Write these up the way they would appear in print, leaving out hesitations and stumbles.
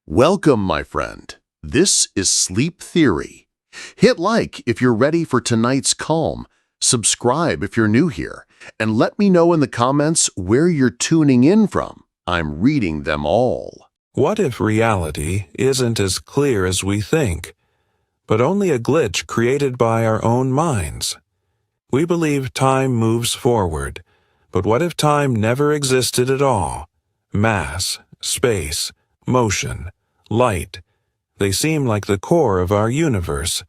Welcome, my friend. This is Sleep Theory. Hit like if you're ready for tonight's calm, subscribe if you're new here, and let me know in the comments where you're tuning in from. I'm reading them all. What if reality isn't as clear as we think, but only a glitch created by our own minds? We believe time moves forward, but what if time never existed at all? Mass, space, motion, light, they seem like the core of our universe,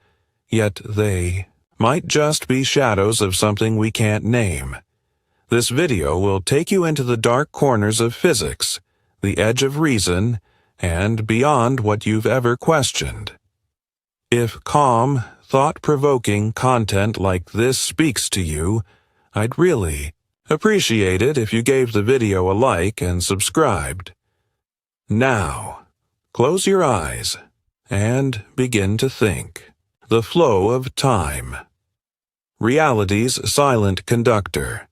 yet they might just be shadows of something we can't name. This video will take you into the dark corners of physics, the edge of reason, and beyond what you've ever questioned. If calm, thought-provoking content like this speaks to you, I'd really appreciate it if you gave the video a like and subscribed. Now, close your eyes and begin to think. The flow of time. Reality's silent conductor.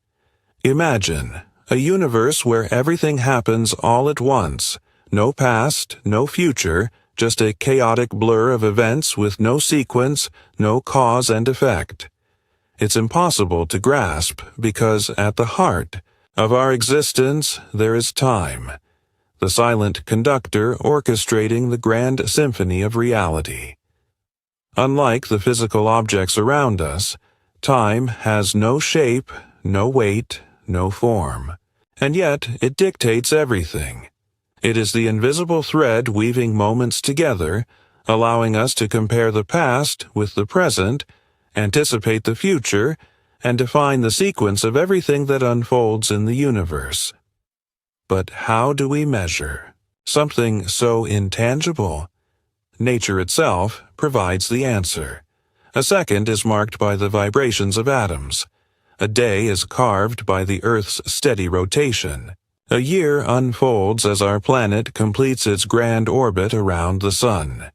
Imagine a universe where everything happens all at once. No past, no future, just a chaotic blur of events with no sequence, no cause and effect. It's impossible to grasp because at the heart of our existence there is time, the silent conductor orchestrating the grand symphony of reality. Unlike the physical objects around us, time has no shape, no weight, no form, and yet it dictates everything. It is the invisible thread weaving moments together, allowing us to compare the past with the present, anticipate the future, and define the sequence of everything that unfolds in the universe. But how do we measure something so intangible? Nature itself provides the answer. A second is marked by the vibrations of atoms. A day is carved by the Earth's steady rotation. A year unfolds as our planet completes its grand orbit around the sun.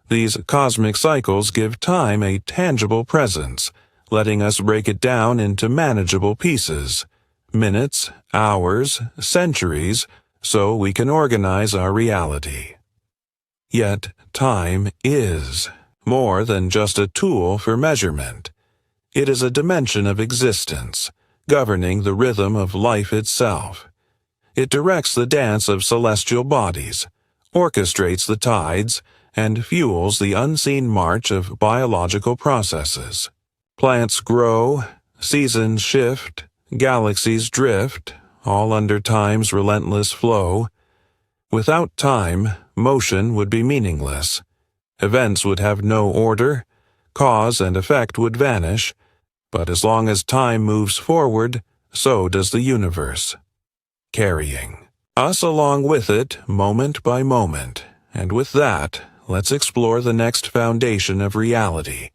These cosmic cycles give time a tangible presence, letting us break it down into manageable pieces, minutes, hours, centuries, so we can organize our reality. Yet, time is more than just a tool for measurement. It is a dimension of existence, governing the rhythm of life itself. It directs the dance of celestial bodies, orchestrates the tides, and fuels the unseen march of biological processes. Plants grow, seasons shift, galaxies drift, all under time's relentless flow. Without time, motion would be meaningless. Events would have no order, cause and effect would vanish, but as long as time moves forward, so does the universe, carrying us along with it moment by moment. And with that, let's explore the next foundation of reality,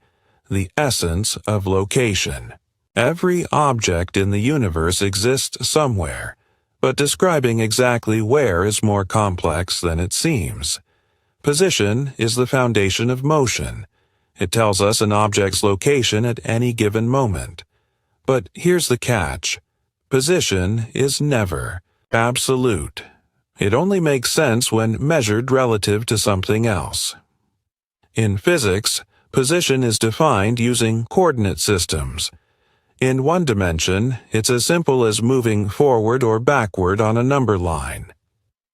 the essence of location. Every object in the universe exists somewhere, but describing exactly where is more complex than it seems. Position is the foundation of motion. It tells us an object's location at any given moment. But here's the catch. Position is never absolute. It only makes sense when measured relative to something else. In physics, position is defined using coordinate systems. In one dimension, it's as simple as moving forward or backward on a number line.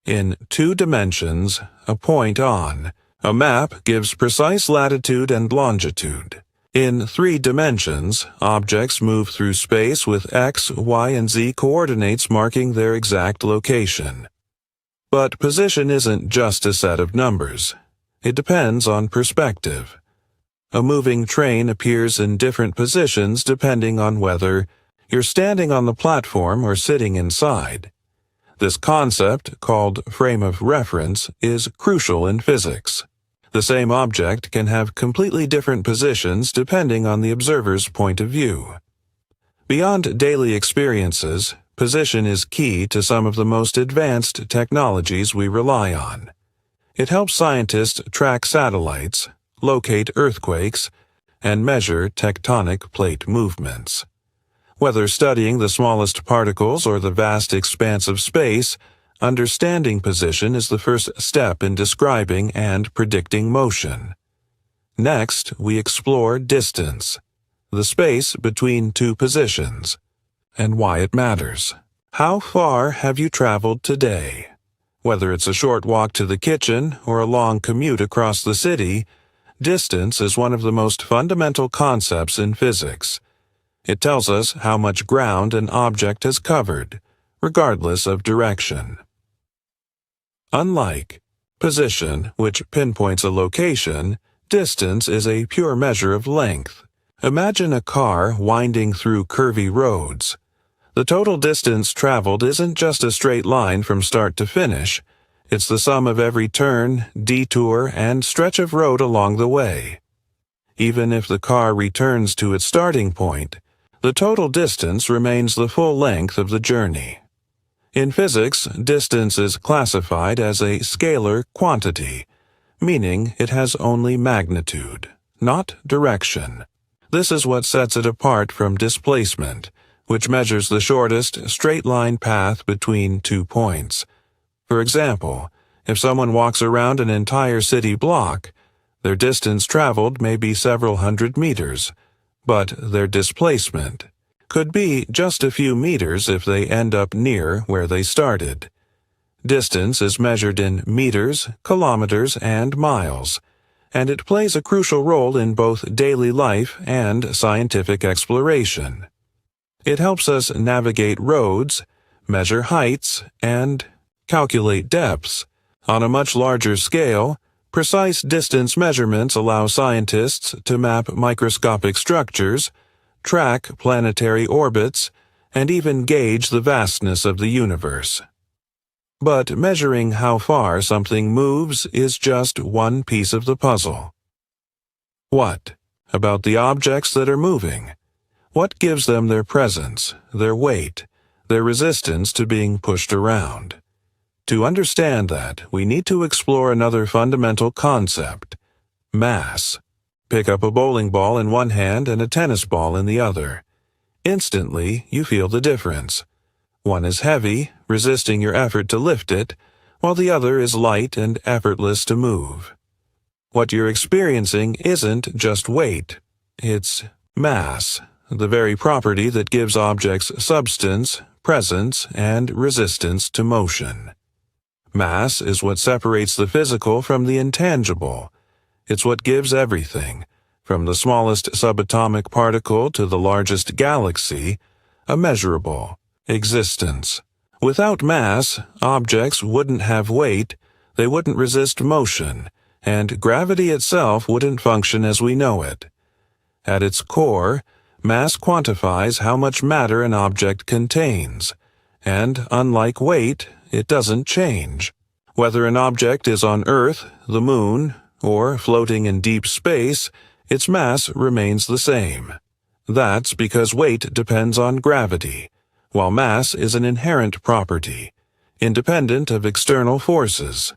In 2 dimensions, a point on a map gives precise latitude and longitude. In 3 dimensions, objects move through space with X, Y, and Z coordinates marking their exact location. But position isn't just a set of numbers. It depends on perspective. A moving train appears in different positions depending on whether you're standing on the platform or sitting inside. This concept, called frame of reference, is crucial in physics. The same object can have completely different positions depending on the observer's point of view. Beyond daily experiences, position is key to some of the most advanced technologies we rely on. It helps scientists track satellites, locate earthquakes, and measure tectonic plate movements. Whether studying the smallest particles or the vast expanse of space, understanding position is the first step in describing and predicting motion. Next, we explore distance, the space between two positions, and why it matters. How far have you traveled today? Whether it's a short walk to the kitchen or a long commute across the city, distance is one of the most fundamental concepts in physics. It tells us how much ground an object has covered, regardless of direction. Unlike position, which pinpoints a location, distance is a pure measure of length. Imagine a car winding through curvy roads. The total distance traveled isn't just a straight line from start to finish. It's the sum of every turn, detour, and stretch of road along the way. Even if the car returns to its starting point, the total distance remains the full length of the journey. In physics, distance is classified as a scalar quantity, meaning it has only magnitude, not direction. This is what sets it apart from displacement, which measures the shortest straight-line path between 2 points. For example, if someone walks around an entire city block, their distance traveled may be several hundred meters, but their displacement could be just a few meters if they end up near where they started. Distance is measured in meters, kilometers, and miles, and it plays a crucial role in both daily life and scientific exploration. It helps us navigate roads, measure heights, and calculate depths. On a much larger scale, precise distance measurements allow scientists to map microscopic structures, track planetary orbits, and even gauge the vastness of the universe. But measuring how far something moves is just one piece of the puzzle. What about the objects that are moving? What gives them their presence, their weight, their resistance to being pushed around? To understand that, we need to explore another fundamental concept: mass. Pick up a bowling ball in one hand and a tennis ball in the other. Instantly, you feel the difference. One is heavy, resisting your effort to lift it, while the other is light and effortless to move. What you're experiencing isn't just weight, it's mass, the very property that gives objects substance, presence, and resistance to motion. Mass is what separates the physical from the intangible. It's what gives everything, from the smallest subatomic particle to the largest galaxy, a measurable existence. Without mass, objects wouldn't have weight, they wouldn't resist motion, and gravity itself wouldn't function as we know it. At its core, mass quantifies how much matter an object contains, and unlike weight, it doesn't change. Whether an object is on Earth, the Moon, or floating in deep space, its mass remains the same. That's because weight depends on gravity, while mass is an inherent property, independent of external forces.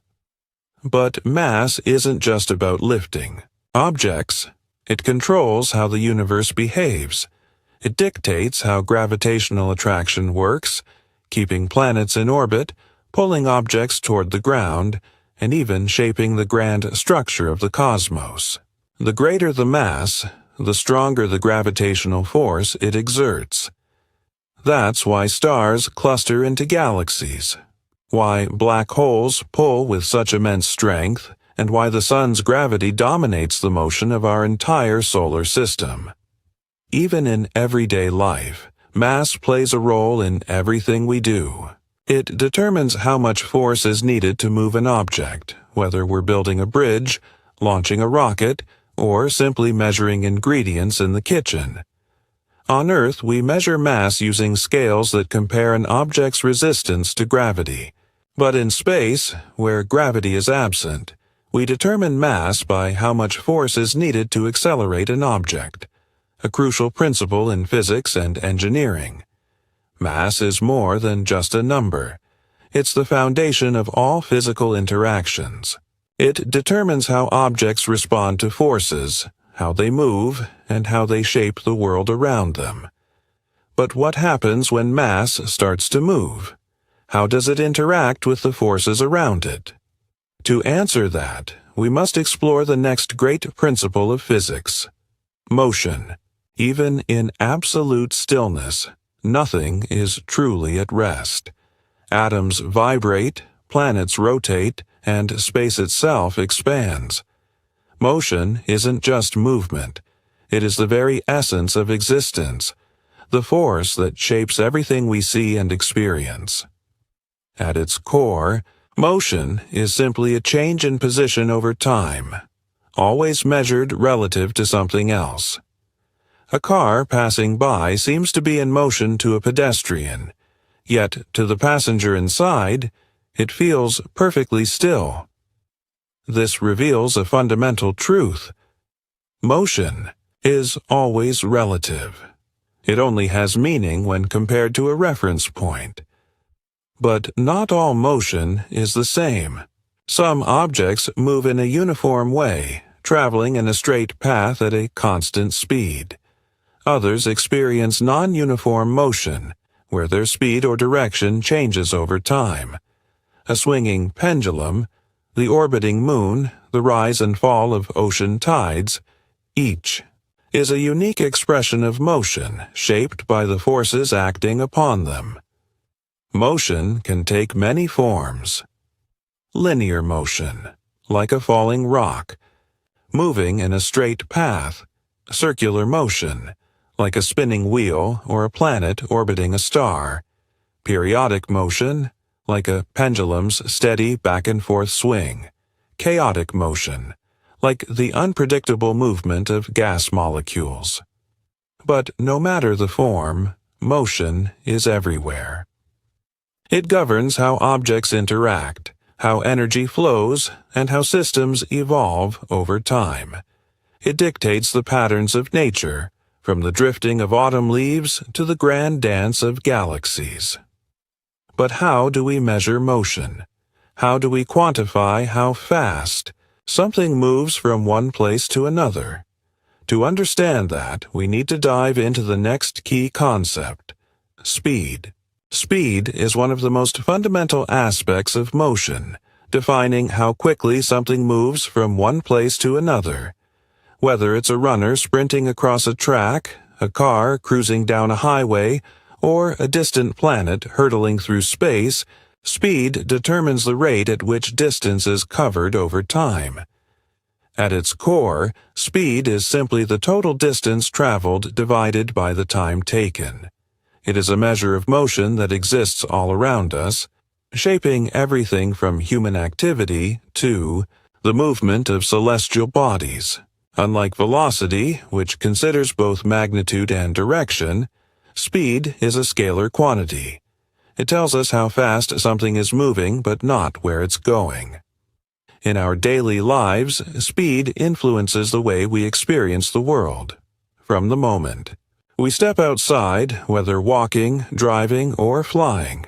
But mass isn't just about lifting objects. It controls how the universe behaves. It dictates how gravitational attraction works, keeping planets in orbit, pulling objects toward the ground, and even shaping the grand structure of the cosmos. The greater the mass, the stronger the gravitational force it exerts. That's why stars cluster into galaxies, why black holes pull with such immense strength, and why the sun's gravity dominates the motion of our entire solar system. Even in everyday life, mass plays a role in everything we do. It determines how much force is needed to move an object, whether we're building a bridge, launching a rocket, or simply measuring ingredients in the kitchen. On Earth, we measure mass using scales that compare an object's resistance to gravity. But in space, where gravity is absent, we determine mass by how much force is needed to accelerate an object, a crucial principle in physics and engineering. Mass is more than just a number. It's the foundation of all physical interactions. It determines how objects respond to forces, how they move, and how they shape the world around them. But what happens when mass starts to move? How does it interact with the forces around it? To answer that, we must explore the next great principle of physics: motion. Even in absolute stillness, nothing is truly at rest. Atoms vibrate, planets rotate, and space itself expands. Motion isn't just movement. It is the very essence of existence, the force that shapes everything we see and experience. At its core, motion is simply a change in position over time, always measured relative to something else. A car passing by seems to be in motion to a pedestrian, yet to the passenger inside, it feels perfectly still. This reveals a fundamental truth. Motion is always relative. It only has meaning when compared to a reference point. But not all motion is the same. Some objects move in a uniform way, traveling in a straight path at a constant speed. Others experience non-uniform motion, where their speed or direction changes over time. A swinging pendulum, the orbiting moon, the rise and fall of ocean tides, each is a unique expression of motion shaped by the forces acting upon them. Motion can take many forms. Linear motion, like a falling rock, moving in a straight path. Circular motion, like a spinning wheel or a planet orbiting a star. Periodic motion, like a pendulum's steady back-and-forth swing. Chaotic motion, like the unpredictable movement of gas molecules. But no matter the form, motion is everywhere. It governs how objects interact, how energy flows, and how systems evolve over time. It dictates the patterns of nature, from the drifting of autumn leaves to the grand dance of galaxies. But how do we measure motion? How do we quantify how fast something moves from one place to another? To understand that, we need to dive into the next key concept: speed. Speed is one of the most fundamental aspects of motion, defining how quickly something moves from one place to another. Whether it's a runner sprinting across a track, a car cruising down a highway, or a distant planet hurtling through space, speed determines the rate at which distance is covered over time. At its core, speed is simply the total distance traveled divided by the time taken. It is a measure of motion that exists all around us, shaping everything from human activity to the movement of celestial bodies. Unlike velocity, which considers both magnitude and direction, speed is a scalar quantity. It tells us how fast something is moving but not where it's going. In our daily lives, speed influences the way we experience the world. From the moment we step outside, whether walking, driving, or flying,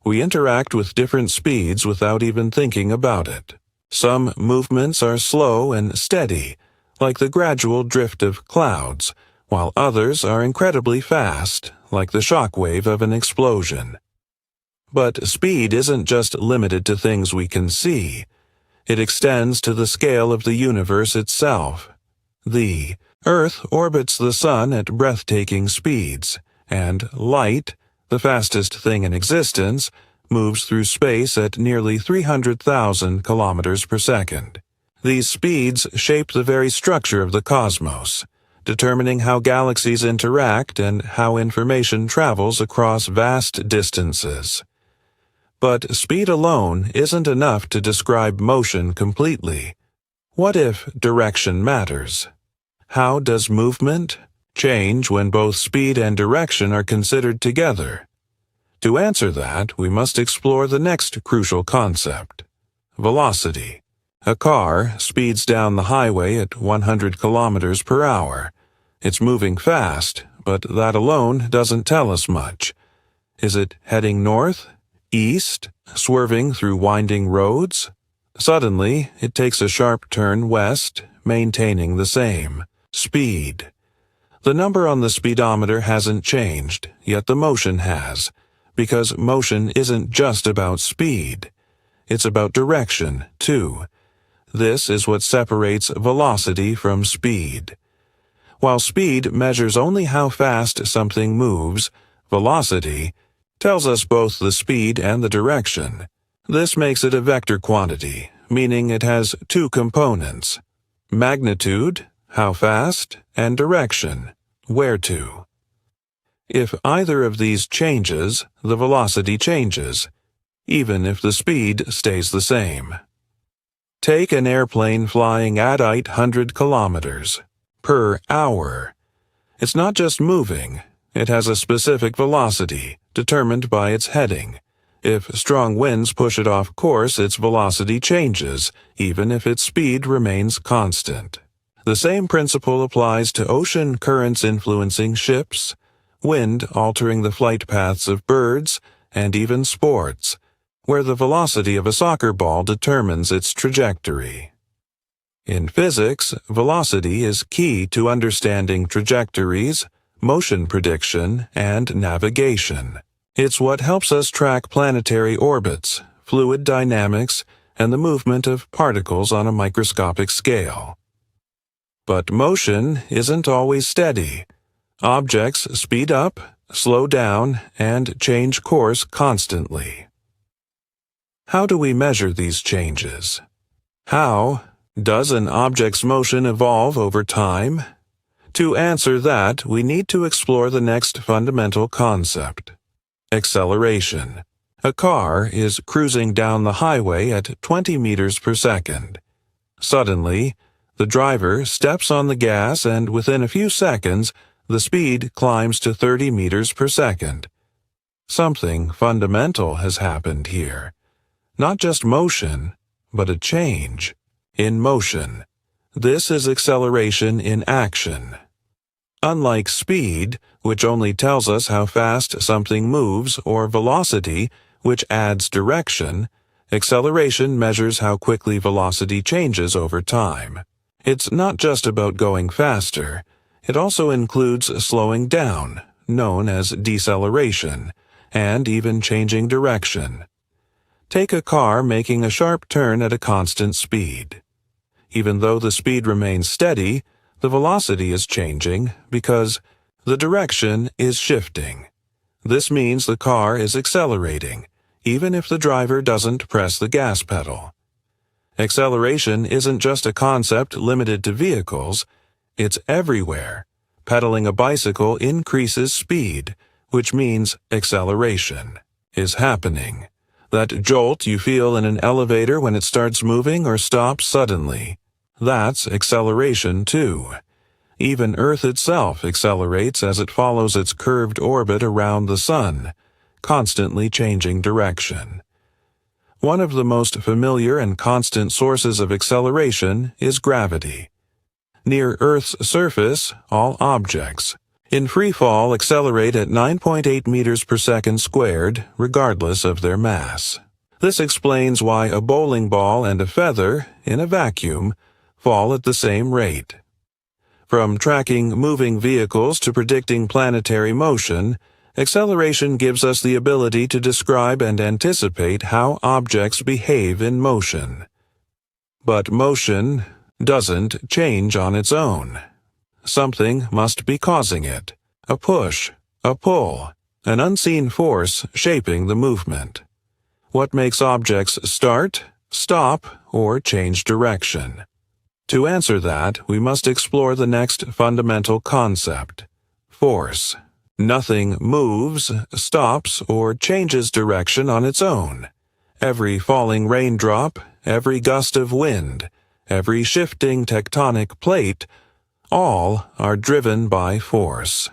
we interact with different speeds without even thinking about it. Some movements are slow and steady, like the gradual drift of clouds, while others are incredibly fast, like the shock wave of an explosion. But speed isn't just limited to things we can see. It extends to the scale of the universe itself. The Earth orbits the Sun at breathtaking speeds, and light, the fastest thing in existence, moves through space at nearly 300,000 kilometers per second. These speeds shape the very structure of the cosmos, determining how galaxies interact and how information travels across vast distances. But speed alone isn't enough to describe motion completely. What if direction matters? How does movement change when both speed and direction are considered together? To answer that, we must explore the next crucial concept: velocity. A car speeds down the highway at 100 kilometers per hour. It's moving fast, but that alone doesn't tell us much. Is it heading north, east, swerving through winding roads? Suddenly, it takes a sharp turn west, maintaining the same speed. The number on the speedometer hasn't changed, yet the motion has. because motion isn't just about speed. It's about direction, too. This is what separates velocity from speed. While speed measures only how fast something moves, velocity tells us both the speed and the direction. This makes it a vector quantity, meaning it has two components: magnitude, how fast, and direction, where to. If either of these changes, the velocity changes, even if the speed stays the same. Take an airplane flying at 800 kilometers per hour. It's not just moving, it has a specific velocity, determined by its heading. If strong winds push it off course, its velocity changes, even if its speed remains constant. The same principle applies to ocean currents influencing ships, wind altering the flight paths of birds, and even sports, where the velocity of a soccer ball determines its trajectory. In physics, velocity is key to understanding trajectories, motion prediction, and navigation. It's what helps us track planetary orbits, fluid dynamics, and the movement of particles on a microscopic scale. But motion isn't always steady. Objects speed up, slow down, and change course constantly. How do we measure these changes? How does an object's motion evolve over time? To answer that, we need to explore the next fundamental concept: acceleration. A car is cruising down the highway at 20 meters per second. Suddenly, the driver steps on the gas, and within a few seconds, the speed climbs to 30 meters per second. Something fundamental has happened here. Not just motion, but a change in motion. This is acceleration in action. Unlike speed, which only tells us how fast something moves, or velocity, which adds direction, acceleration measures how quickly velocity changes over time. It's not just about going faster. It also includes slowing down, known as deceleration, and even changing direction. Take a car making a sharp turn at a constant speed. Even though the speed remains steady, the velocity is changing because the direction is shifting. This means the car is accelerating, even if the driver doesn't press the gas pedal. Acceleration isn't just a concept limited to vehicles, it's everywhere. Pedaling a bicycle increases speed, which means acceleration is happening. That jolt you feel in an elevator when it starts moving or stops suddenly. That's acceleration too. Even Earth itself accelerates as it follows its curved orbit around the Sun, constantly changing direction. One of the most familiar and constant sources of acceleration is gravity. Near Earth's surface, all objects in free fall accelerate at 9.8 meters per second squared, regardless of their mass. This explains why a bowling ball and a feather, in a vacuum, fall at the same rate. From tracking moving vehicles to predicting planetary motion, acceleration gives us the ability to describe and anticipate how objects behave in motion. But motion doesn't change on its own. Something must be causing it. A push, a pull, an unseen force shaping the movement. What makes objects start, stop, or change direction? To answer that, we must explore the next fundamental concept: force. Nothing moves, stops, or changes direction on its own. Every falling raindrop, every gust of wind, every shifting tectonic plate, all are driven by force.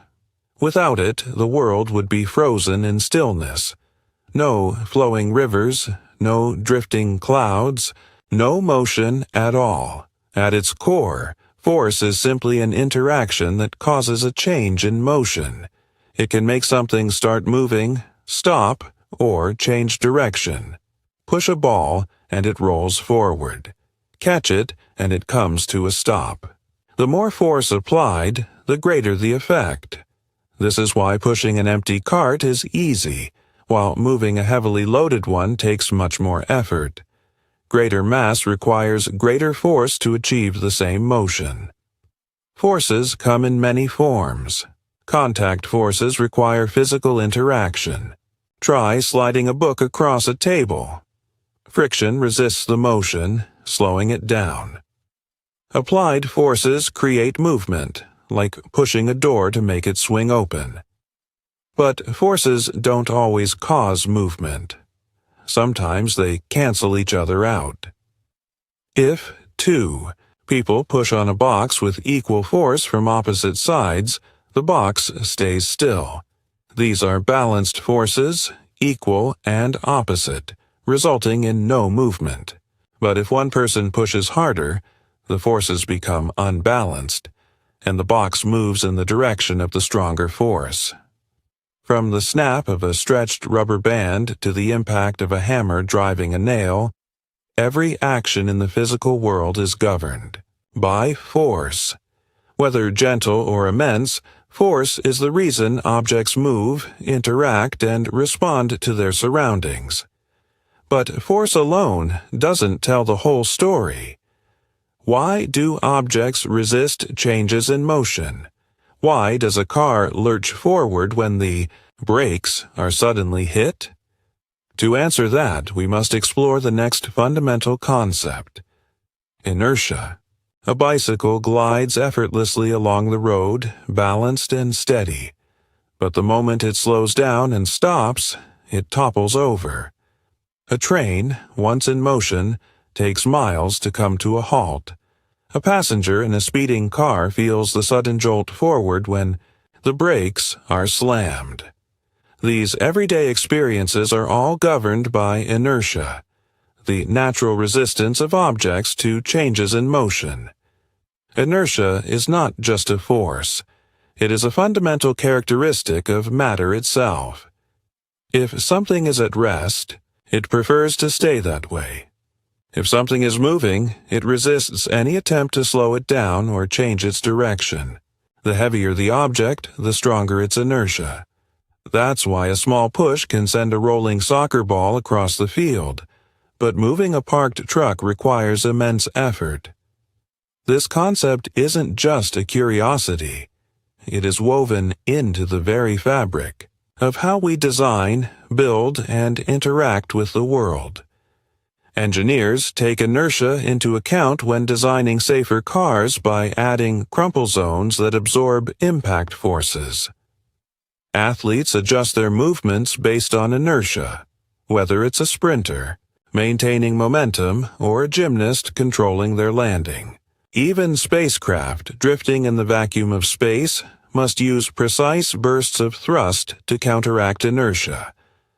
Without it, the world would be frozen in stillness. No flowing rivers, no drifting clouds, no motion at all. At its core, force is simply an interaction that causes a change in motion. It can make something start moving, stop, or change direction. Push a ball, and it rolls forward. Catch it, and it comes to a stop. The more force applied, the greater the effect. This is why pushing an empty cart is easy, while moving a heavily loaded one takes much more effort. Greater mass requires greater force to achieve the same motion. Forces come in many forms. Contact forces require physical interaction. Try sliding a book across a table. Friction resists the motion, slowing it down. Applied forces create movement, like pushing a door to make it swing open. But forces don't always cause movement. Sometimes they cancel each other out. If, 2, people push on a box with equal force from opposite sides, the box stays still. These are balanced forces, equal and opposite, resulting in no movement. But if one person pushes harder, the forces become unbalanced, and the box moves in the direction of the stronger force. From the snap of a stretched rubber band to the impact of a hammer driving a nail, every action in the physical world is governed by force. Whether gentle or immense, force is the reason objects move, interact, and respond to their surroundings. But force alone doesn't tell the whole story. Why do objects resist changes in motion? Why does a car lurch forward when the brakes are suddenly hit? To answer that, we must explore the next fundamental concept: inertia. A bicycle glides effortlessly along the road, balanced and steady. But the moment it slows down and stops, it topples over. A train, once in motion, takes miles to come to a halt. A passenger in a speeding car feels the sudden jolt forward when the brakes are slammed. These everyday experiences are all governed by inertia, the natural resistance of objects to changes in motion. Inertia is not just a force. It is a fundamental characteristic of matter itself. If something is at rest, it prefers to stay that way. If something is moving, it resists any attempt to slow it down or change its direction. The heavier the object, the stronger its inertia. That's why a small push can send a rolling soccer ball across the field, but moving a parked truck requires immense effort. This concept isn't just a curiosity. It is woven into the very fabric of how we design, build, and interact with the world. Engineers take inertia into account when designing safer cars by adding crumple zones that absorb impact forces. Athletes adjust their movements based on inertia, whether it's a sprinter, maintaining momentum, or a gymnast controlling their landing. Even spacecraft drifting in the vacuum of space must use precise bursts of thrust to counteract inertia,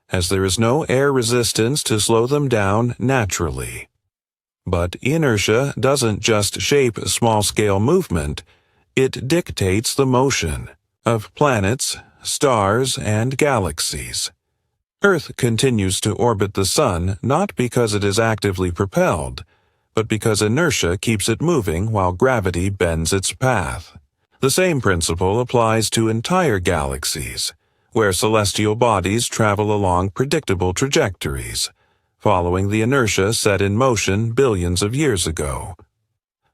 as there is no air resistance to slow them down naturally. But inertia doesn't just shape small-scale movement, it dictates the motion of planets, stars, and galaxies. Earth continues to orbit the Sun not because it is actively propelled, but because inertia keeps it moving while gravity bends its path. The same principle applies to entire galaxies, where celestial bodies travel along predictable trajectories, following the inertia set in motion billions of years ago.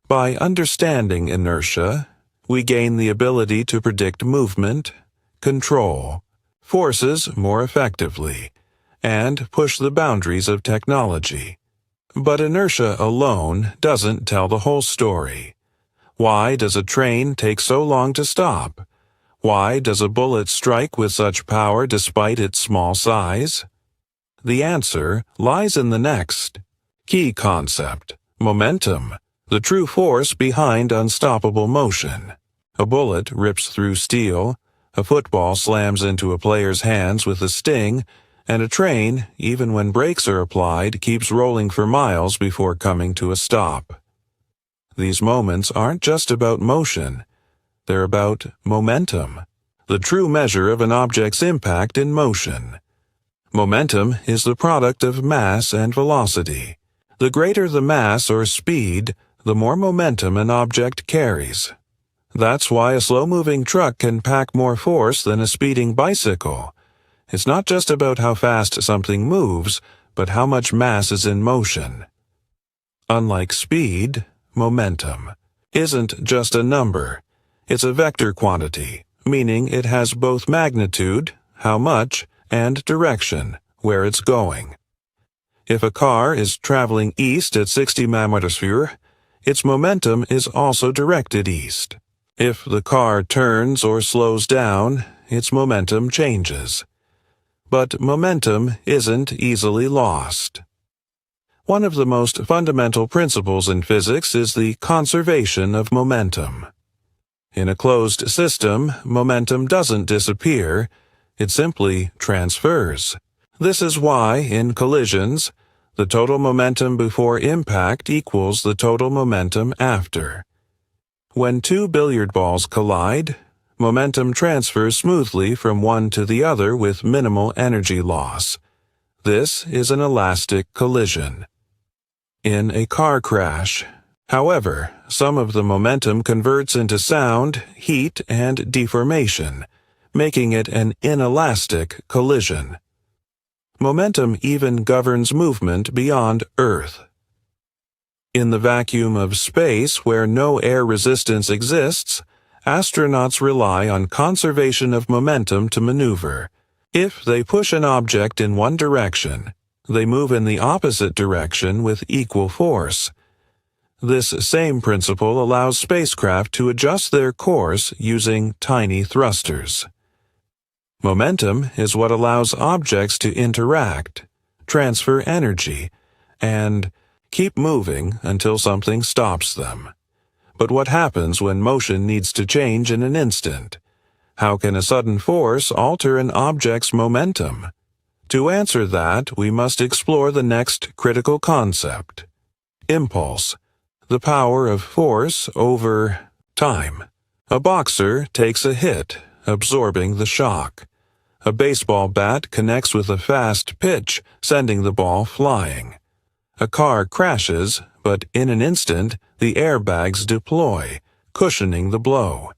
By understanding inertia, we gain the ability to predict movement, control forces more effectively, and push the boundaries of technology. But inertia alone doesn't tell the whole story. Why does a train take so long to stop? Why does a bullet strike with such power despite its small size? The answer lies in the next key concept: momentum, the true force behind unstoppable motion. A bullet rips through steel, a football slams into a player's hands with a sting, and a train, even when brakes are applied, keeps rolling for miles before coming to a stop. These moments aren't just about motion. They're about momentum, the true measure of an object's impact in motion. Momentum is the product of mass and velocity. The greater the mass or speed, the more momentum an object carries. That's why a slow-moving truck can pack more force than a speeding bicycle. It's not just about how fast something moves, but how much mass is in motion. Unlike speed, momentum isn't just a number. It's a vector quantity, meaning it has both magnitude, how much, and direction, where it's going. If a car is traveling east at 60 mph, its momentum is also directed east. If the car turns or slows down, its momentum changes. But momentum isn't easily lost. One of the most fundamental principles in physics is the conservation of momentum. In a closed system, momentum doesn't disappear, it simply transfers. This is why, in collisions, the total momentum before impact equals the total momentum after. When two billiard balls collide, momentum transfers smoothly from one to the other with minimal energy loss. This is an elastic collision. In a car crash, however, some of the momentum converts into sound, heat, and deformation, making it an inelastic collision. Momentum even governs movement beyond Earth. In the vacuum of space where no air resistance exists, astronauts rely on conservation of momentum to maneuver. If they push an object in one direction, they move in the opposite direction with equal force. This same principle allows spacecraft to adjust their course using tiny thrusters. Momentum is what allows objects to interact, transfer energy, and keep moving until something stops them. But what happens when motion needs to change in an instant? How can a sudden force alter an object's momentum? To answer that, we must explore the next critical concept: impulse, the power of force over time. A boxer takes a hit, absorbing the shock. A baseball bat connects with a fast pitch, sending the ball flying. A car crashes, but in an instant, the airbags deploy, cushioning the blow.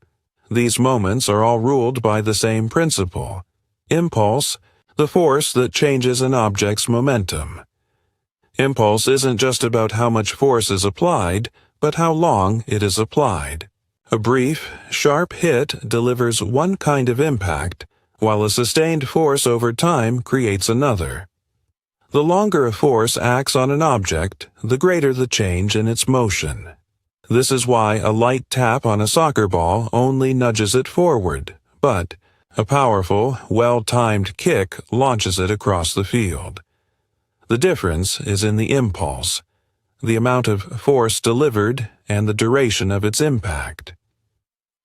These moments are all ruled by the same principle: impulse, the force that changes an object's momentum. Impulse isn't just about how much force is applied, but how long it is applied. A brief, sharp hit delivers one kind of impact, while a sustained force over time creates another. The longer a force acts on an object, the greater the change in its motion. This is why a light tap on a soccer ball only nudges it forward, but a powerful, well-timed kick launches it across the field. The difference is in the impulse, the amount of force delivered, and the duration of its impact.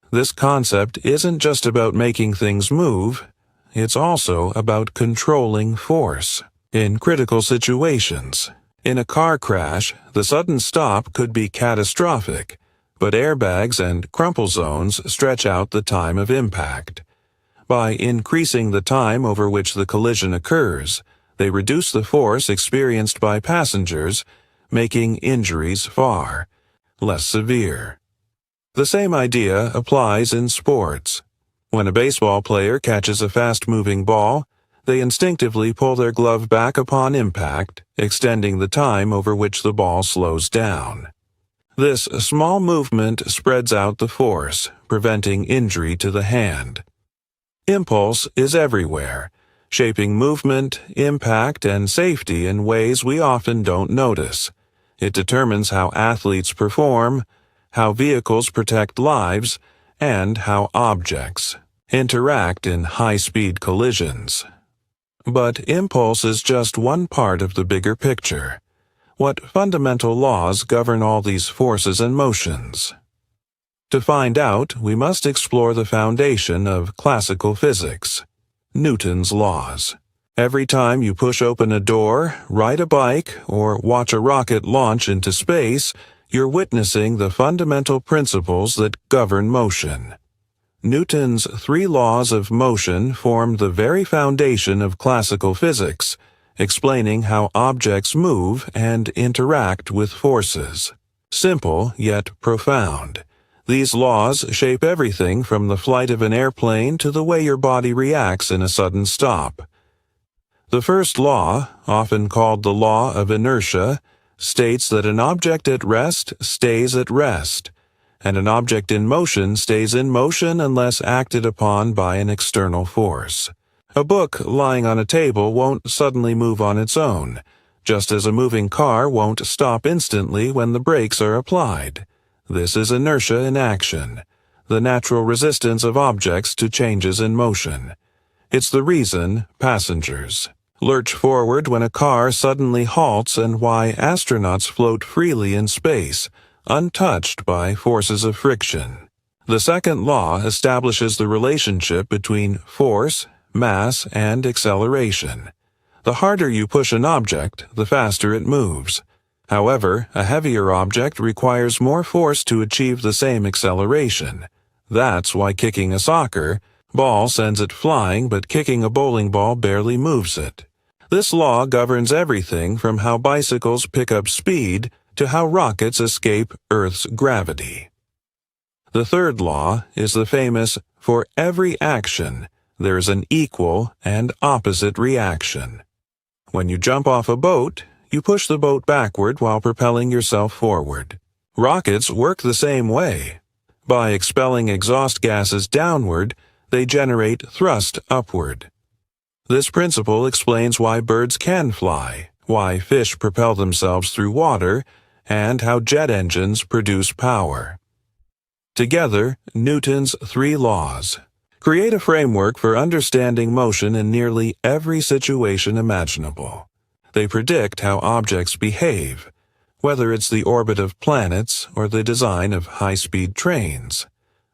This concept isn't just about making things move, it's also about controlling force. In critical situations, in a car crash, the sudden stop could be catastrophic, but airbags and crumple zones stretch out the time of impact. By increasing the time over which the collision occurs, they reduce the force experienced by passengers, making injuries far less severe. The same idea applies in sports. When a baseball player catches a fast-moving ball, they instinctively pull their glove back upon impact, extending the time over which the ball slows down. This small movement spreads out the force, preventing injury to the hand. Impulse is everywhere, shaping movement, impact, and safety in ways we often don't notice. It determines how athletes perform, how vehicles protect lives, and how objects interact in high-speed collisions. But impulse is just one part of the bigger picture. What fundamental laws govern all these forces and motions? To find out, we must explore the foundation of classical physics, Newton's laws. Every time you push open a door, ride a bike, or watch a rocket launch into space, you're witnessing the fundamental principles that govern motion. Newton's 3 laws of motion form the very foundation of classical physics, explaining how objects move and interact with forces. Simple yet profound. These laws shape everything from the flight of an airplane to the way your body reacts in a sudden stop. The first law, often called the law of inertia, states that an object at rest stays at rest, and an object in motion stays in motion unless acted upon by an external force. A book lying on a table won't suddenly move on its own, just as a moving car won't stop instantly when the brakes are applied. This is inertia in action, the natural resistance of objects to changes in motion. It's the reason passengers lurch forward when a car suddenly halts and why astronauts float freely in space, untouched by forces of friction. The second law establishes the relationship between force, mass, and acceleration. The harder you push an object, the faster it moves. However, a heavier object requires more force to achieve the same acceleration. That's why kicking a soccer ball sends it flying, but kicking a bowling ball barely moves it. This law governs everything from how bicycles pick up speed to how rockets escape Earth's gravity. The third law is the famous, for every action, there is an equal and opposite reaction. When you jump off a boat, you push the boat backward while propelling yourself forward. Rockets work the same way. By expelling exhaust gases downward, they generate thrust upward. This principle explains why birds can fly, why fish propel themselves through water, and how jet engines produce power. Together, Newton's three laws create a framework for understanding motion in nearly every situation imaginable. They predict how objects behave, whether it's the orbit of planets or the design of high-speed trains.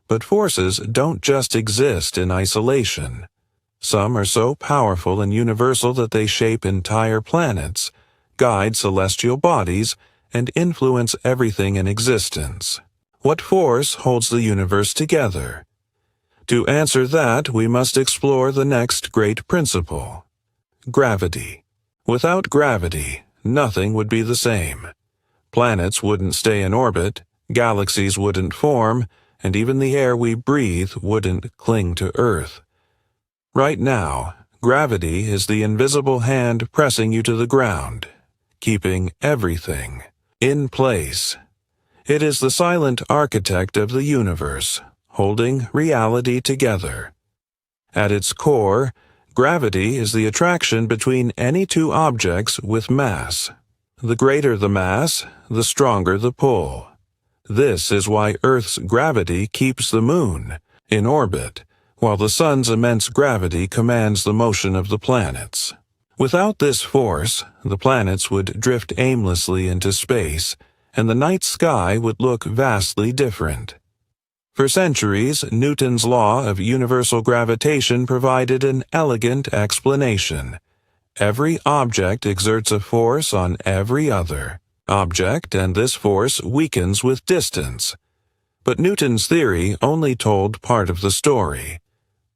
But forces don't just exist in isolation. Some are so powerful and universal that they shape entire planets, guide celestial bodies, and influence everything in existence. What force holds the universe together? To answer that, we must explore the next great principle: gravity. Without gravity, nothing would be the same. Planets wouldn't stay in orbit, galaxies wouldn't form, and even the air we breathe wouldn't cling to Earth. Right now, gravity is the invisible hand pressing you to the ground, keeping everything in place. It is the silent architect of the universe, holding reality together. At its core, gravity is the attraction between any two objects with mass. The greater the mass, the stronger the pull. This is why Earth's gravity keeps the moon in orbit, while the sun's immense gravity commands the motion of the planets. Without this force, the planets would drift aimlessly into space, and the night sky would look vastly different. For centuries, Newton's law of universal gravitation provided an elegant explanation. Every object exerts a force on every other object, and this force weakens with distance. But Newton's theory only told part of the story.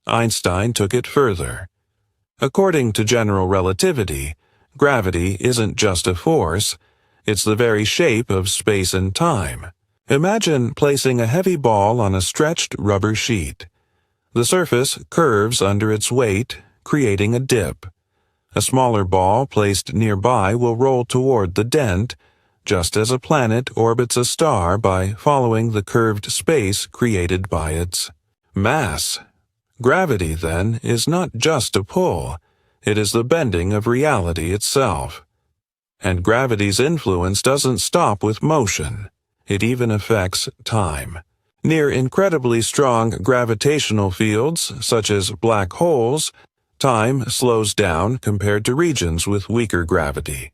Einstein took it further. According to general relativity, gravity isn't just a force, it's the very shape of space and time. Imagine placing a heavy ball on a stretched rubber sheet. The surface curves under its weight, creating a dip. A smaller ball placed nearby will roll toward the dent, just as a planet orbits a star by following the curved space created by its mass. Gravity, then, is not just a pull, it is the bending of reality itself. And gravity's influence doesn't stop with motion, it even affects time. Near incredibly strong gravitational fields, such as black holes, time slows down compared to regions with weaker gravity.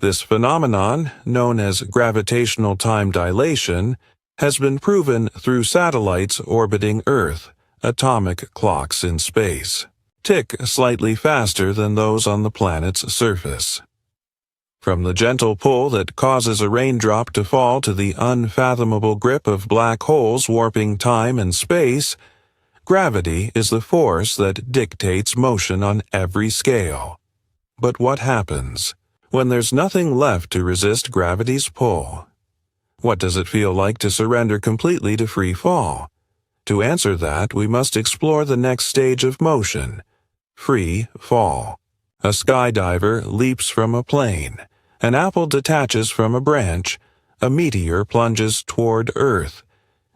This phenomenon, known as gravitational time dilation, has been proven through satellites orbiting Earth. Atomic clocks in space tick slightly faster than those on the planet's surface. From the gentle pull that causes a raindrop to fall to the unfathomable grip of black holes warping time and space, gravity is the force that dictates motion on every scale. But what happens when there's nothing left to resist gravity's pull? What does it feel like to surrender completely to free fall? To answer that, we must explore the next stage of motion: free fall. A skydiver leaps from a plane. An apple detaches from a branch. A meteor plunges toward Earth.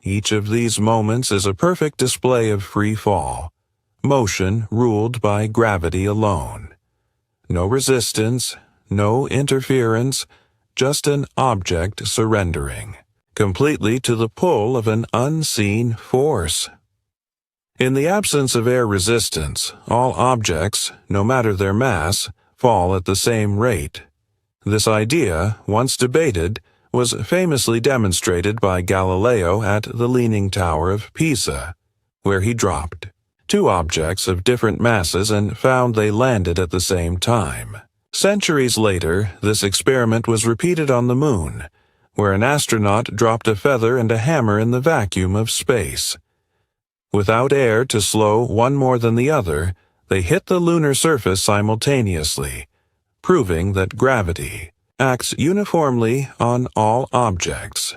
Each of these moments is a perfect display of free fall, motion ruled by gravity alone. No resistance, no interference, just an object surrendering, completely to the pull of an unseen force. In the absence of air resistance, all objects, no matter their mass, fall at the same rate. This idea, once debated, was famously demonstrated by Galileo at the Leaning Tower of Pisa, where he dropped two objects of different masses and found they landed at the same time. Centuries later, this experiment was repeated on the Moon, where an astronaut dropped a feather and a hammer in the vacuum of space. Without air to slow one more than the other, they hit the lunar surface simultaneously, proving that gravity acts uniformly on all objects.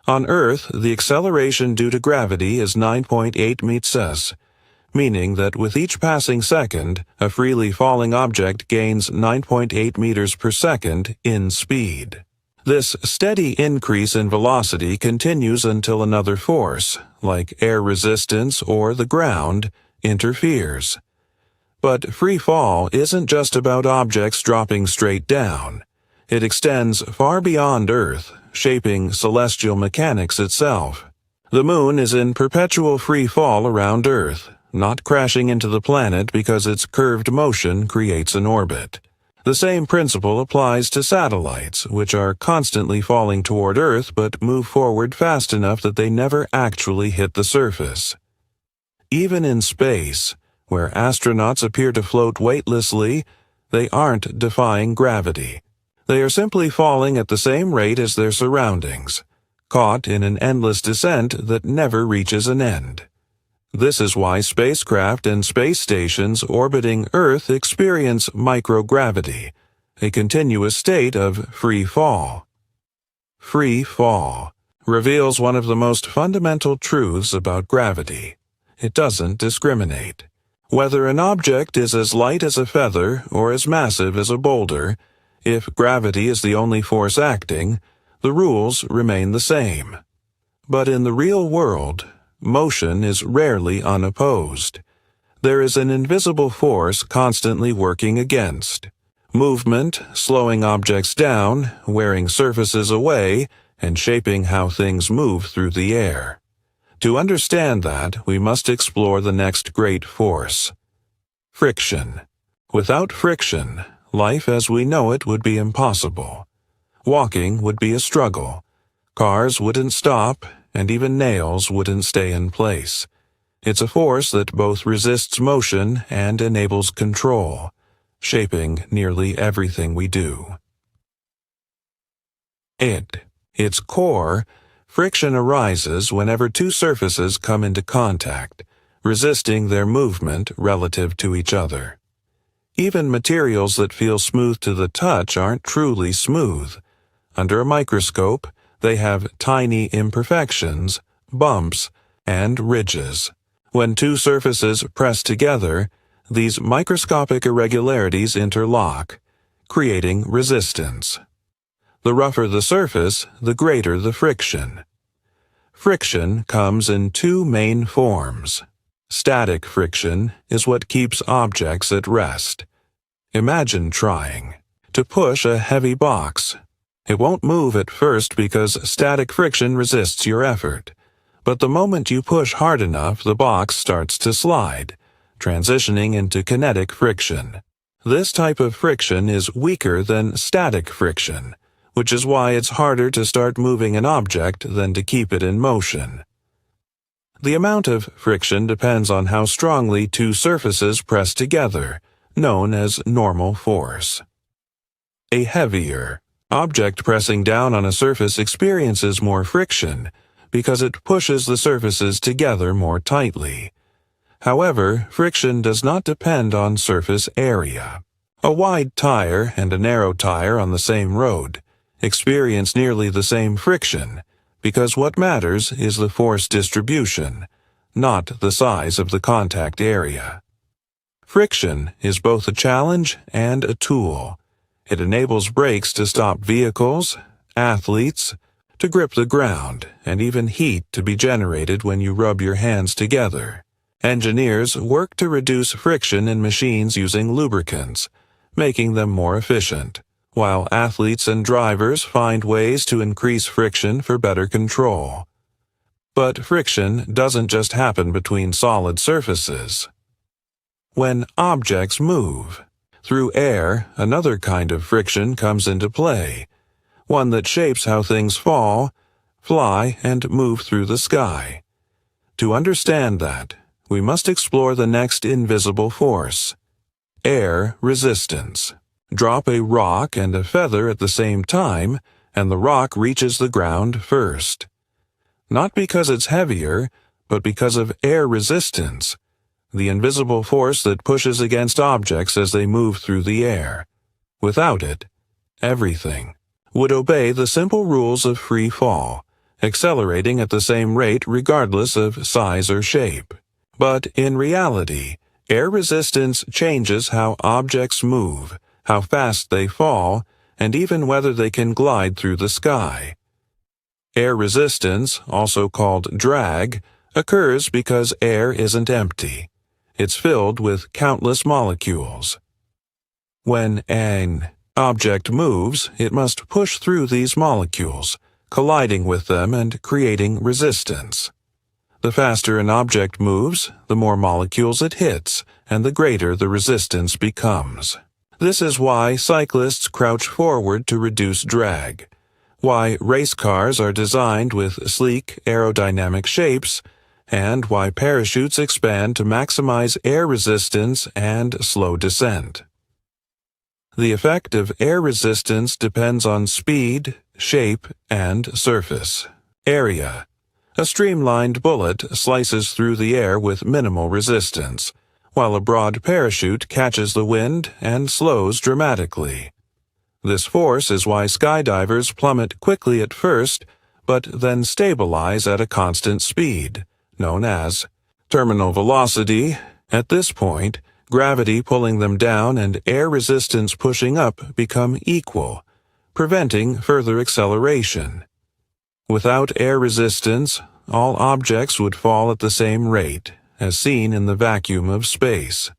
On Earth, the acceleration due to gravity is 9.8 meters, meaning that with each passing second, a freely falling object gains 9.8 meters per second in speed. This steady increase in velocity continues until another force, like air resistance or the ground, interferes. But free fall isn't just about objects dropping straight down. It extends far beyond Earth, shaping celestial mechanics itself. The Moon is in perpetual free fall around Earth, not crashing into the planet because its curved motion creates an orbit. The same principle applies to satellites, which are constantly falling toward Earth but move forward fast enough that they never actually hit the surface. Even in space, where astronauts appear to float weightlessly, they aren't defying gravity. They are simply falling at the same rate as their surroundings, caught in an endless descent that never reaches an end. This is why spacecraft and space stations orbiting Earth experience microgravity, a continuous state of free fall. Free fall reveals one of the most fundamental truths about gravity. It doesn't discriminate. Whether an object is as light as a feather or as massive as a boulder, if gravity is the only force acting, the rules remain the same. But in the real world, motion is rarely unopposed. There is an invisible force constantly working against. Movement, slowing objects down, wearing surfaces away, and shaping how things move through the air. To understand that, we must explore the next great force: friction. Without friction, life as we know it would be impossible. Walking would be a struggle. Cars wouldn't stop, and even nails wouldn't stay in place. It's a force that both resists motion and enables control, shaping nearly everything we do. Its core, friction arises whenever two surfaces come into contact, resisting their movement relative to each other. Even materials that feel smooth to the touch aren't truly smooth. Under a microscope, they have tiny imperfections, bumps, and ridges. When two surfaces press together, these microscopic irregularities interlock, creating resistance. The rougher the surface, the greater the friction. Friction comes in two main forms. Static friction is what keeps objects at rest. Imagine trying to push a heavy box. It won't move at first because static friction resists your effort. But the moment you push hard enough, the box starts to slide, transitioning into kinetic friction. This type of friction is weaker than static friction, which is why it's harder to start moving an object than to keep it in motion. The amount of friction depends on how strongly two surfaces press together, known as normal force. A heavier object pressing down on a surface experiences more friction because it pushes the surfaces together more tightly. However, friction does not depend on surface area. A wide tire and a narrow tire on the same road experience nearly the same friction because what matters is the force distribution, not the size of the contact area. Friction is both a challenge and a tool. It enables brakes to stop vehicles, athletes, to grip the ground, and even heat to be generated when you rub your hands together. Engineers work to reduce friction in machines using lubricants, making them more efficient, while athletes and drivers find ways to increase friction for better control. But friction doesn't just happen between solid surfaces. When objects move, through air, another kind of friction comes into play, one that shapes how things fall, fly, and move through the sky. To understand that, we must explore the next invisible force: air resistance. Drop a rock and a feather at the same time, and the rock reaches the ground first. Not because it's heavier, but because of air resistance, the invisible force that pushes against objects as they move through the air. Without it, everything would obey the simple rules of free fall, accelerating at the same rate regardless of size or shape. But in reality, air resistance changes how objects move, how fast they fall, and even whether they can glide through the sky. Air resistance, also called drag, occurs because air isn't empty. It's filled with countless molecules. When an object moves, it must push through these molecules, colliding with them and creating resistance. The faster an object moves, the more molecules it hits, and the greater the resistance becomes. This is why cyclists crouch forward to reduce drag, why race cars are designed with sleek aerodynamic shapes, and why parachutes expand to maximize air resistance and slow descent. The effect of air resistance depends on speed, shape, and surface. Area. A streamlined bullet slices through the air with minimal resistance, while a broad parachute catches the wind and slows dramatically. This force is why skydivers plummet quickly at first, but then stabilize at a constant speed, known as terminal velocity. At this point, gravity pulling them down and air resistance pushing up become equal, preventing further acceleration. Without air resistance, all objects would fall at the same rate, as seen in the vacuum of space.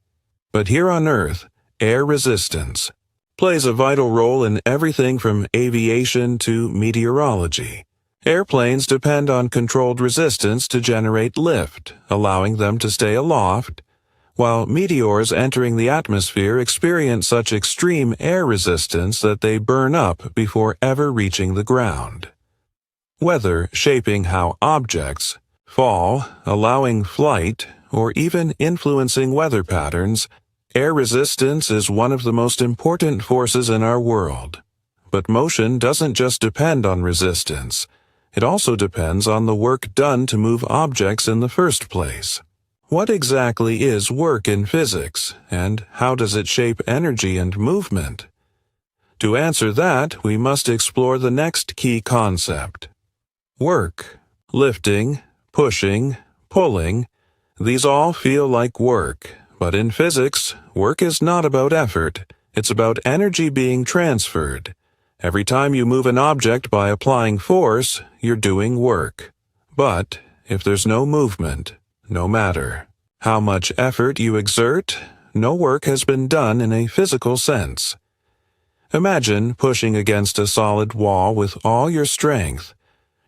But here on Earth, air resistance plays a vital role in everything from aviation to meteorology. Airplanes depend on controlled resistance to generate lift, allowing them to stay aloft, while meteors entering the atmosphere experience such extreme air resistance that they burn up before ever reaching the ground. Weather shaping how objects fall, allowing flight, or even influencing weather patterns, air resistance is one of the most important forces in our world. But motion doesn't just depend on resistance. It also depends on the work done to move objects in the first place. What exactly is work in physics, and how does it shape energy and movement? To answer that, we must explore the next key concept. Work. Lifting, pushing, pulling, these all feel like work, but in physics, work is not about effort, it's about energy being transferred. Every time you move an object by applying force, you're doing work. But if there's no movement, no matter how much effort you exert, no work has been done in a physical sense. Imagine pushing against a solid wall with all your strength.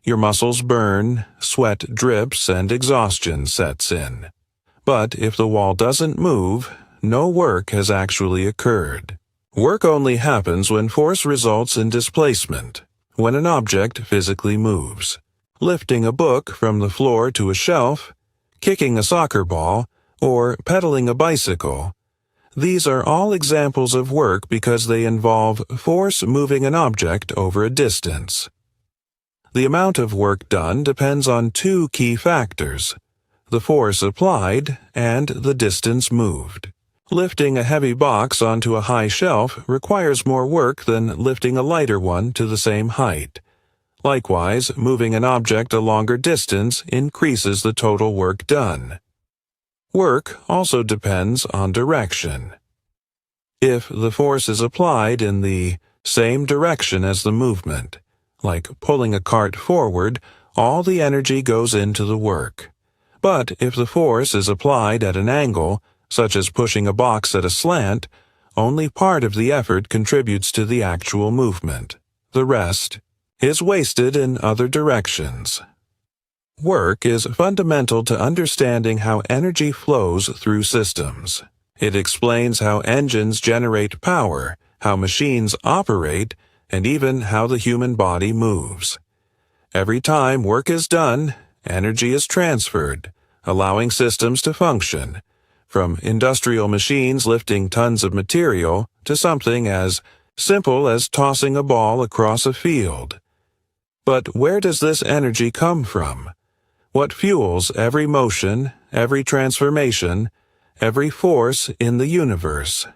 Your muscles burn, sweat drips, and exhaustion sets in. But if the wall doesn't move, no work has actually occurred. Work only happens when force results in displacement, when an object physically moves. Lifting a book from the floor to a shelf, kicking a soccer ball, or pedaling a bicycle. These are all examples of work because they involve force moving an object over a distance. The amount of work done depends on two key factors: the force applied and the distance moved. Lifting a heavy box onto a high shelf requires more work than lifting a lighter one to the same height. Likewise, moving an object a longer distance increases the total work done. Work also depends on direction. If the force is applied in the same direction as the movement, like pulling a cart forward, all the energy goes into the work. But if the force is applied at an angle, such as pushing a box at a slant, only part of the effort contributes to the actual movement. The rest is wasted in other directions. Work is fundamental to understanding how energy flows through systems. It explains how engines generate power, how machines operate, and even how the human body moves. Every time work is done, energy is transferred, allowing systems to function, from industrial machines lifting tons of material to something as simple as tossing a ball across a field. But where does this energy come from? What fuels every motion, every transformation, every force in the universe?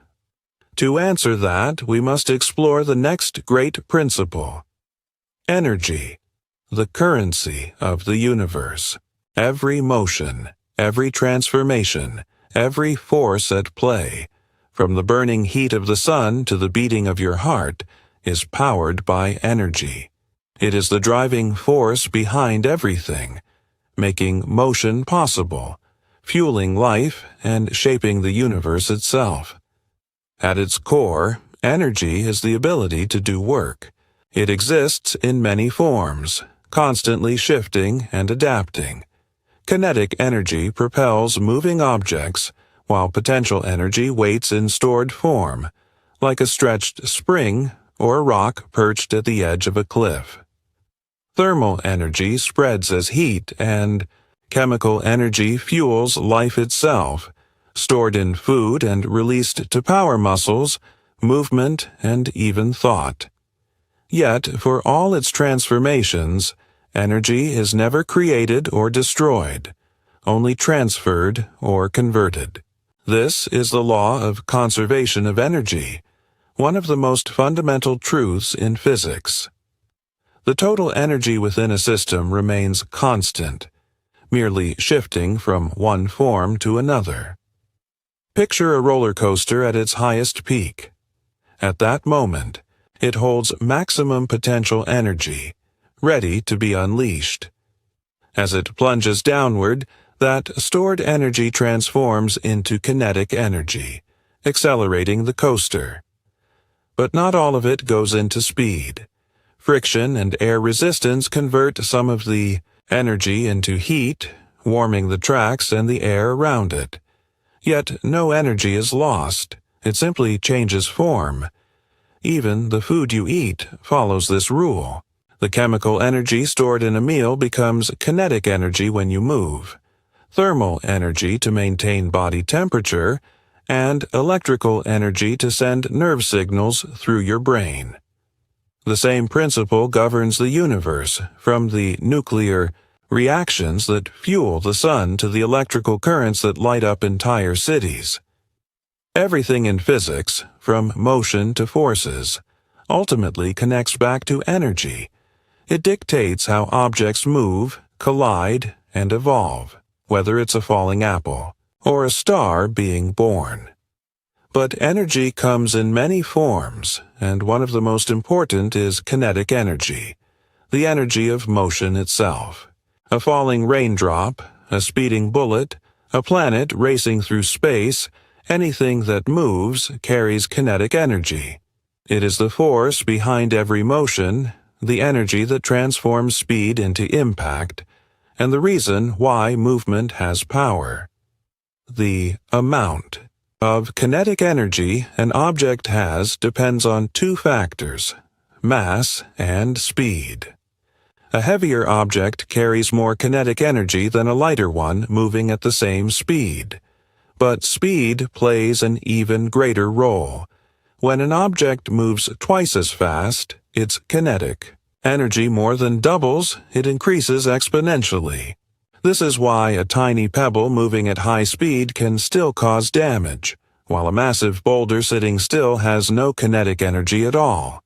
To answer that, we must explore the next great principle. Energy, the currency of the universe. Every motion, every transformation, every force at play, from the burning heat of the sun to the beating of your heart, is powered by energy. It is the driving force behind everything, making motion possible, fueling life, and shaping the universe itself. At its core, energy is the ability to do work. It exists in many forms, constantly shifting and adapting. Kinetic energy propels moving objects, while potential energy waits in stored form, like a stretched spring or a rock perched at the edge of a cliff. Thermal energy spreads as heat, and chemical energy fuels life itself, stored in food and released to power muscles, movement, and even thought. Yet, for all its transformations, energy is never created or destroyed, only transferred or converted. This is the law of conservation of energy, one of the most fundamental truths in physics. The total energy within a system remains constant, merely shifting from one form to another. Picture a roller coaster at its highest peak. At that moment, it holds maximum potential energy, ready to be unleashed. As it plunges downward, that stored energy transforms into kinetic energy, accelerating the coaster. But not all of it goes into speed. Friction and air resistance convert some of the energy into heat, warming the tracks and the air around it. Yet no energy is lost. It simply changes form. Even the food you eat follows this rule. The chemical energy stored in a meal becomes kinetic energy when you move, thermal energy to maintain body temperature, and electrical energy to send nerve signals through your brain. The same principle governs the universe, from the nuclear reactions that fuel the sun to the electrical currents that light up entire cities. Everything in physics, from motion to forces, ultimately connects back to energy. It dictates how objects move, collide, and evolve, whether it's a falling apple or a star being born. But energy comes in many forms, and one of the most important is kinetic energy, the energy of motion itself. A falling raindrop, a speeding bullet, a planet racing through space, anything that moves carries kinetic energy. It is the force behind every motion, the energy that transforms speed into impact, and the reason why movement has power. The amount of kinetic energy an object has depends on two factors, mass and speed. A heavier object carries more kinetic energy than a lighter one moving at the same speed. But speed plays an even greater role. When an object moves twice as fast, it's kinetic. Energy more than doubles, it increases exponentially. This is why a tiny pebble moving at high speed can still cause damage, while a massive boulder sitting still has no kinetic energy at all.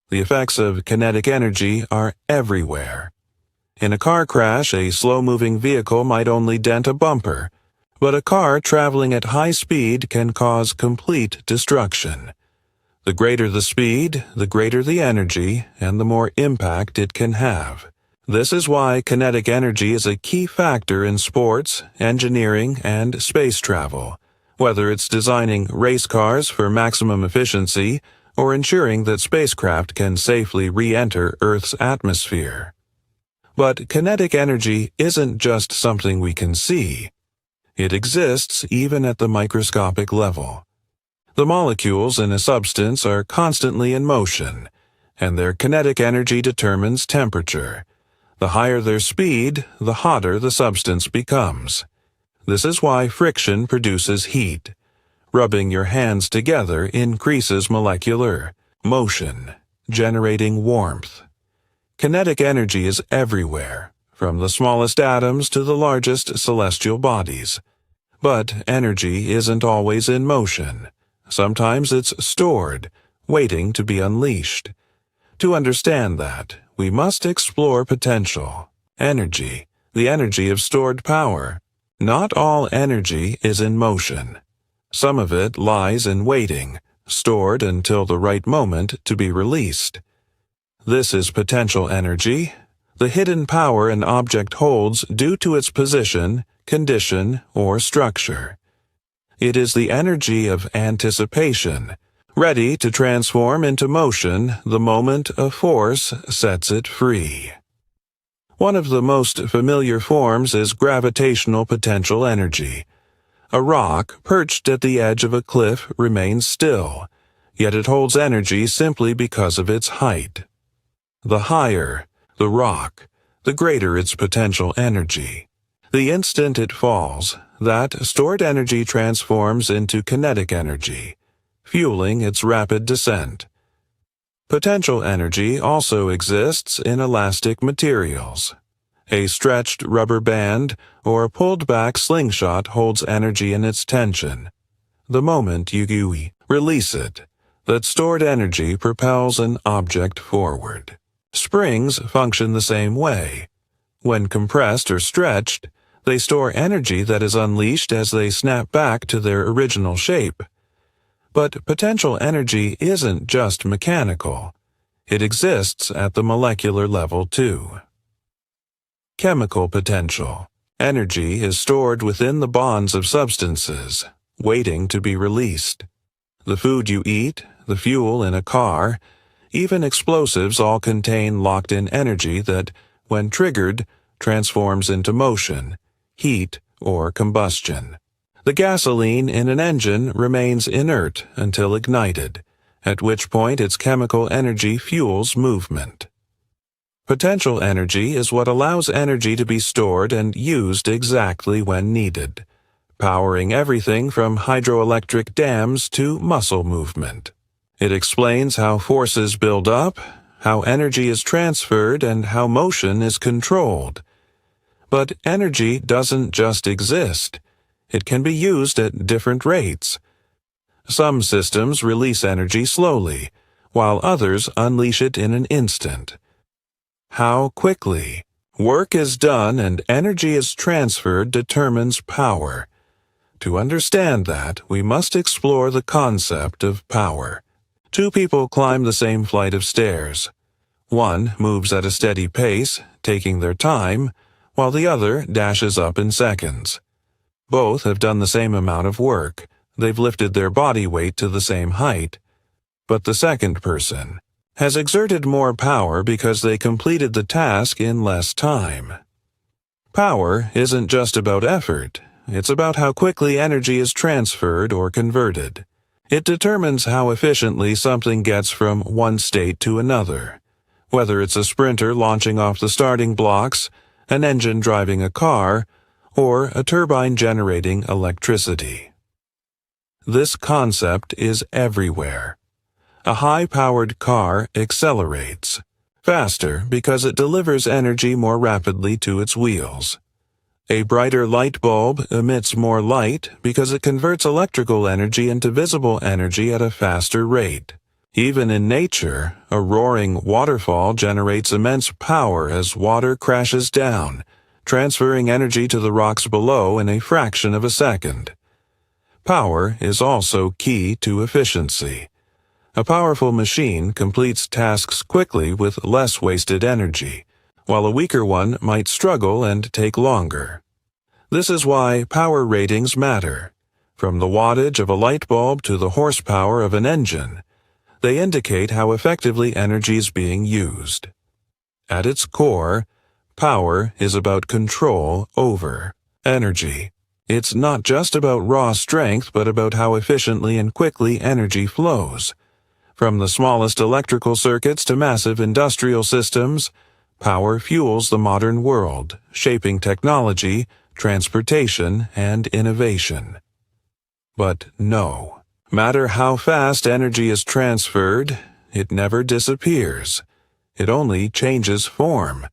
The effects of kinetic energy are everywhere. In a car crash, a slow-moving vehicle might only dent a bumper, but a car traveling at high speed can cause complete destruction. The greater the speed, the greater the energy, and the more impact it can have. This is why kinetic energy is a key factor in sports, engineering, and space travel, whether it's designing race cars for maximum efficiency or ensuring that spacecraft can safely re-enter Earth's atmosphere. But kinetic energy isn't just something we can see. It exists even at the microscopic level. The molecules in a substance are constantly in motion, and their kinetic energy determines temperature. The higher their speed, the hotter the substance becomes. This is why friction produces heat. Rubbing your hands together increases molecular motion, generating warmth. Kinetic energy is everywhere, from the smallest atoms to the largest celestial bodies. But energy isn't always in motion. Sometimes it's stored, waiting to be unleashed. To understand that, we must explore potential, energy, the energy of stored power. Not all energy is in motion. Some of it lies in waiting, stored until the right moment to be released. This is potential energy, the hidden power an object holds due to its position, condition, or structure. It is the energy of anticipation, ready to transform into motion the moment a force sets it free. One of the most familiar forms is gravitational potential energy. A rock perched at the edge of a cliff remains still, yet it holds energy simply because of its height. The higher the rock, the greater its potential energy. The instant it falls, that stored energy transforms into kinetic energy, fueling its rapid descent. Potential energy also exists in elastic materials. A stretched rubber band or a pulled-back slingshot holds energy in its tension. The moment you release it, that stored energy propels an object forward. Springs function the same way. When compressed or stretched, they store energy that is unleashed as they snap back to their original shape. But potential energy isn't just mechanical. It exists at the molecular level too. Chemical potential. Energy is stored within the bonds of substances, waiting to be released. The food you eat, the fuel in a car, even explosives all contain locked-in energy that, when triggered, transforms into motion, heat, or combustion. The gasoline in an engine remains inert until ignited, at which point its chemical energy fuels movement. Potential energy is what allows energy to be stored and used exactly when needed, powering everything from hydroelectric dams to muscle movement. It explains how forces build up, how energy is transferred, and how motion is controlled. But energy doesn't just exist. It can be used at different rates. Some systems release energy slowly, while others unleash it in an instant. How quickly work is done and energy is transferred determines power. To understand that, we must explore the concept of power. Two people climb the same flight of stairs. One moves at a steady pace, taking their time, while the other dashes up in seconds. Both have done the same amount of work. They've lifted their body weight to the same height. But the second person has exerted more power because they completed the task in less time. Power isn't just about effort. It's about how quickly energy is transferred or converted. It determines how efficiently something gets from one state to another, whether it's a sprinter launching off the starting blocks, an engine driving a car, or a turbine generating electricity. This concept is everywhere. A high-powered car accelerates faster because it delivers energy more rapidly to its wheels. A brighter light bulb emits more light because it converts electrical energy into visible energy at a faster rate. Even in nature, a roaring waterfall generates immense power as water crashes down, transferring energy to the rocks below in a fraction of a second. Power is also key to efficiency. A powerful machine completes tasks quickly with less wasted energy, while a weaker one might struggle and take longer. This is why power ratings matter. From the wattage of a light bulb to the horsepower of an engine, they indicate how effectively energy is being used. At its core, power is about control over energy. It's not just about raw strength, but about how efficiently and quickly energy flows. From the smallest electrical circuits to massive industrial systems, power fuels the modern world, shaping technology, transportation, and innovation. But no matter how fast energy is transferred, it never disappears. It only changes form.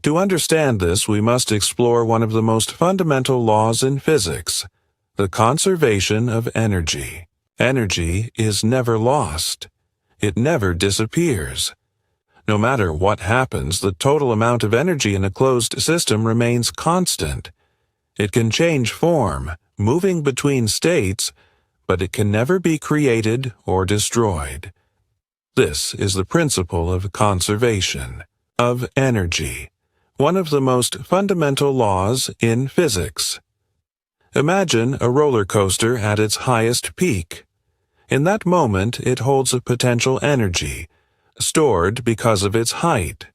To understand this, we must explore one of the most fundamental laws in physics, the conservation of energy. Energy is never lost. It never disappears. No matter what happens, the total amount of energy in a closed system remains constant. It can change form, moving between states, but it can never be created or destroyed. This is the principle of conservation, of energy, one of the most fundamental laws in physics. Imagine a roller coaster at its highest peak. In that moment, it holds a potential energy, stored because of its height.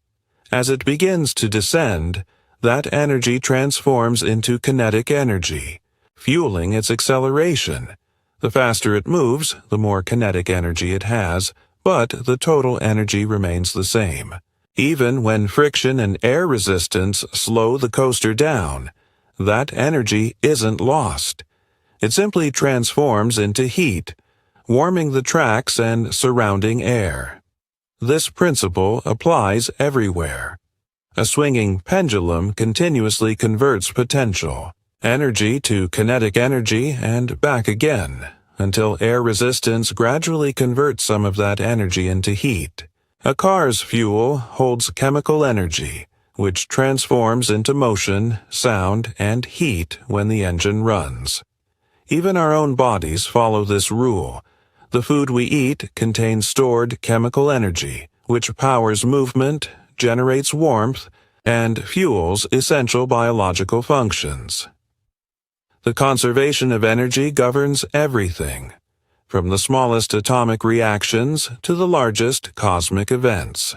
As it begins to descend, that energy transforms into kinetic energy, fueling its acceleration. The faster it moves, the more kinetic energy it has, but the total energy remains the same. Even when friction and air resistance slow the coaster down, that energy isn't lost. It simply transforms into heat, warming the tracks and surrounding air. This principle applies everywhere. A swinging pendulum continuously converts potential energy to kinetic energy and back again, until air resistance gradually converts some of that energy into heat. A car's fuel holds chemical energy, which transforms into motion, sound, and heat when the engine runs. Even our own bodies follow this rule. The food we eat contains stored chemical energy, which powers movement, generates warmth, and fuels essential biological functions. The conservation of energy governs everything, from the smallest atomic reactions to the largest cosmic events.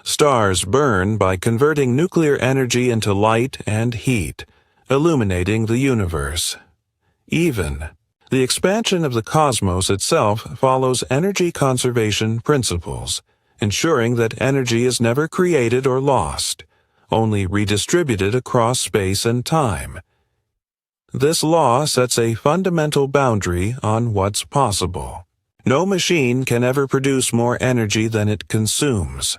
Stars burn by converting nuclear energy into light and heat, illuminating the universe. Even the expansion of the cosmos itself follows energy conservation principles, ensuring that energy is never created or lost, only redistributed across space and time. This law sets a fundamental boundary on what's possible. No machine can ever produce more energy than it consumes.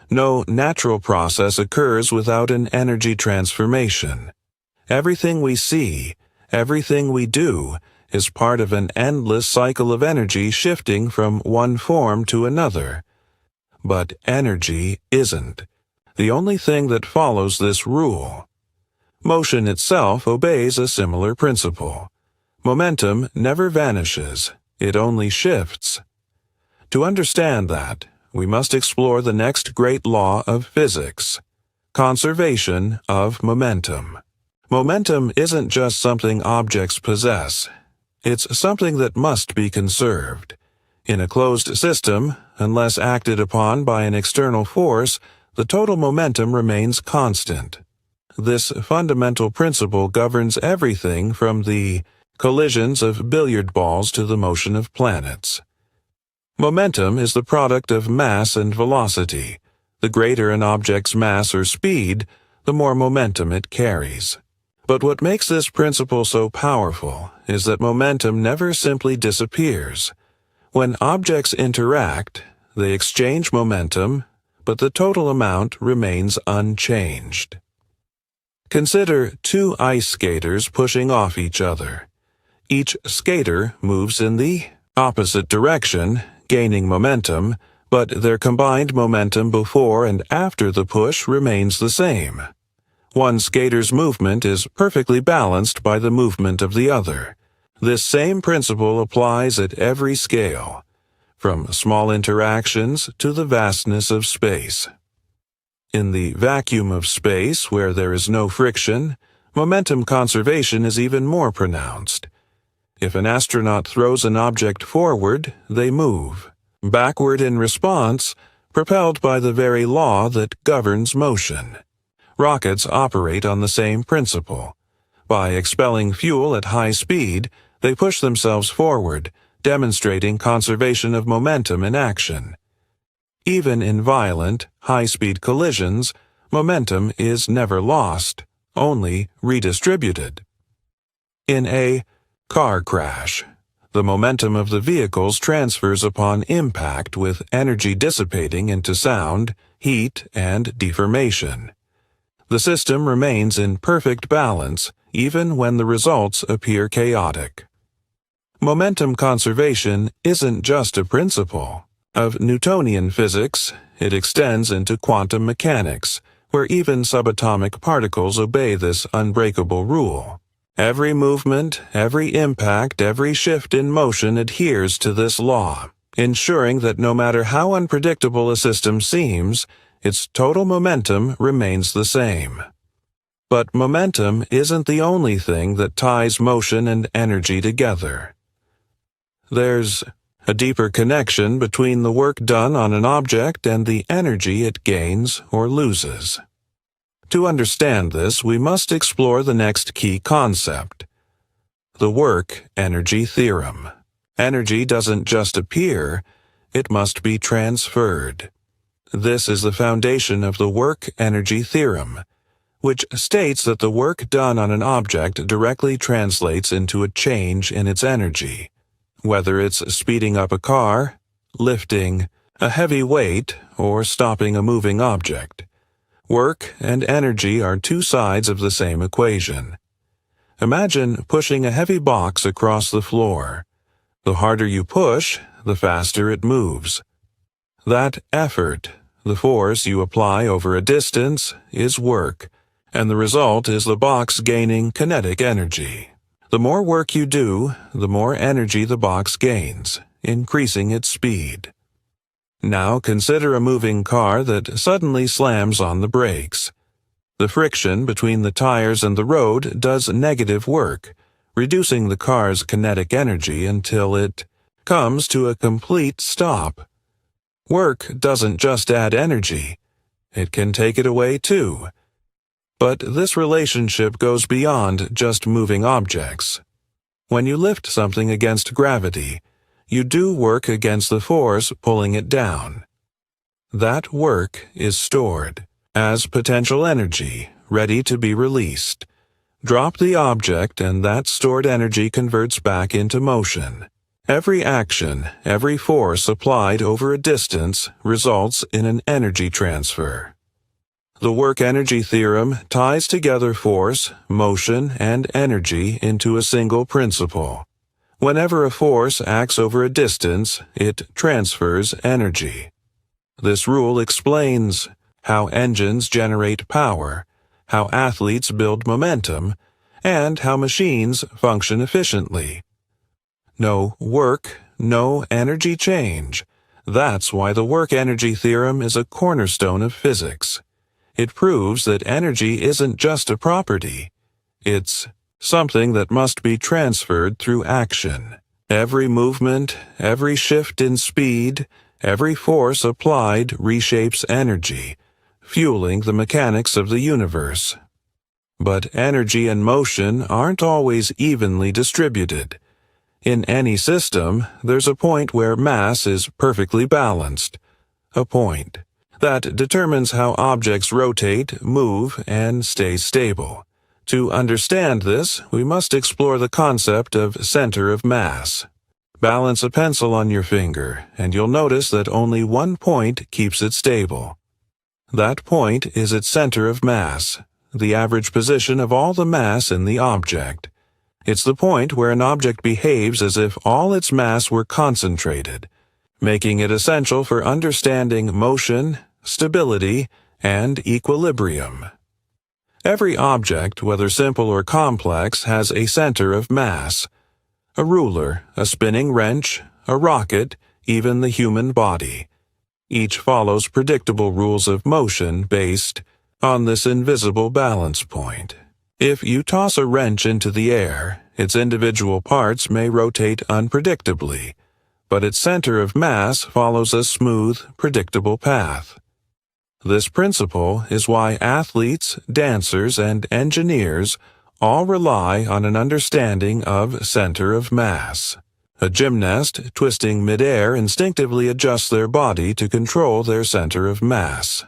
No natural process occurs without an energy transformation. Everything we see, everything we do, is part of an endless cycle of energy shifting from one form to another. But energy isn't the only thing that follows this rule. Motion itself obeys a similar principle. Momentum never vanishes, it only shifts. To understand that, we must explore the next great law of physics, conservation of momentum. Momentum isn't just something objects possess. It's something that must be conserved. In a closed system, unless acted upon by an external force, the total momentum remains constant. This fundamental principle governs everything from the collisions of billiard balls to the motion of planets. Momentum is the product of mass and velocity. The greater an object's mass or speed, the more momentum it carries. But what makes this principle so powerful is that momentum never simply disappears. When objects interact, they exchange momentum, but the total amount remains unchanged. Consider two ice skaters pushing off each other. Each skater moves in the opposite direction, gaining momentum, but their combined momentum before and after the push remains the same. One skater's movement is perfectly balanced by the movement of the other. This same principle applies at every scale, from small interactions to the vastness of space. In the vacuum of space, where there is no friction, momentum conservation is even more pronounced. If an astronaut throws an object forward, they move, backward in response, propelled by the very law that governs motion. Rockets operate on the same principle. By expelling fuel at high speed, they push themselves forward, demonstrating conservation of momentum in action. Even in violent, high-speed collisions, momentum is never lost, only redistributed. In a car crash, the momentum of the vehicles transfers upon impact with energy dissipating into sound, heat, and deformation. The system remains in perfect balance even when the results appear chaotic. Momentum conservation isn't just a principle of Newtonian physics, it extends into quantum mechanics, where even subatomic particles obey this unbreakable rule. Every movement, every impact, every shift in motion adheres to this law, ensuring that no matter how unpredictable a system seems, its total momentum remains the same. But momentum isn't the only thing that ties motion and energy together. There's a deeper connection between the work done on an object and the energy it gains or loses. To understand this, we must explore the next key concept, the work-energy theorem. Energy doesn't just appear, it must be transferred. This is the foundation of the work-energy theorem, which states that the work done on an object directly translates into a change in its energy. Whether it's speeding up a car, lifting a heavy weight, or stopping a moving object. Work and energy are two sides of the same equation. Imagine pushing a heavy box across the floor. The harder you push, the faster it moves. That effort, the force you apply over a distance, is work, and the result is the box gaining kinetic energy. The more work you do, the more energy the box gains, increasing its speed. Now consider a moving car that suddenly slams on the brakes. The friction between the tires and the road does negative work, reducing the car's kinetic energy until it comes to a complete stop. Work doesn't just add energy, it can take it away too. But this relationship goes beyond just moving objects. When you lift something against gravity, you do work against the force pulling it down. That work is stored as potential energy, ready to be released. Drop the object and that stored energy converts back into motion. Every action, every force applied over a distance results in an energy transfer. The work-energy theorem ties together force, motion, and energy into a single principle. Whenever a force acts over a distance, it transfers energy. This rule explains how engines generate power, how athletes build momentum, and how machines function efficiently. No work, no energy change. That's why the work-energy theorem is a cornerstone of physics. It proves that energy isn't just a property. It's something that must be transferred through action. Every movement, every shift in speed, every force applied reshapes energy, fueling the mechanics of the universe. But energy and motion aren't always evenly distributed. In any system, there's a point where mass is perfectly balanced. A point that determines how objects rotate, move, and stay stable. To understand this, we must explore the concept of center of mass. Balance a pencil on your finger, and you'll notice that only one point keeps it stable. That point is its center of mass, the average position of all the mass in the object. It's the point where an object behaves as if all its mass were concentrated, making it essential for understanding motion, stability, and equilibrium. Every object, whether simple or complex, has a center of mass. A ruler, a spinning wrench, a rocket, even the human body. Each follows predictable rules of motion based on this invisible balance point. If you toss a wrench into the air, its individual parts may rotate unpredictably, but its center of mass follows a smooth, predictable path. This principle is why athletes, dancers, and engineers all rely on an understanding of center of mass. A gymnast twisting midair instinctively adjusts their body to control their center of mass.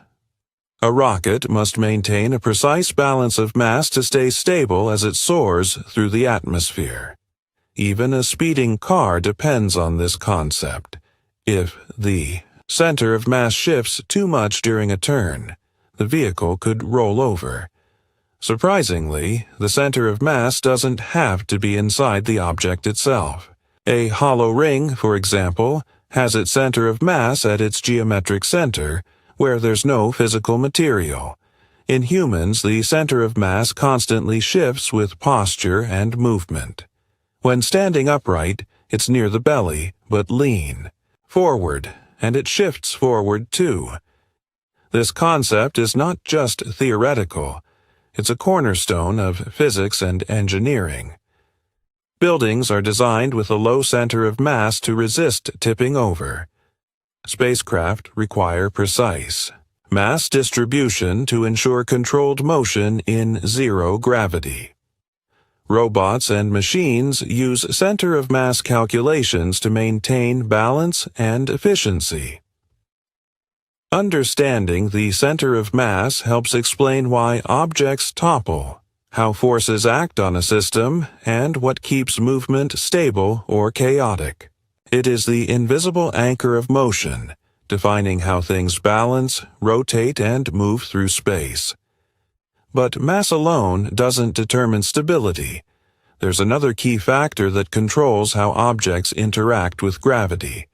A rocket must maintain a precise balance of mass to stay stable as it soars through the atmosphere. Even a speeding car depends on this concept. If the center of mass shifts too much during a turn, the vehicle could roll over. Surprisingly, the center of mass doesn't have to be inside the object itself. A hollow ring, for example, has its center of mass at its geometric center, where there's no physical material. In humans, the center of mass constantly shifts with posture and movement. When standing upright, it's near the belly, but lean forward, and it shifts forward too. This concept is not just theoretical, it's a cornerstone of physics and engineering. Buildings are designed with a low center of mass to resist tipping over. Spacecraft require precise mass distribution to ensure controlled motion in zero gravity. Robots and machines use center of mass calculations to maintain balance and efficiency. Understanding the center of mass helps explain why objects topple, how forces act on a system, and what keeps movement stable or chaotic. It is the invisible anchor of motion, defining how things balance, rotate, and move through space. But mass alone doesn't determine stability. There's another key factor that controls how objects interact with gravity.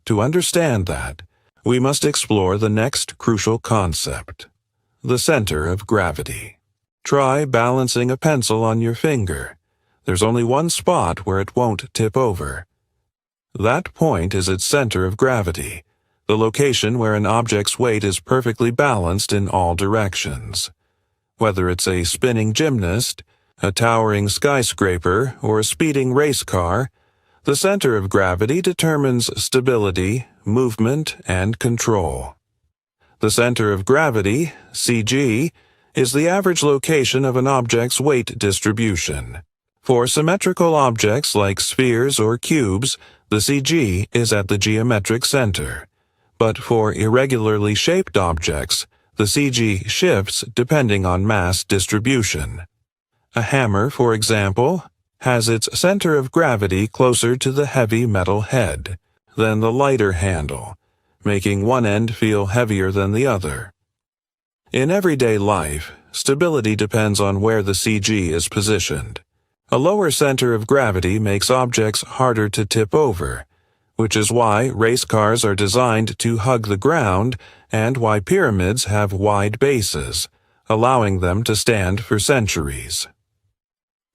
To understand that, we must explore the next crucial concept: the center of gravity. Try balancing a pencil on your finger. There's only one spot where it won't tip over. That point is its center of gravity, the location where an object's weight is perfectly balanced in all directions. Whether it's a spinning gymnast, a towering skyscraper, or a speeding race car, the center of gravity determines stability, movement, and control. The center of gravity, CG, is the average location of an object's weight distribution. For symmetrical objects like spheres or cubes, the CG is at the geometric center. But for irregularly shaped objects, the CG shifts depending on mass distribution. A hammer, for example, has its center of gravity closer to the heavy metal head than the lighter handle, making one end feel heavier than the other. In everyday life, stability depends on where the CG is positioned. A lower center of gravity makes objects harder to tip over, which is why race cars are designed to hug the ground and why pyramids have wide bases, allowing them to stand for centuries.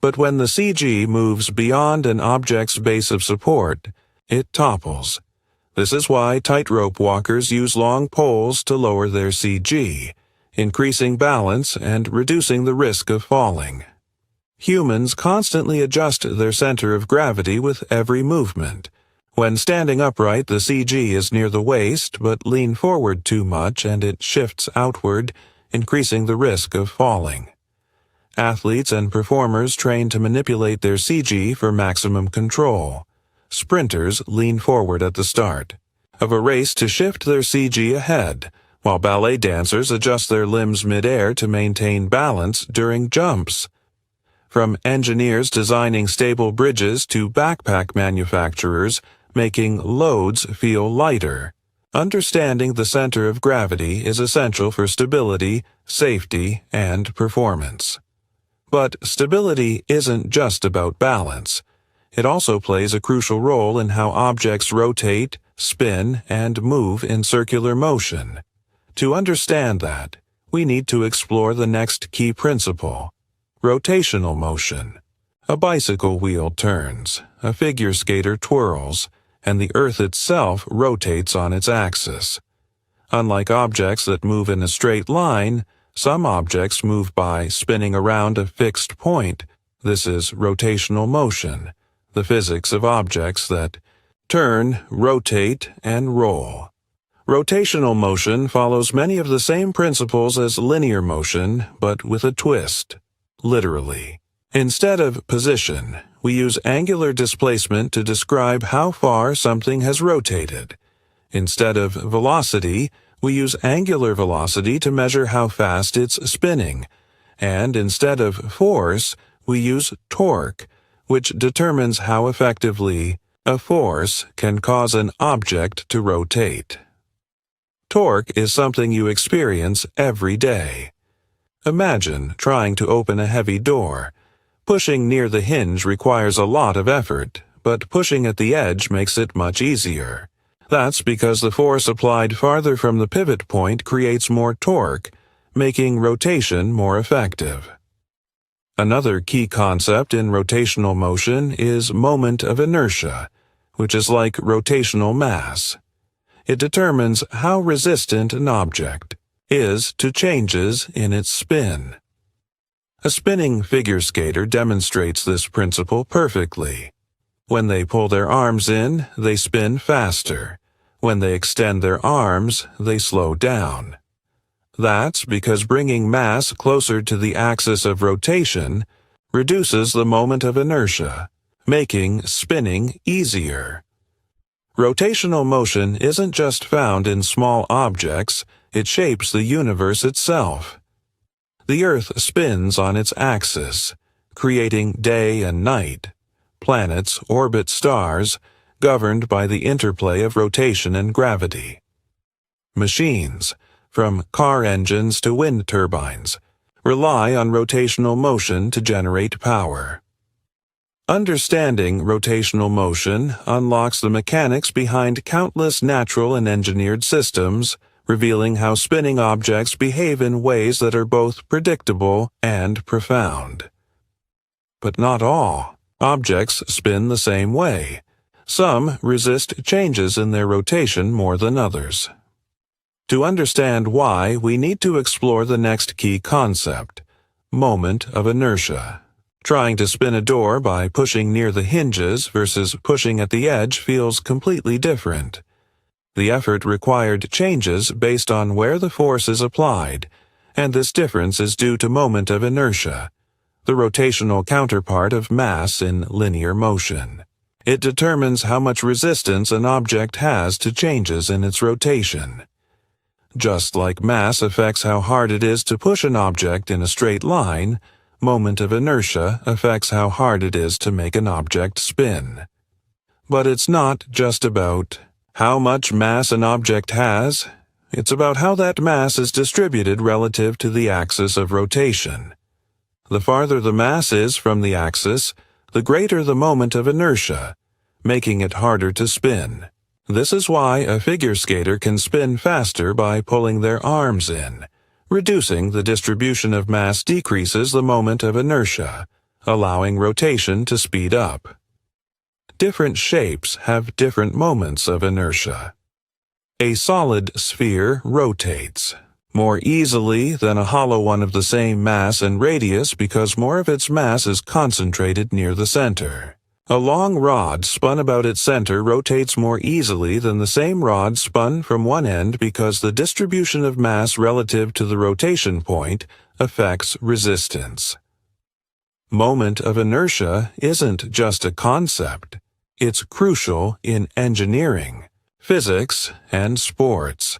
But when the CG moves beyond an object's base of support, it topples. This is why tightrope walkers use long poles to lower their CG, increasing balance and reducing the risk of falling. Humans constantly adjust their center of gravity with every movement. When standing upright, the CG is near the waist, but lean forward too much and it shifts outward, increasing the risk of falling. Athletes and performers train to manipulate their CG for maximum control. Sprinters lean forward at the start of a race to shift their CG ahead, while ballet dancers adjust their limbs midair to maintain balance during jumps. From engineers designing stable bridges to backpack manufacturers making loads feel lighter, understanding the center of gravity is essential for stability, safety, and performance. But stability isn't just about balance. It also plays a crucial role in how objects rotate, spin, and move in circular motion. To understand that, we need to explore the next key principle: rotational motion. A bicycle wheel turns, a figure skater twirls, and the Earth itself rotates on its axis. Unlike objects that move in a straight line, some objects move by spinning around a fixed point. This is rotational motion, the physics of objects that turn, rotate, and roll. Rotational motion follows many of the same principles as linear motion, but with a twist. Literally. Instead of position, we use angular displacement to describe how far something has rotated. Instead of velocity, we use angular velocity to measure how fast it's spinning. And instead of force, we use torque, which determines how effectively a force can cause an object to rotate. Torque is something you experience every day. Imagine trying to open a heavy door. Pushing near the hinge requires a lot of effort, but pushing at the edge makes it much easier. That's because the force applied farther from the pivot point creates more torque, making rotation more effective. Another key concept in rotational motion is moment of inertia, which is like rotational mass. It determines how resistant an object is to changes in its spin. A spinning figure skater demonstrates this principle perfectly. When they pull their arms in, they spin faster. When they extend their arms, they slow down. That's because bringing mass closer to the axis of rotation reduces the moment of inertia, making spinning easier. Rotational motion isn't just found in small objects, it shapes the universe itself. The Earth spins on its axis, creating day and night. Planets orbit stars, governed by the interplay of rotation and gravity. Machines, from car engines to wind turbines, rely on rotational motion to generate power. Understanding rotational motion unlocks the mechanics behind countless natural and engineered systems, revealing how spinning objects behave in ways that are both predictable and profound. But not all objects spin the same way. Some resist changes in their rotation more than others. To understand why, we need to explore the next key concept: moment of inertia. Trying to spin a door by pushing near the hinges versus pushing at the edge feels completely different. The effort required changes based on where the force is applied, and this difference is due to moment of inertia, the rotational counterpart of mass in linear motion. It determines how much resistance an object has to changes in its rotation. Just like mass affects how hard it is to push an object in a straight line, moment of inertia affects how hard it is to make an object spin. But it's not just about how much mass an object has, it's about how that mass is distributed relative to the axis of rotation. The farther the mass is from the axis, the greater the moment of inertia, making it harder to spin. This is why a figure skater can spin faster by pulling their arms in. Reducing the distribution of mass decreases the moment of inertia, allowing rotation to speed up. Different shapes have different moments of inertia. A solid sphere rotates more easily than a hollow one of the same mass and radius because more of its mass is concentrated near the center. A long rod spun about its center rotates more easily than the same rod spun from one end because the distribution of mass relative to the rotation point affects resistance. Moment of inertia isn't just a concept. It's crucial in engineering, physics, and sports.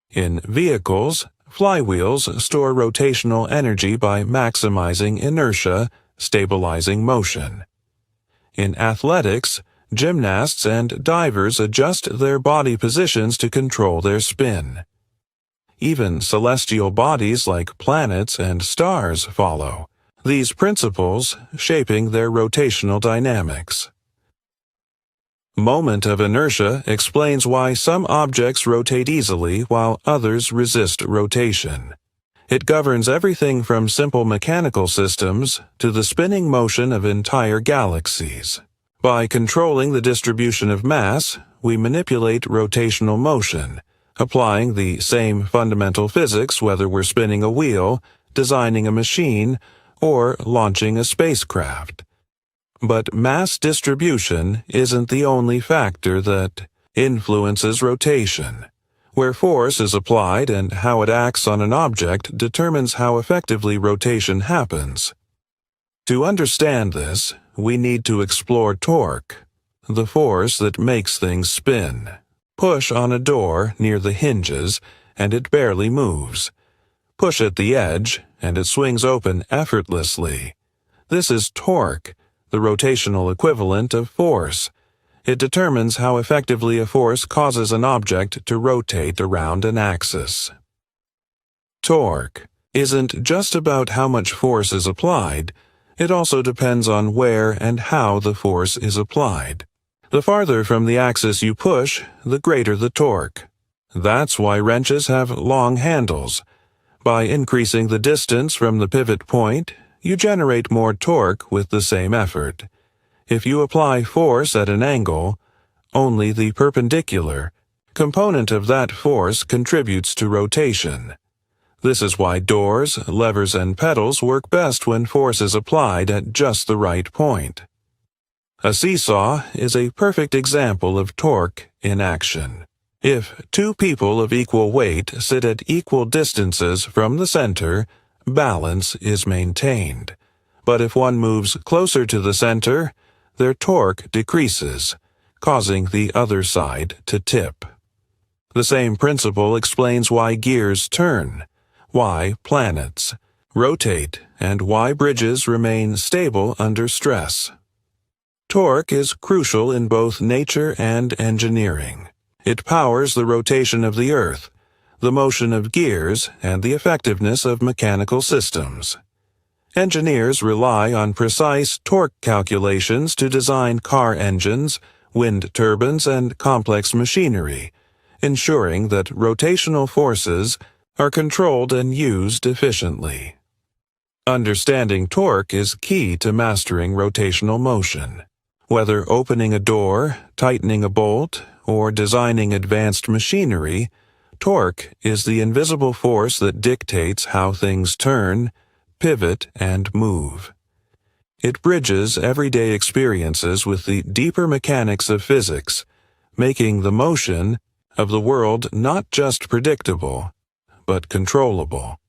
In vehicles, flywheels store rotational energy by maximizing inertia, stabilizing motion. In athletics, gymnasts and divers adjust their body positions to control their spin. Even celestial bodies like planets and stars follow these principles, shaping their rotational dynamics. Moment of inertia explains why some objects rotate easily while others resist rotation. It governs everything from simple mechanical systems to the spinning motion of entire galaxies. By controlling the distribution of mass, we manipulate rotational motion, applying the same fundamental physics whether we're spinning a wheel, designing a machine, or launching a spacecraft. But mass distribution isn't the only factor that influences rotation. Where force is applied and how it acts on an object determines how effectively rotation happens. To understand this, we need to explore torque, the force that makes things spin. Push on a door near the hinges, and it barely moves. Push at the edge, and it swings open effortlessly. This is torque, the rotational equivalent of force. It determines how effectively a force causes an object to rotate around an axis. Torque isn't just about how much force is applied, it also depends on where and how the force is applied. The farther from the axis you push, the greater the torque. That's why wrenches have long handles. By increasing the distance from the pivot point, you generate more torque with the same effort. If you apply force at an angle, only the perpendicular component of that force contributes to rotation. This is why doors, levers, and pedals work best when force is applied at just the right point. A seesaw is a perfect example of torque in action. If two people of equal weight sit at equal distances from the center, balance is maintained. But if one moves closer to the center, their torque decreases, causing the other side to tip. The same principle explains why gears turn, why planets rotate, and why bridges remain stable under stress. Torque is crucial in both nature and engineering. It powers the rotation of the Earth, the motion of gears, and the effectiveness of mechanical systems. Engineers rely on precise torque calculations to design car engines, wind turbines, and complex machinery, ensuring that rotational forces are controlled and used efficiently. Understanding torque is key to mastering rotational motion. Whether opening a door, tightening a bolt, or designing advanced machinery, torque is the invisible force that dictates how things turn, pivot, and move. It bridges everyday experiences with the deeper mechanics of physics, making the motion of the world not just predictable, but controllable.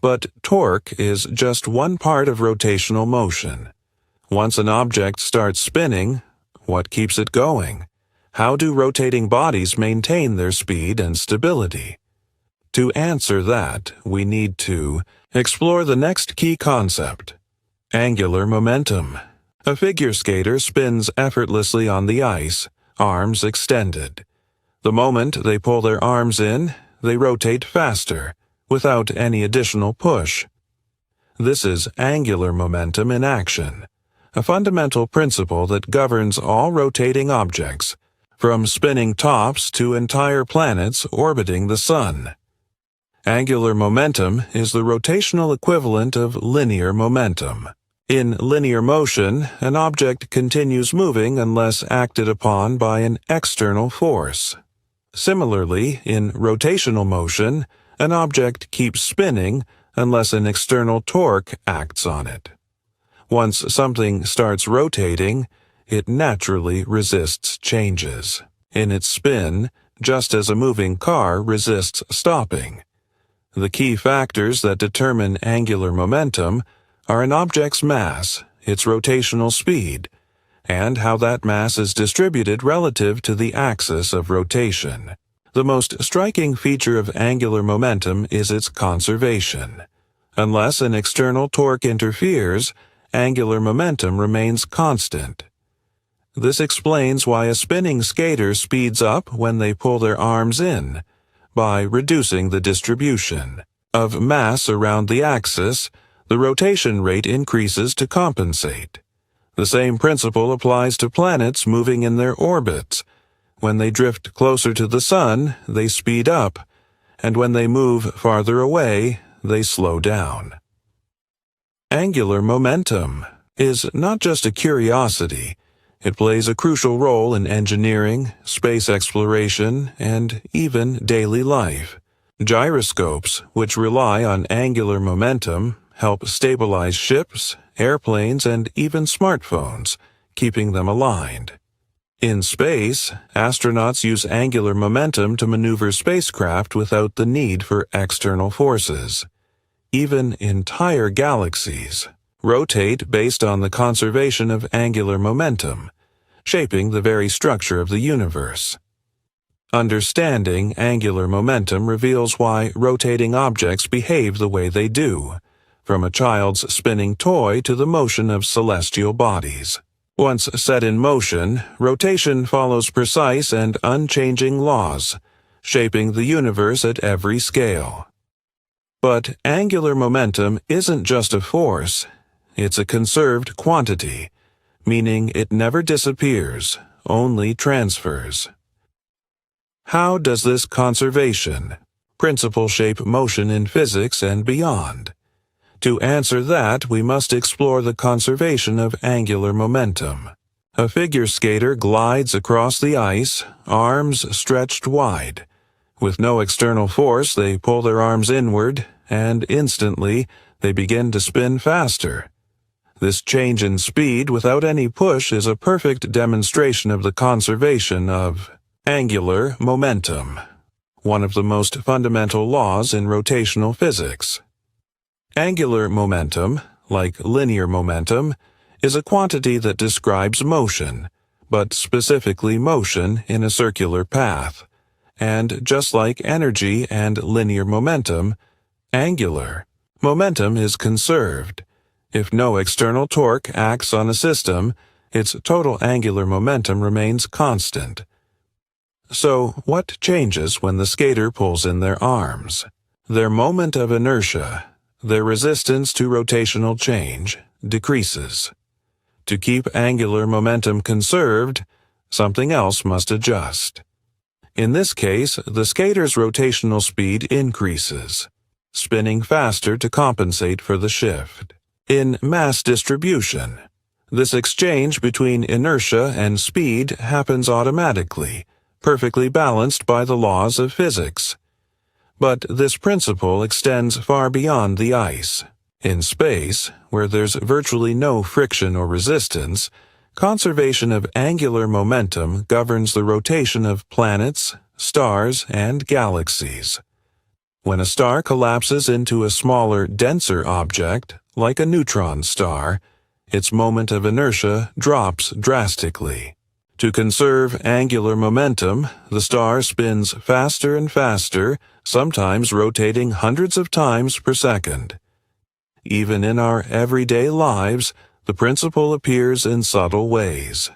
But torque is just one part of rotational motion. Once an object starts spinning, what keeps it going? How do rotating bodies maintain their speed and stability? To answer that, we need to explore the next key concept: angular momentum. A figure skater spins effortlessly on the ice, arms extended. The moment they pull their arms in, they rotate faster, without any additional push. This is angular momentum in action, a fundamental principle that governs all rotating objects, from spinning tops to entire planets orbiting the sun. Angular momentum is the rotational equivalent of linear momentum. In linear motion, an object continues moving unless acted upon by an external force. Similarly, in rotational motion, an object keeps spinning unless an external torque acts on it. Once something starts rotating, it naturally resists changes in its spin, just as a moving car resists stopping. The key factors that determine angular momentum are an object's mass, its rotational speed, and how that mass is distributed relative to the axis of rotation. The most striking feature of angular momentum is its conservation. Unless an external torque interferes, angular momentum remains constant. This explains why a spinning skater speeds up when they pull their arms in. By reducing the distribution of mass around the axis, the rotation rate increases to compensate. The same principle applies to planets moving in their orbits. When they drift closer to the sun, they speed up, and when they move farther away, they slow down. Angular momentum is not just a curiosity. It plays a crucial role in engineering, space exploration, and even daily life. Gyroscopes, which rely on angular momentum, help stabilize ships, airplanes, and even smartphones, keeping them aligned. In space, astronauts use angular momentum to maneuver spacecraft without the need for external forces. Even entire galaxies rotate based on the conservation of angular momentum, shaping the very structure of the universe. Understanding angular momentum reveals why rotating objects behave the way they do, from a child's spinning toy to the motion of celestial bodies. Once set in motion, rotation follows precise and unchanging laws, shaping the universe at every scale. But angular momentum isn't just a force, it's a conserved quantity, meaning it never disappears, only transfers. How does this conservation principle shape motion in physics and beyond? To answer that, we must explore the conservation of angular momentum. A figure skater glides across the ice, arms stretched wide. With no external force, they pull their arms inward, and instantly they begin to spin faster. This change in speed without any push is a perfect demonstration of the conservation of angular momentum, one of the most fundamental laws in rotational physics. Angular momentum, like linear momentum, is a quantity that describes motion, but specifically motion in a circular path. And just like energy and linear momentum, angular momentum is conserved. If no external torque acts on a system, its total angular momentum remains constant. So, what changes when the skater pulls in their arms? Their moment of inertia, their resistance to rotational change, decreases. To keep angular momentum conserved, something else must adjust. In this case, the skater's rotational speed increases, spinning faster to compensate for the shift. In mass distribution, this exchange between inertia and speed happens automatically, perfectly balanced by the laws of physics. But this principle extends far beyond the ice. In space, where there's virtually no friction or resistance, conservation of angular momentum governs the rotation of planets, stars, and galaxies. When a star collapses into a smaller, denser object, like a neutron star, its moment of inertia drops drastically. To conserve angular momentum, the star spins faster and faster, sometimes rotating hundreds of times per second. Even in our everyday lives, the principle appears in subtle ways.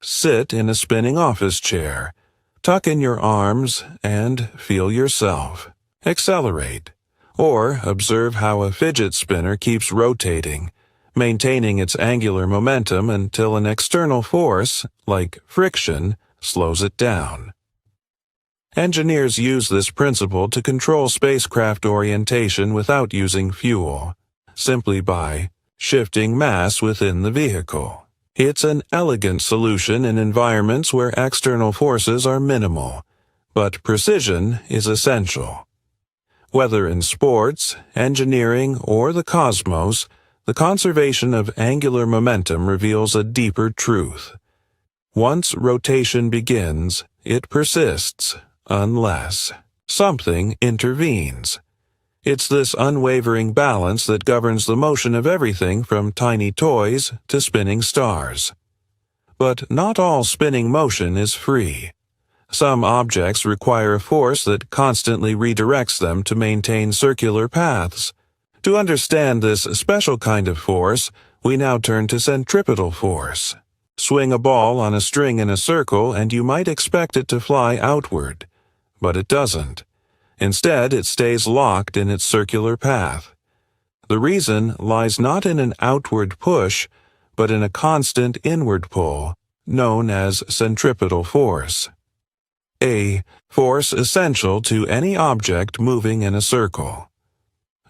Sit in a spinning office chair, tuck in your arms, and feel yourself. Accelerate, or observe how a fidget spinner keeps rotating, maintaining its angular momentum until an external force, like friction, slows it down. Engineers use this principle to control spacecraft orientation without using fuel, simply by shifting mass within the vehicle. It's an elegant solution in environments where external forces are minimal, but precision is essential. Whether in sports, engineering, or the cosmos, the conservation of angular momentum reveals a deeper truth. Once rotation begins, it persists, unless something intervenes. It's this unwavering balance that governs the motion of everything from tiny toys to spinning stars. But not all spinning motion is free. Some objects require a force that constantly redirects them to maintain circular paths. To understand this special kind of force, we now turn to centripetal force. Swing a ball on a string in a circle and you might expect it to fly outward, but it doesn't. Instead, it stays locked in its circular path. The reason lies not in an outward push, but in a constant inward pull, known as centripetal force. A force essential to any object moving in a circle.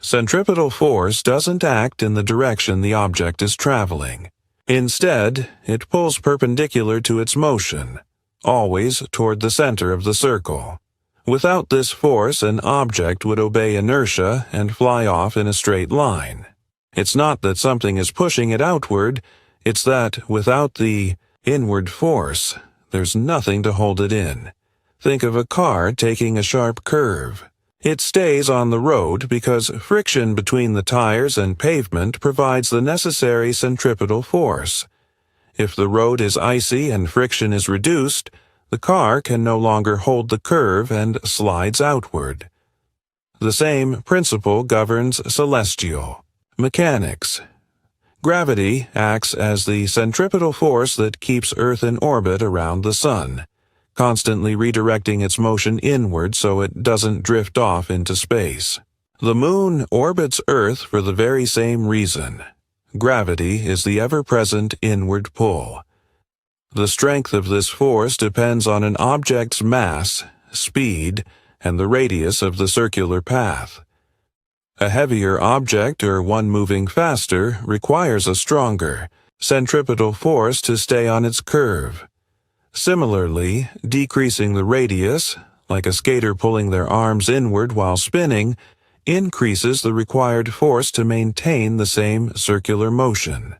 Centripetal force doesn't act in the direction the object is traveling. Instead, it pulls perpendicular to its motion, always toward the center of the circle. Without this force, an object would obey inertia and fly off in a straight line. It's not that something is pushing it outward, it's that without the inward force, there's nothing to hold it in. Think of a car taking a sharp curve. It stays on the road because friction between the tires and pavement provides the necessary centripetal force. If the road is icy and friction is reduced, the car can no longer hold the curve and slides outward. The same principle governs celestial mechanics. Gravity acts as the centripetal force that keeps Earth in orbit around the Sun, constantly redirecting its motion inward so it doesn't drift off into space. The Moon orbits Earth for the very same reason. Gravity is the ever-present inward pull. The strength of this force depends on an object's mass, speed, and the radius of the circular path. A heavier object or one moving faster requires a stronger, centripetal force to stay on its curve. Similarly, decreasing the radius, like a skater pulling their arms inward while spinning, increases the required force to maintain the same circular motion.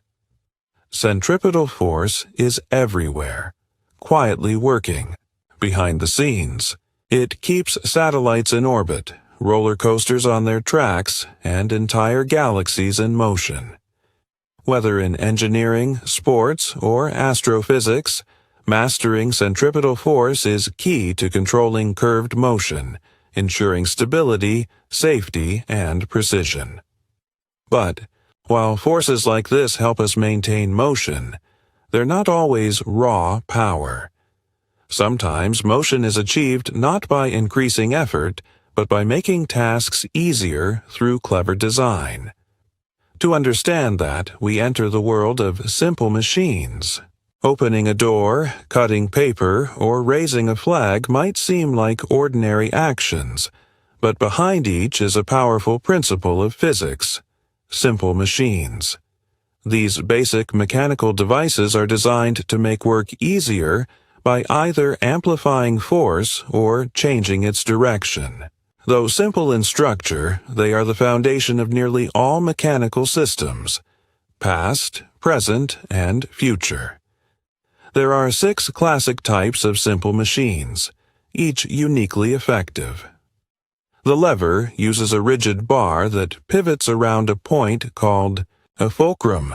Centripetal force is everywhere, quietly working, behind the scenes. It keeps satellites in orbit, roller coasters on their tracks, and entire galaxies in motion. Whether in engineering, sports, or astrophysics, mastering centripetal force is key to controlling curved motion, ensuring stability, safety, and precision. But, while forces like this help us maintain motion, they're not always raw power. Sometimes motion is achieved not by increasing effort, but by making tasks easier through clever design. To understand that, we enter the world of simple machines. Opening a door, cutting paper, or raising a flag might seem like ordinary actions, but behind each is a powerful principle of physics: simple machines. These basic mechanical devices are designed to make work easier by either amplifying force or changing its direction. Though simple in structure, they are the foundation of nearly all mechanical systems: past, present, and future. There are 6 classic types of simple machines, each uniquely effective. The lever uses a rigid bar that pivots around a point called a fulcrum.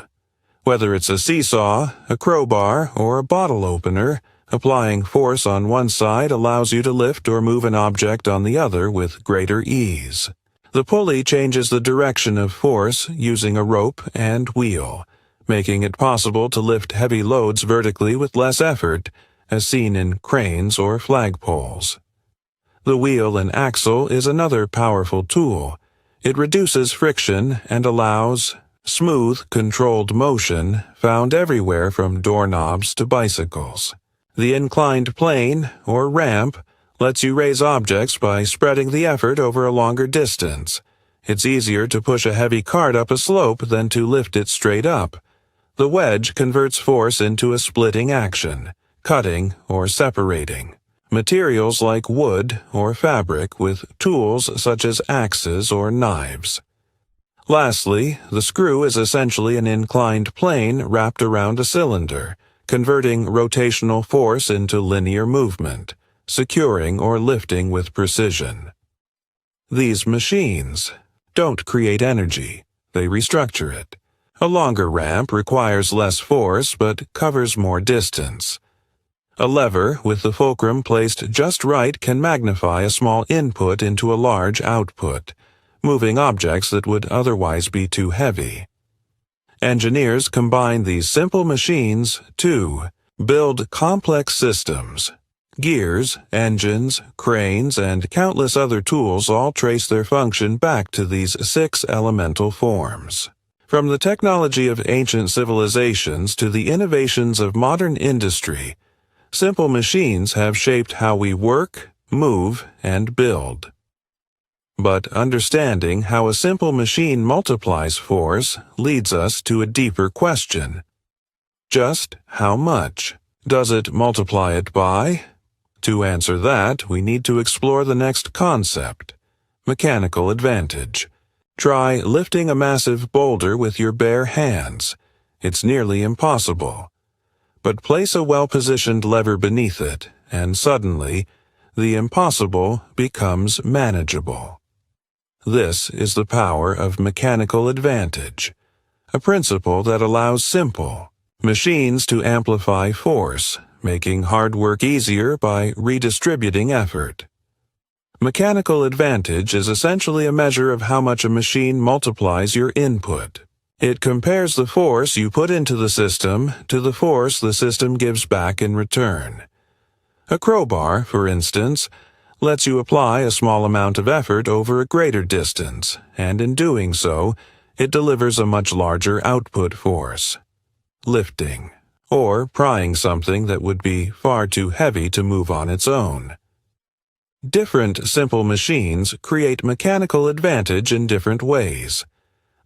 Whether it's a seesaw, a crowbar, or a bottle opener, applying force on one side allows you to lift or move an object on the other with greater ease. The pulley changes the direction of force using a rope and wheel, making it possible to lift heavy loads vertically with less effort, as seen in cranes or flagpoles. The wheel and axle is another powerful tool. It reduces friction and allows smooth, controlled motion found everywhere from doorknobs to bicycles. The inclined plane, or ramp, lets you raise objects by spreading the effort over a longer distance. It's easier to push a heavy cart up a slope than to lift it straight up. The wedge converts force into a splitting action, cutting or separating. Materials like wood or fabric with tools such as axes or knives. Lastly, the screw is essentially an inclined plane wrapped around a cylinder, converting rotational force into linear movement, securing or lifting with precision. These machines don't create energy, they restructure it. A longer ramp requires less force but covers more distance. A lever with the fulcrum placed just right can magnify a small input into a large output, moving objects that would otherwise be too heavy. Engineers combine these simple machines to build complex systems. Gears, engines, cranes, and countless other tools all trace their function back to these 6 elemental forms. From the technology of ancient civilizations to the innovations of modern industry, simple machines have shaped how we work, move, and build. But understanding how a simple machine multiplies force leads us to a deeper question. Just how much? Does it multiply it by? To answer that, we need to explore the next concept: mechanical advantage. Try lifting a massive boulder with your bare hands. It's nearly impossible. But place a well-positioned lever beneath it, and suddenly, the impossible becomes manageable. This is the power of mechanical advantage, a principle that allows simple machines to amplify force, making hard work easier by redistributing effort. Mechanical advantage is essentially a measure of how much a machine multiplies your input. It compares the force you put into the system to the force the system gives back in return. A crowbar, for instance, lets you apply a small amount of effort over a greater distance, and in doing so, it delivers a much larger output force. Lifting, or prying something that would be far too heavy to move on its own. Different simple machines create mechanical advantage in different ways.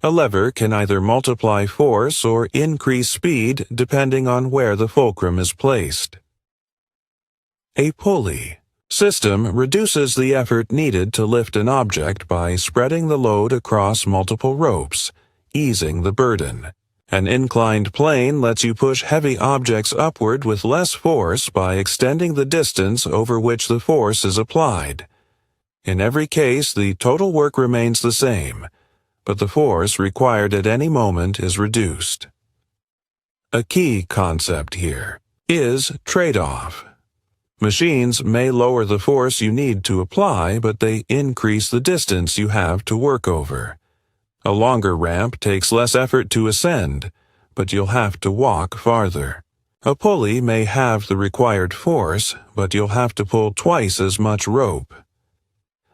A lever can either multiply force or increase speed depending on where the fulcrum is placed. A pulley system reduces the effort needed to lift an object by spreading the load across multiple ropes, easing the burden. An inclined plane lets you push heavy objects upward with less force by extending the distance over which the force is applied. In every case, the total work remains the same, but the force required at any moment is reduced. A key concept here is trade-off. Machines may lower the force you need to apply, but they increase the distance you have to work over. A longer ramp takes less effort to ascend, but you'll have to walk farther. A pulley may have the required force, but you'll have to pull twice as much rope.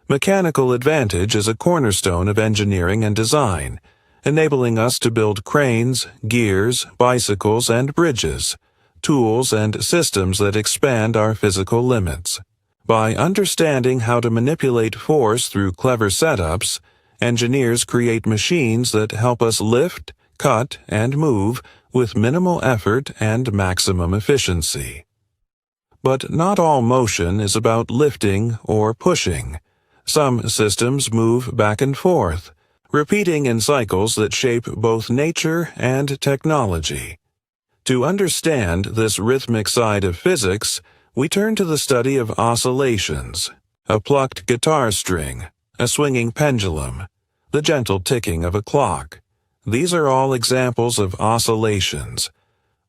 Mechanical advantage is a cornerstone of engineering and design, enabling us to build cranes, gears, bicycles, and bridges, tools and systems that expand our physical limits. By understanding how to manipulate force through clever setups, engineers create machines that help us lift, cut, and move with minimal effort and maximum efficiency. But not all motion is about lifting or pushing. Some systems move back and forth, repeating in cycles that shape both nature and technology. To understand this rhythmic side of physics, we turn to the study of oscillations, a plucked guitar string, a swinging pendulum, the gentle ticking of a clock. These are all examples of oscillations,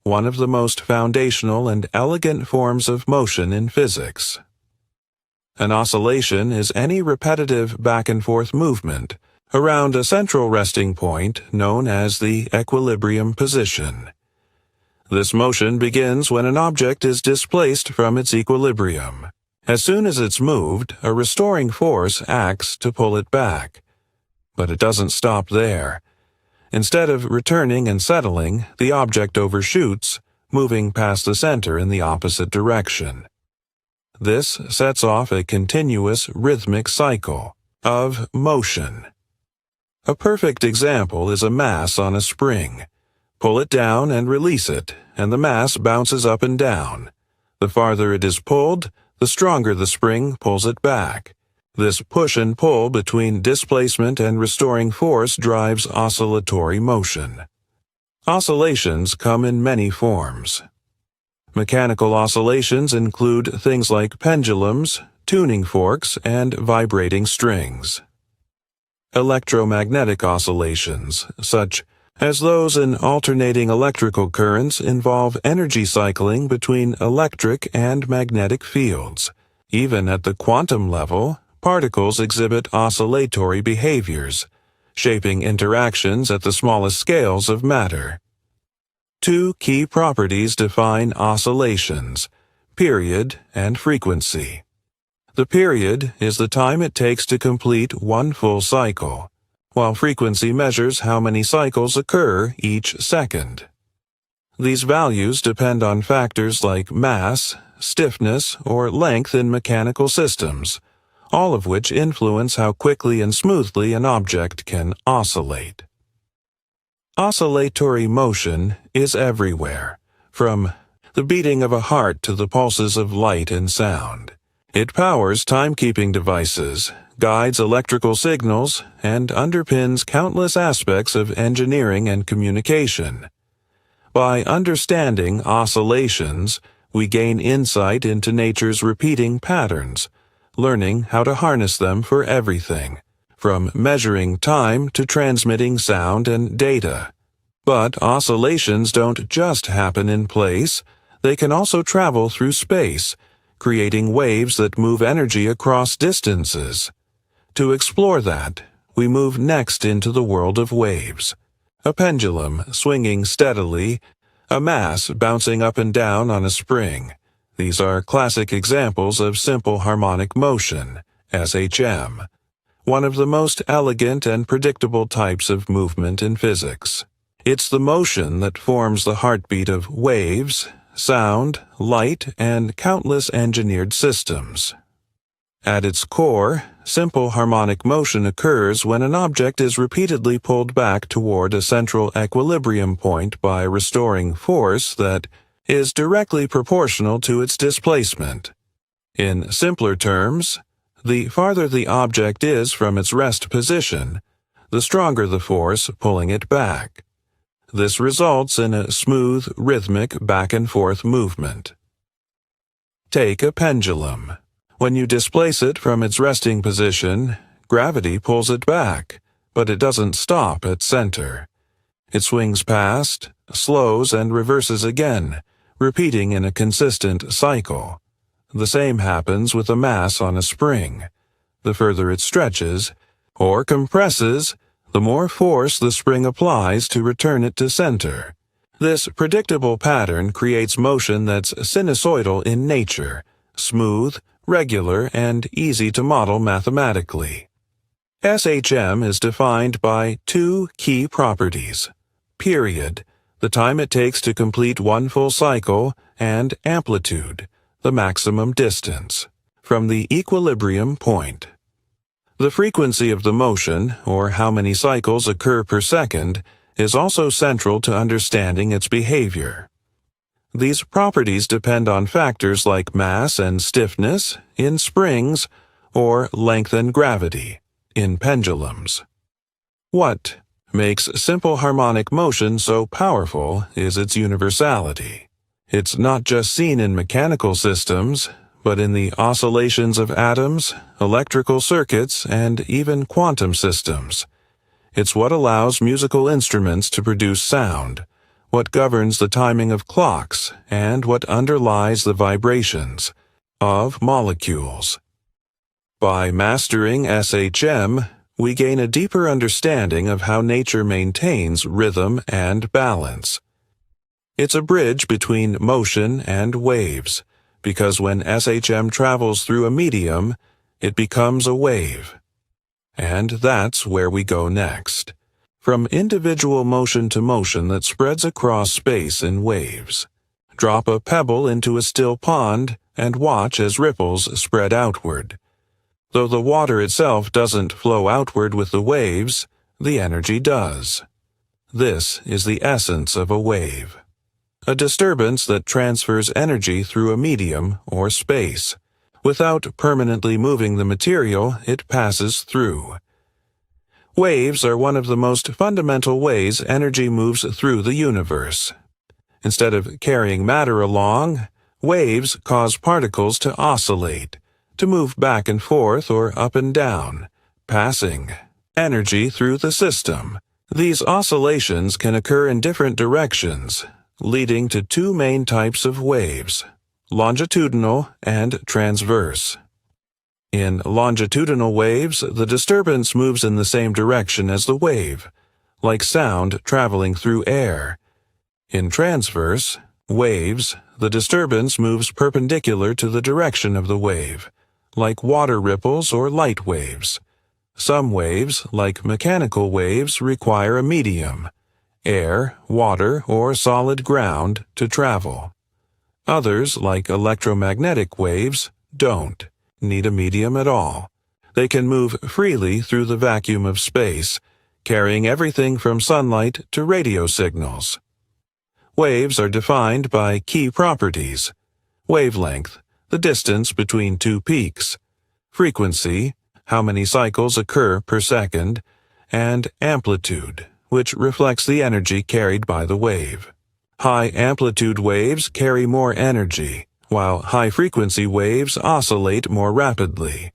one of the most foundational and elegant forms of motion in physics. An oscillation is any repetitive back-and-forth movement around a central resting point known as the equilibrium position. This motion begins when an object is displaced from its equilibrium. As soon as it's moved, a restoring force acts to pull it back. But it doesn't stop there. Instead of returning and settling, the object overshoots, moving past the center in the opposite direction. This sets off a continuous rhythmic cycle of motion. A perfect example is a mass on a spring. Pull it down and release it, and the mass bounces up and down. The farther it is pulled, the stronger the spring pulls it back. This push and pull between displacement and restoring force drives oscillatory motion. Oscillations come in many forms. Mechanical oscillations include things like pendulums, tuning forks, and vibrating strings. Electromagnetic oscillations, such as those in alternating electrical currents, involve energy cycling between electric and magnetic fields. Even at the quantum level, particles exhibit oscillatory behaviors, shaping interactions at the smallest scales of matter. Two key properties define oscillations: period and frequency. The period is the time it takes to complete one full cycle, while frequency measures how many cycles occur each second. These values depend on factors like mass, stiffness, or length in mechanical systems, all of which influence how quickly and smoothly an object can oscillate. Oscillatory motion is everywhere, from the beating of a heart to the pulses of light and sound. It powers timekeeping devices, guides electrical signals, and underpins countless aspects of engineering and communication. By understanding oscillations, we gain insight into nature's repeating patterns, learning how to harness them for everything, from measuring time to transmitting sound and data. But oscillations don't just happen in place, they can also travel through space, creating waves that move energy across distances. To explore that, we move next into the world of waves. A pendulum swinging steadily, a mass bouncing up and down on a spring. These are classic examples of simple harmonic motion, SHM, one of the most elegant and predictable types of movement in physics. It's the motion that forms the heartbeat of waves, sound, light, and countless engineered systems. At its core, simple harmonic motion occurs when an object is repeatedly pulled back toward a central equilibrium point by restoring force that is directly proportional to its displacement. In simpler terms, the farther the object is from its rest position, the stronger the force pulling it back. This results in a smooth, rhythmic back-and-forth movement. Take a pendulum. When you displace it from its resting position, gravity pulls it back, but it doesn't stop at center. It swings past, slows, and reverses again, repeating in a consistent cycle. The same happens with a mass on a spring. The further it stretches, or compresses, the more force the spring applies to return it to center. This predictable pattern creates motion that's sinusoidal in nature, smooth, regular, and easy to model mathematically. SHM is defined by two key properties: period, the time it takes to complete one full cycle, and amplitude, the maximum distance, from the equilibrium point. The frequency of the motion, or how many cycles occur per second, is also central to understanding its behavior. These properties depend on factors like mass and stiffness in springs, or length and gravity in pendulums. What makes simple harmonic motion so powerful is its universality. It's not just seen in mechanical systems, but in the oscillations of atoms, electrical circuits, and even quantum systems. It's what allows musical instruments to produce sound, what governs the timing of clocks, and what underlies the vibrations of molecules. By mastering SHM, we gain a deeper understanding of how nature maintains rhythm and balance. It's a bridge between motion and waves, because when SHM travels through a medium, it becomes a wave. And that's where we go next. From individual motion to motion that spreads across space in waves. Drop a pebble into a still pond and watch as ripples spread outward. Though the water itself doesn't flow outward with the waves, the energy does. This is the essence of a wave. A disturbance that transfers energy through a medium or space. Without permanently moving the material it passes through. Waves are one of the most fundamental ways energy moves through the universe. Instead of carrying matter along, waves cause particles to oscillate, to move back and forth or up and down, passing energy through the system. These oscillations can occur in different directions, leading to two main types of waves: longitudinal and transverse. In longitudinal waves, the disturbance moves in the same direction as the wave, like sound traveling through air. In transverse waves, the disturbance moves perpendicular to the direction of the wave, like water ripples or light waves. Some waves, like mechanical waves, require a medium, air, water, or solid ground, to travel. Others, like electromagnetic waves, don't need a medium at all. They can move freely through the vacuum of space, carrying everything from sunlight to radio signals. Waves are defined by key properties: wavelength, the distance between two peaks; frequency, how many cycles occur per second; and amplitude, which reflects the energy carried by the wave. High-amplitude waves carry more energy, while high-frequency waves oscillate more rapidly.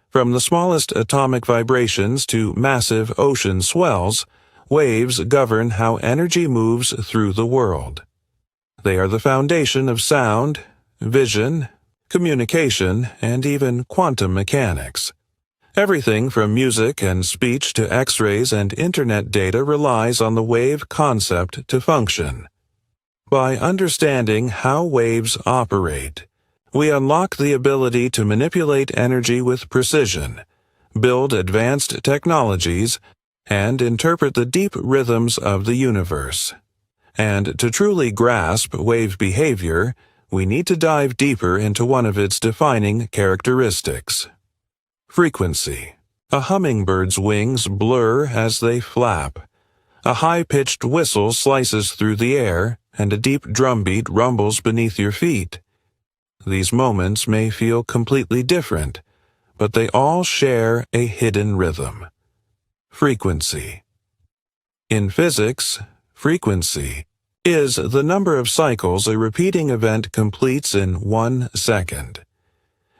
From the smallest atomic vibrations to massive ocean swells, waves govern how energy moves through the world. They are the foundation of sound, vision, communication, and even quantum mechanics. Everything from music and speech to X-rays and internet data relies on the wave concept to function. By understanding how waves operate, we unlock the ability to manipulate energy with precision, build advanced technologies, and interpret the deep rhythms of the universe. And to truly grasp wave behavior, we need to dive deeper into one of its defining characteristics: frequency. A hummingbird's wings blur as they flap. A high-pitched whistle slices through the air, and a deep drumbeat rumbles beneath your feet. These moments may feel completely different, but they all share a hidden rhythm: frequency. In physics, frequency is the number of cycles a repeating event completes in 1 second.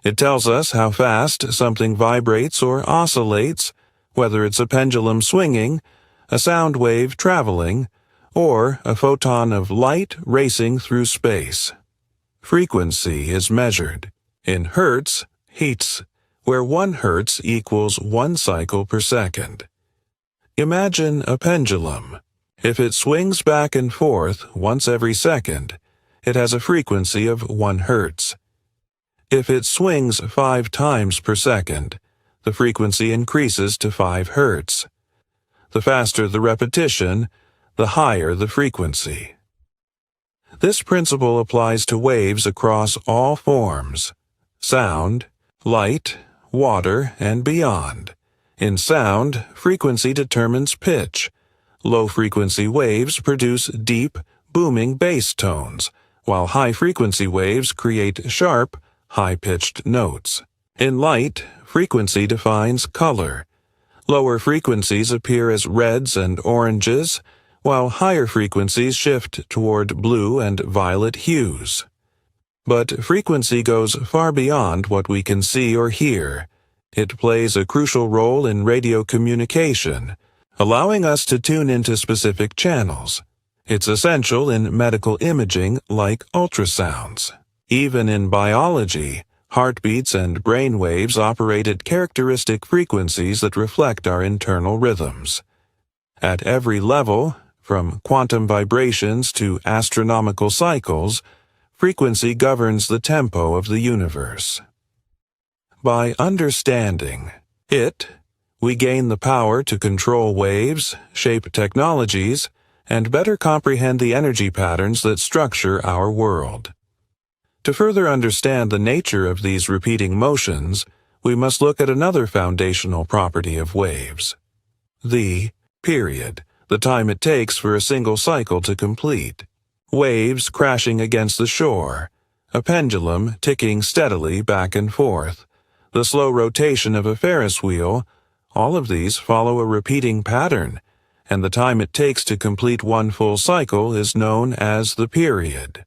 It tells us how fast something vibrates or oscillates, whether it's a pendulum swinging, a sound wave traveling, or a photon of light racing through space. Frequency is measured in hertz, where 1 hertz equals 1 cycle per second. Imagine a pendulum. If it swings back and forth once every second, it has a frequency of 1 hertz. If it swings 5 times per second, the frequency increases to 5 hertz. The faster the repetition, the higher the frequency. This principle applies to waves across all forms: sound, light, water, and beyond. In sound, frequency determines pitch. Low-frequency waves produce deep, booming bass tones, while high-frequency waves create sharp, high-pitched notes. In light, frequency defines color. Lower frequencies appear as reds and oranges, while higher frequencies shift toward blue and violet hues. But frequency goes far beyond what we can see or hear. It plays a crucial role in radio communication, allowing us to tune into specific channels. It's essential in medical imaging like ultrasounds. Even in biology, heartbeats and brain waves operate at characteristic frequencies that reflect our internal rhythms. At every level, from quantum vibrations to astronomical cycles, frequency governs the tempo of the universe. By understanding it, we gain the power to control waves, shape technologies, and better comprehend the energy patterns that structure our world. To further understand the nature of these repeating motions, we must look at another foundational property of waves: the period, the time it takes for a single cycle to complete. Waves crashing against the shore, a pendulum ticking steadily back and forth, the slow rotation of a Ferris wheel, all of these follow a repeating pattern, and the time it takes to complete one full cycle is known as the period.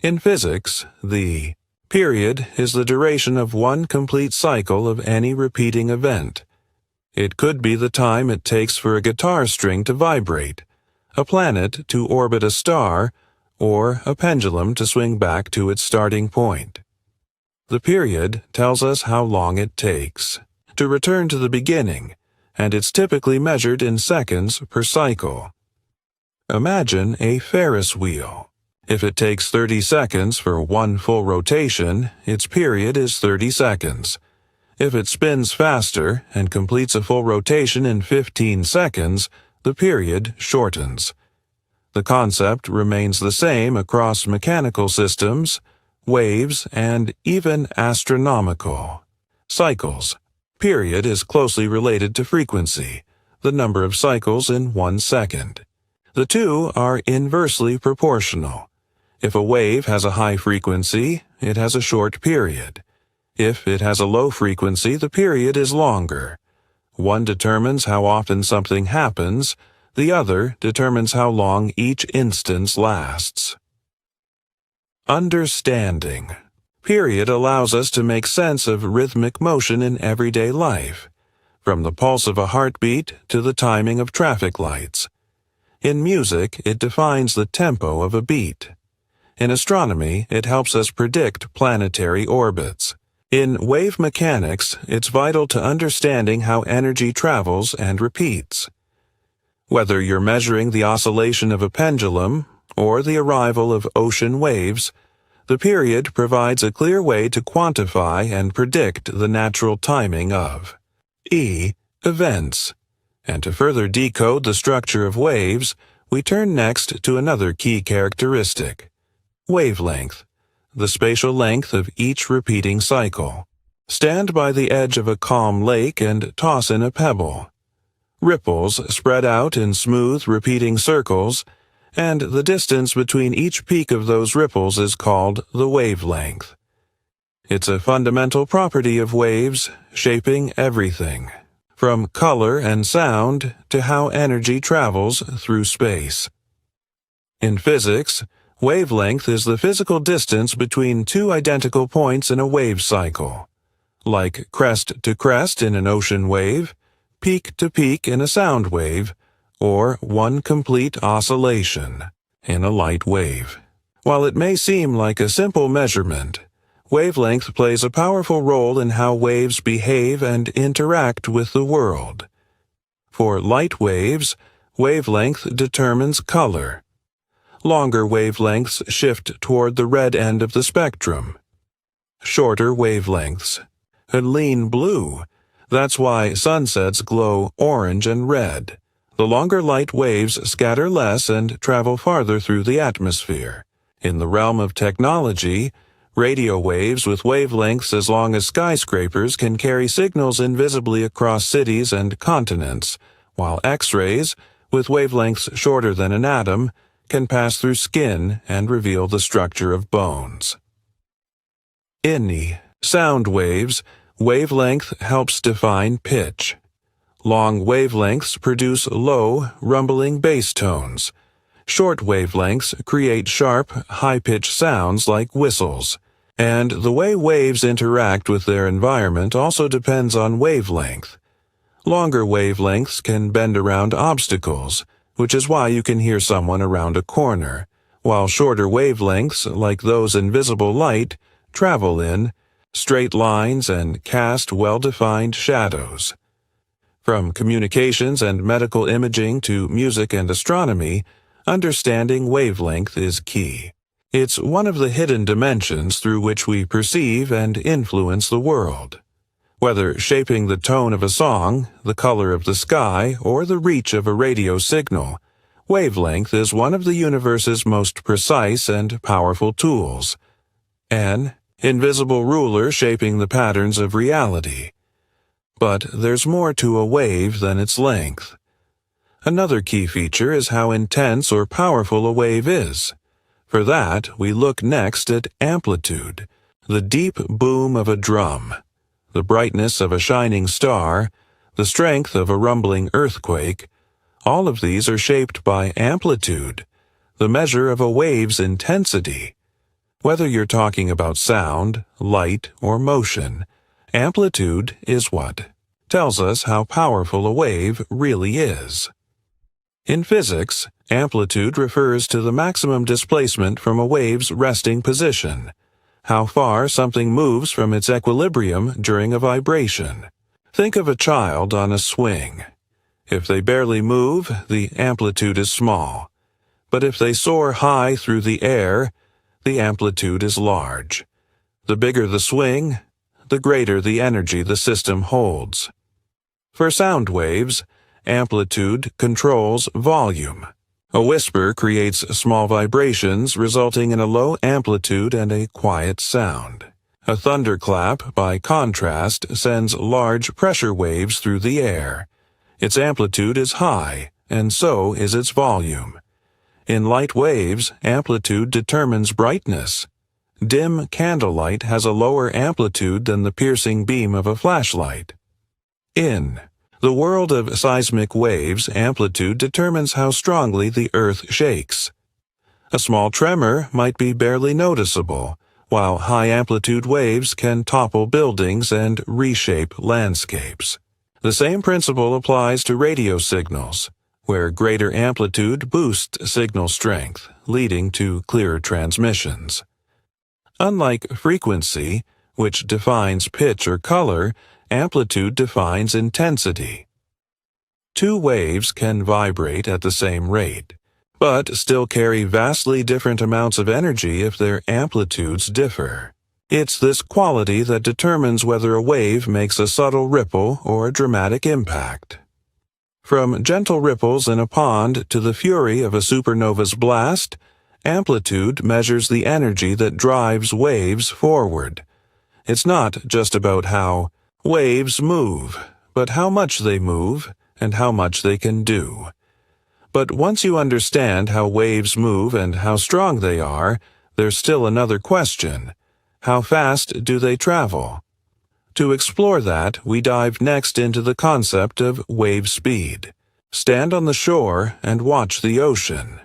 In physics, the period is the duration of one complete cycle of any repeating event. It could be the time it takes for a guitar string to vibrate, a planet to orbit a star, or a pendulum to swing back to its starting point. The period tells us how long it takes to return to the beginning, and it's typically measured in seconds per cycle. Imagine a Ferris wheel. If it takes 30 seconds for one full rotation, its period is 30 seconds. If it spins faster and completes a full rotation in 15 seconds, the period shortens. The concept remains the same across mechanical systems, waves, and even astronomical Cycles. Period is closely related to frequency, the number of cycles in 1 second. The two are inversely proportional. If a wave has a high frequency, it has a short period. If it has a low frequency, the period is longer. One determines how often something happens, the other determines how long each instance lasts. Understanding. Period allows us to make sense of rhythmic motion in everyday life, from the pulse of a heartbeat to the timing of traffic lights. In music, it defines the tempo of a beat. In astronomy, it helps us predict planetary orbits. In wave mechanics, it's vital to understanding how energy travels and repeats. Whether you're measuring the oscillation of a pendulum or the arrival of ocean waves, the period provides a clear way to quantify and predict the natural timing of events. And to further decode the structure of waves, we turn next to another key characteristic: wavelength, the spatial length of each repeating cycle. Stand by the edge of a calm lake and toss in a pebble. Ripples spread out in smooth, repeating circles, and the distance between each peak of those ripples is called the wavelength. It's a fundamental property of waves, shaping everything, from color and sound to how energy travels through space. In physics, wavelength is the physical distance between two identical points in a wave cycle, like crest to crest in an ocean wave, peak to peak in a sound wave, or one complete oscillation in a light wave. While it may seem like a simple measurement, wavelength plays a powerful role in how waves behave and interact with the world. For light waves, wavelength determines color. Longer wavelengths shift toward the red end of the spectrum. Shorter wavelengths lean blue. That's why sunsets glow orange and red. The longer light waves scatter less and travel farther through the atmosphere. In the realm of technology, radio waves with wavelengths as long as skyscrapers can carry signals invisibly across cities and continents, while X-rays, with wavelengths shorter than an atom, can pass through skin and reveal the structure of bones. Sound waves, wavelength helps define pitch. Long wavelengths produce low, rumbling bass tones. Short wavelengths create sharp, high-pitched sounds like whistles. And the way waves interact with their environment also depends on wavelength. Longer wavelengths can bend around obstacles, which is why you can hear someone around a corner, while shorter wavelengths, like those in visible light, travel in straight lines and cast well-defined shadows. From communications and medical imaging to music and astronomy, understanding wavelength is key. It's one of the hidden dimensions through which we perceive and influence the world. Whether shaping the tone of a song, the color of the sky, or the reach of a radio signal, wavelength is one of the universe's most precise and powerful tools. An invisible ruler shaping the patterns of reality. But there's more to a wave than its length. Another key feature is how intense or powerful a wave is. For that, we look next at amplitude, the deep boom of a drum, the brightness of a shining star, the strength of a rumbling earthquake. All of these are shaped by amplitude, the measure of a wave's intensity. Whether you're talking about sound, light, or motion, amplitude is what tells us how powerful a wave really is. In physics, amplitude refers to the maximum displacement from a wave's resting position, how far something moves from its equilibrium during a vibration. Think of a child on a swing. If they barely move, the amplitude is small. But if they soar high through the air, the amplitude is large. The bigger the swing, the greater the energy the system holds. For sound waves, amplitude controls volume. A whisper creates small vibrations resulting in a low amplitude and a quiet sound. A thunderclap, by contrast, sends large pressure waves through the air. Its amplitude is high, and so is its volume. In light waves, amplitude determines brightness. Dim candlelight has a lower amplitude than the piercing beam of a flashlight. In the world of seismic waves, amplitude determines how strongly the Earth shakes. A small tremor might be barely noticeable, while high-amplitude waves can topple buildings and reshape landscapes. The same principle applies to radio signals, where greater amplitude boosts signal strength, leading to clearer transmissions. Unlike frequency, which defines pitch or color, amplitude defines intensity. Two waves can vibrate at the same rate, but still carry vastly different amounts of energy if their amplitudes differ. It's this quality that determines whether a wave makes a subtle ripple or a dramatic impact. From gentle ripples in a pond to the fury of a supernova's blast, amplitude measures the energy that drives waves forward. It's not just about how waves move, but how much they move and how much they can do. But once you understand how waves move and how strong they are, there's still another question. How fast do they travel? To explore that, we dive next into the concept of wave speed. Stand on the shore and watch the ocean.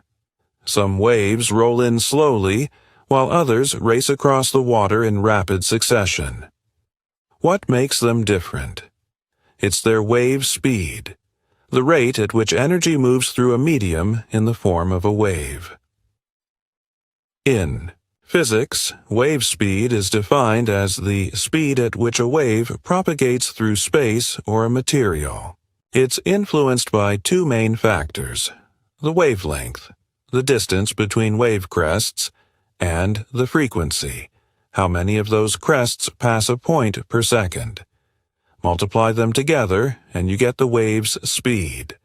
Some waves roll in slowly, while others race across the water in rapid succession. What makes them different? It's their wave speed, the rate at which energy moves through a medium in the form of a wave. In physics, wave speed is defined as the speed at which a wave propagates through space or a material. It's influenced by two main factors: the wavelength, the distance between wave crests, and the frequency, how many of those crests pass a point per second. Multiply them together, and you get the wave's speed.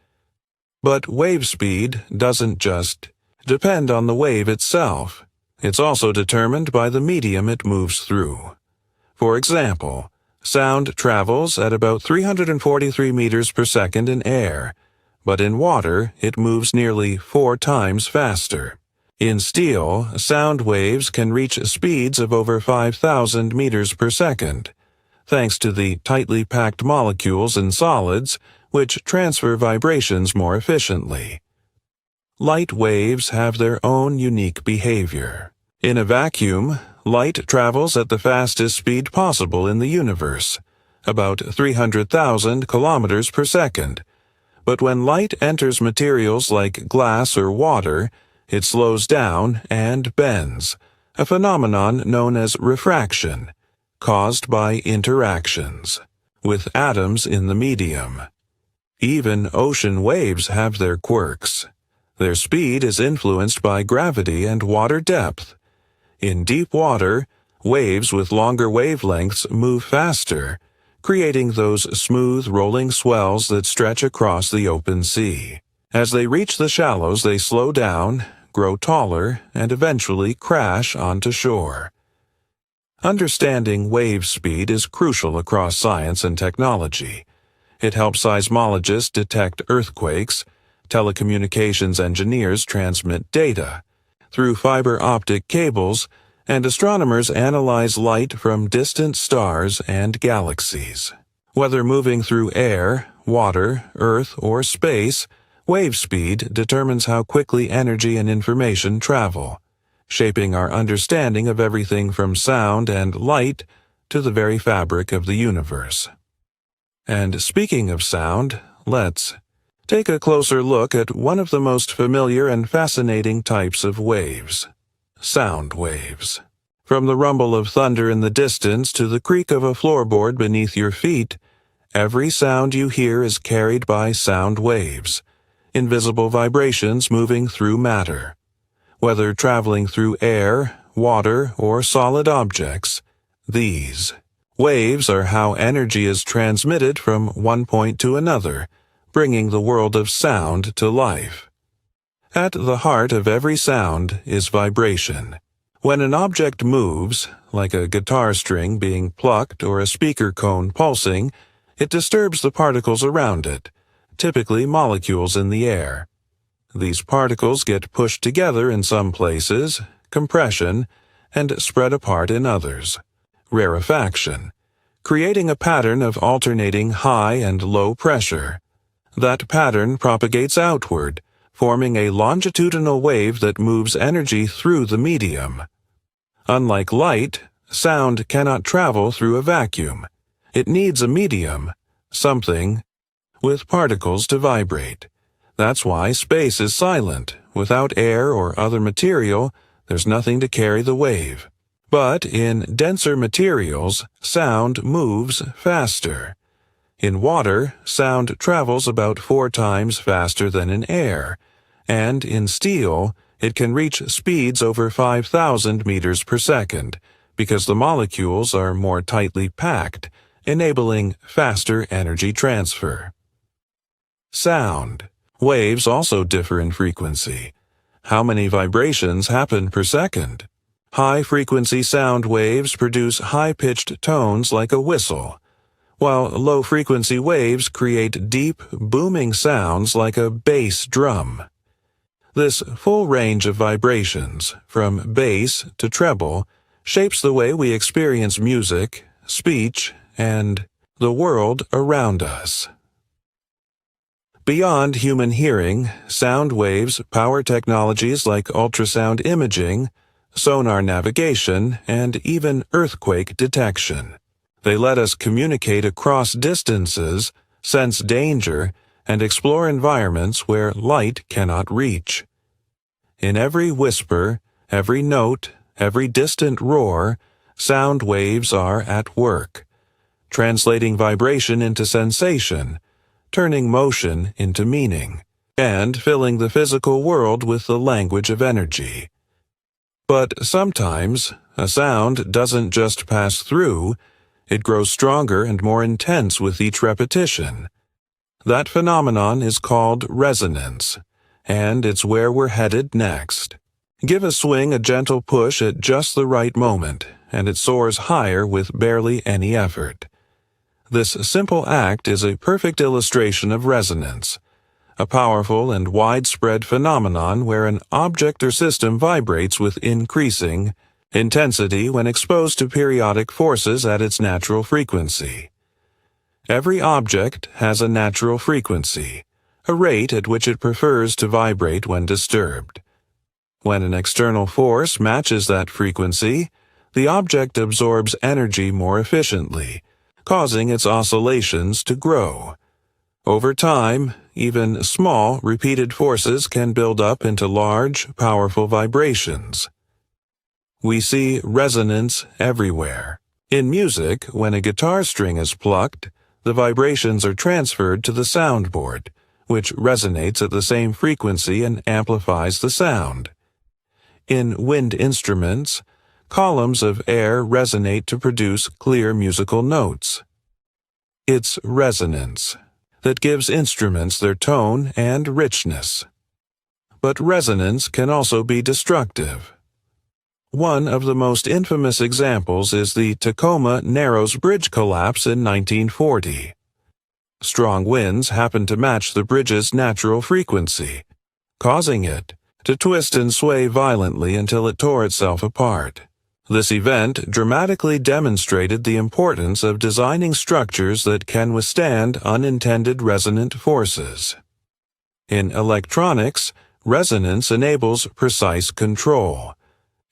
But wave speed doesn't just depend on the wave itself. It's also determined by the medium it moves through. For example, sound travels at about 343 meters per second in air, but in water it moves nearly 4 times faster. In steel, sound waves can reach speeds of over 5,000 meters per second, thanks to the tightly packed molecules in solids, which transfer vibrations more efficiently. Light waves have their own unique behavior. In a vacuum, light travels at the fastest speed possible in the universe, about 300,000 kilometers per second. But when light enters materials like glass or water, it slows down and bends, a phenomenon known as refraction, caused by interactions with atoms in the medium. Even ocean waves have their quirks. Their speed is influenced by gravity and water depth. In deep water, waves with longer wavelengths move faster, creating those smooth rolling swells that stretch across the open sea. As they reach the shallows, they slow down, grow taller, and eventually crash onto shore. Understanding wave speed is crucial across science and technology. It helps seismologists detect earthquakes, telecommunications engineers transmit data through fiber optic cables, and astronomers analyze light from distant stars and galaxies. Whether moving through air, water, earth, or space, wave speed determines how quickly energy and information travel, shaping our understanding of everything from sound and light to the very fabric of the universe. And speaking of sound, let's take a closer look at one of the most familiar and fascinating types of waves: sound waves. From the rumble of thunder in the distance to the creak of a floorboard beneath your feet, every sound you hear is carried by sound waves, invisible vibrations moving through matter. Whether traveling through air, water, or solid objects, these waves are how energy is transmitted from one point to another, bringing the world of sound to life. At the heart of every sound is vibration. When an object moves, like a guitar string being plucked or a speaker cone pulsing, it disturbs the particles around it, typically molecules in the air. These particles get pushed together in some places, compression, and spread apart in others, rarefaction, creating a pattern of alternating high and low pressure. That pattern propagates outward, forming a longitudinal wave that moves energy through the medium. Unlike light, sound cannot travel through a vacuum. It needs a medium, something, with particles to vibrate. That's why space is silent. Without air or other material, there's nothing to carry the wave. But in denser materials, sound moves faster. In water, sound travels about 4 times faster than in air, and in steel, it can reach speeds over 5,000 meters per second, because the molecules are more tightly packed, enabling faster energy transfer. Sound. Waves also differ in frequency. How many vibrations happen per second? High-frequency sound waves produce high-pitched tones like a whistle, while low-frequency waves create deep, booming sounds like a bass drum. This full range of vibrations, from bass to treble, shapes the way we experience music, speech, and the world around us. Beyond human hearing, sound waves power technologies like ultrasound imaging, sonar navigation, and even earthquake detection. They let us communicate across distances, sense danger, and explore environments where light cannot reach. In every whisper, every note, every distant roar, sound waves are at work, translating vibration into sensation, turning motion into meaning, and filling the physical world with the language of energy. But sometimes, a sound doesn't just pass through, it grows stronger and more intense with each repetition. That phenomenon is called resonance, and it's where we're headed next. Give a swing a gentle push at just the right moment, and it soars higher with barely any effort. This simple act is a perfect illustration of resonance, a powerful and widespread phenomenon where an object or system vibrates with increasing intensity when exposed to periodic forces at its natural frequency. Every object has a natural frequency, a rate at which it prefers to vibrate when disturbed. When an external force matches that frequency, the object absorbs energy more efficiently, causing its oscillations to grow. Over time, even small, repeated forces can build up into large, powerful vibrations. We see resonance everywhere. In music, when a guitar string is plucked, the vibrations are transferred to the soundboard, which resonates at the same frequency and amplifies the sound. In wind instruments, columns of air resonate to produce clear musical notes. It's resonance that gives instruments their tone and richness. But resonance can also be destructive. One of the most infamous examples is the Tacoma Narrows Bridge collapse in 1940. Strong winds happened to match the bridge's natural frequency, causing it to twist and sway violently until it tore itself apart. This event dramatically demonstrated the importance of designing structures that can withstand unintended resonant forces. In electronics, resonance enables precise control.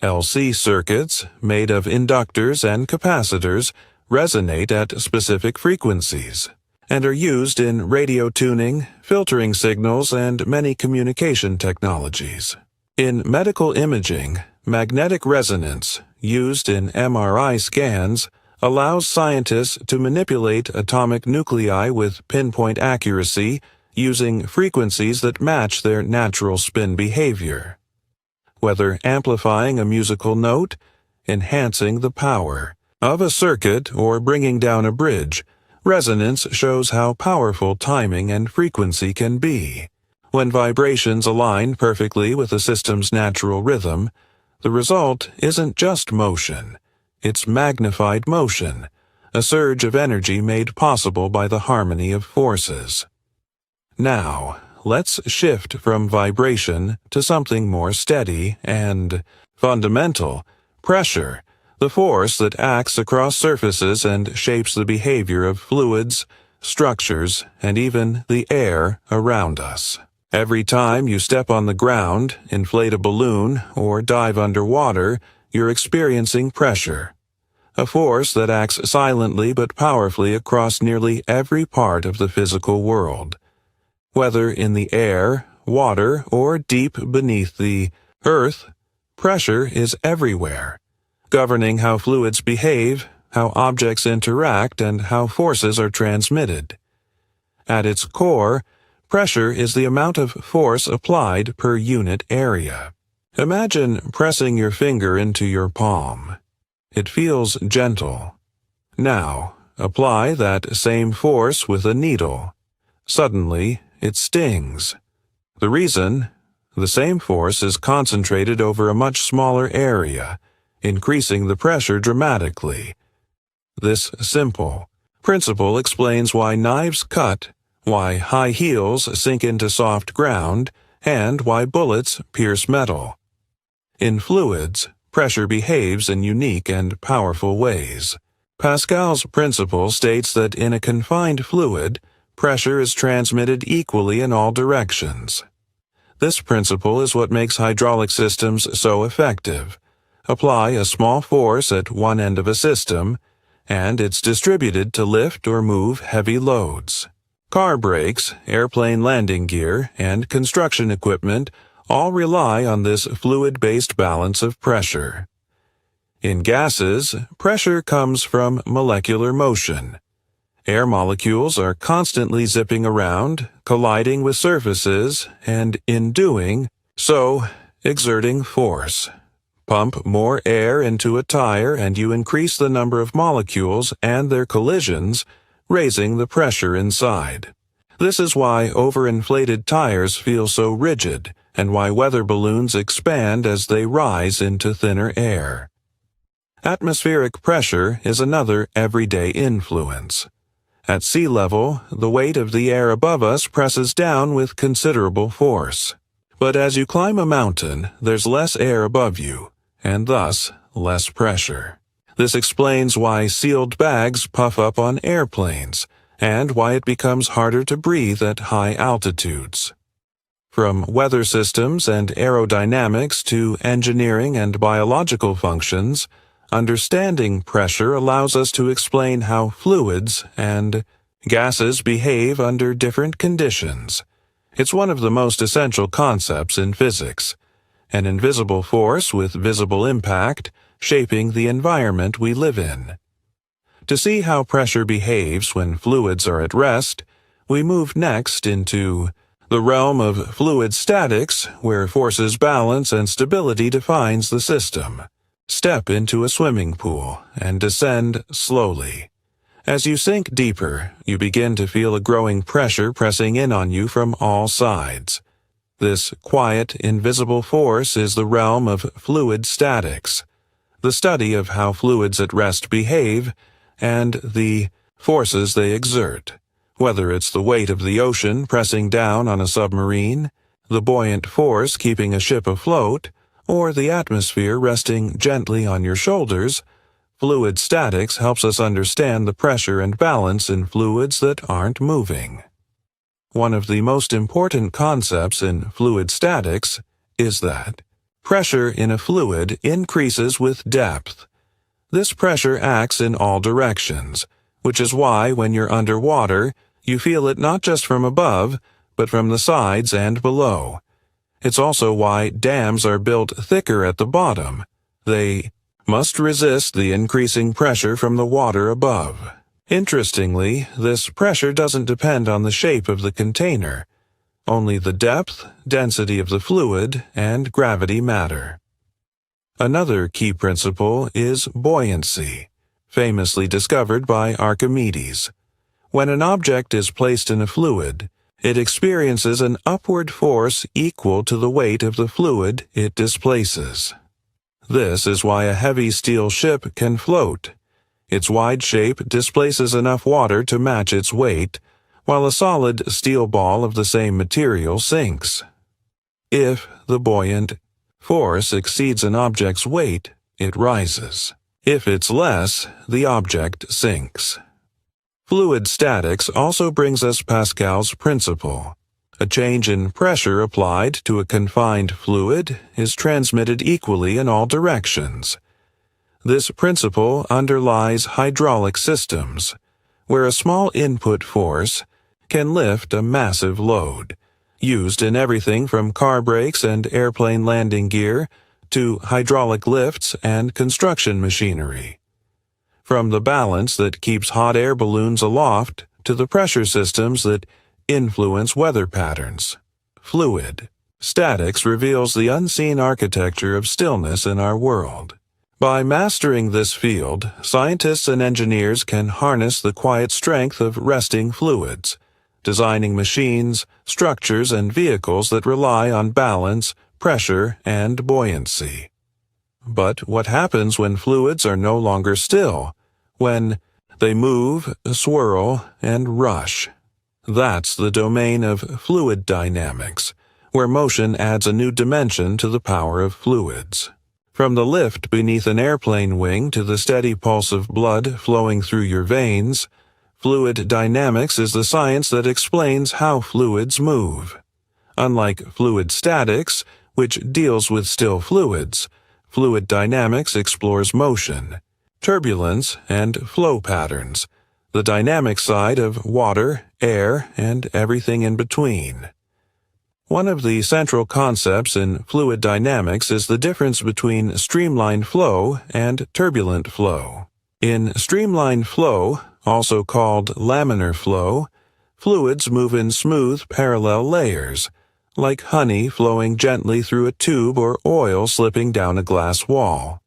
LC circuits, made of inductors and capacitors, resonate at specific frequencies, and are used in radio tuning, filtering signals, and many communication technologies. In medical imaging, magnetic resonance, used in MRI scans, allows scientists to manipulate atomic nuclei with pinpoint accuracy using frequencies that match their natural spin behavior. Whether amplifying a musical note, enhancing the power of a circuit, or bringing down a bridge, resonance shows how powerful timing and frequency can be. When vibrations align perfectly with a system's natural rhythm, the result isn't just motion, It's magnified motion, a surge of energy made possible by the harmony of forces. Now, let's shift from vibration to something more steady and fundamental: pressure, the force that acts across surfaces and shapes the behavior of fluids, structures, and even the air around us. Every time you step on the ground, inflate a balloon, or dive underwater, you're experiencing pressure, a force that acts silently but powerfully across nearly every part of the physical world. Whether in the air, water, or deep beneath the earth, pressure is everywhere, governing how fluids behave, how objects interact, and how forces are transmitted. At its core, pressure is the amount of force applied per unit area. Imagine pressing your finger into your palm. It feels gentle. Now, apply that same force with a needle. Suddenly, it stings. The reason? The same force is concentrated over a much smaller area, increasing the pressure dramatically. This simple principle explains why knives cut, why high heels sink into soft ground, and why bullets pierce metal. In fluids, pressure behaves in unique and powerful ways. Pascal's principle states that in a confined fluid, pressure is transmitted equally in all directions. This principle is what makes hydraulic systems so effective. Apply a small force at one end of a system, and it's distributed to lift or move heavy loads. Car brakes, airplane landing gear, and construction equipment all rely on this fluid-based balance of pressure. In gases, pressure comes from molecular motion. Air molecules are constantly zipping around, colliding with surfaces, and in doing so, exerting force. Pump more air into a tire and you increase the number of molecules and their collisions, raising the pressure inside. This is why overinflated tires feel so rigid, and why weather balloons expand as they rise into thinner air. Atmospheric pressure is another everyday influence. At sea level, the weight of the air above us presses down with considerable force. But as you climb a mountain, there's less air above you, and thus less pressure. This explains why sealed bags puff up on airplanes, and why it becomes harder to breathe at high altitudes. From weather systems and aerodynamics to engineering and biological functions, understanding pressure allows us to explain how fluids and gases behave under different conditions. It's one of the most essential concepts in physics, an invisible force with visible impact, shaping the environment we live in. To see how pressure behaves when fluids are at rest, we move next into the realm of fluid statics, where forces balance and stability defines the system. Step into a swimming pool and descend slowly. As you sink deeper, you begin to feel a growing pressure pressing in on you from all sides. This quiet, invisible force is the realm of fluid statics, the study of how fluids at rest behave, and the forces they exert, whether it's the weight of the ocean pressing down on a submarine, the buoyant force keeping a ship afloat, or the atmosphere resting gently on your shoulders. Fluid statics helps us understand the pressure and balance in fluids that aren't moving. One of the most important concepts in fluid statics is that pressure in a fluid increases with depth. This pressure acts in all directions, which is why when you're underwater, you feel it not just from above, but from the sides and below. It's also why dams are built thicker at the bottom. They must resist the increasing pressure from the water above. Interestingly, this pressure doesn't depend on the shape of the container. Only the depth, density of the fluid, and gravity matter. Another key principle is buoyancy, famously discovered by Archimedes. When an object is placed in a fluid, it experiences an upward force equal to the weight of the fluid it displaces. This is why a heavy steel ship can float. Its wide shape displaces enough water to match its weight, while a solid steel ball of the same material sinks. If the buoyant force exceeds an object's weight, it rises. If it's less, the object sinks. Fluid statics also brings us Pascal's principle. A change in pressure applied to a confined fluid is transmitted equally in all directions. This principle underlies hydraulic systems, where a small input force can lift a massive load, used in everything from car brakes and airplane landing gear to hydraulic lifts and construction machinery. From the balance that keeps hot air balloons aloft to the pressure systems that influence weather patterns. Fluid statics reveals the unseen architecture of stillness in our world. By mastering this field, scientists and engineers can harness the quiet strength of resting fluids, designing machines, structures, and vehicles that rely on balance, pressure, and buoyancy. But what happens when fluids are no longer still? When they move, swirl, and rush? That's the domain of fluid dynamics, where motion adds a new dimension to the power of fluids. From the lift beneath an airplane wing to the steady pulse of blood flowing through your veins, fluid dynamics is the science that explains how fluids move. Unlike fluid statics, which deals with still fluids, fluid dynamics explores motion, turbulence, and flow patterns, the dynamic side of water, air, and everything in between. One of the central concepts in fluid dynamics is the difference between streamlined flow and turbulent flow. In streamlined flow, also called laminar flow, fluids move in smooth parallel layers, like honey flowing gently through a tube or oil slipping down a glass wall.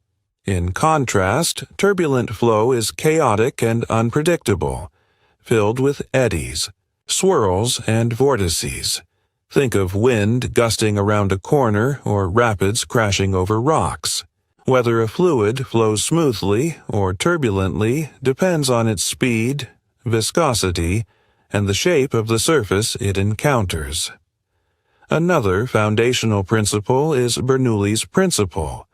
In contrast, turbulent flow is chaotic and unpredictable, filled with eddies, swirls, and vortices. Think of wind gusting around a corner or rapids crashing over rocks. Whether a fluid flows smoothly or turbulently depends on its speed, viscosity, and the shape of the surface it encounters. Another foundational principle is Bernoulli's principle,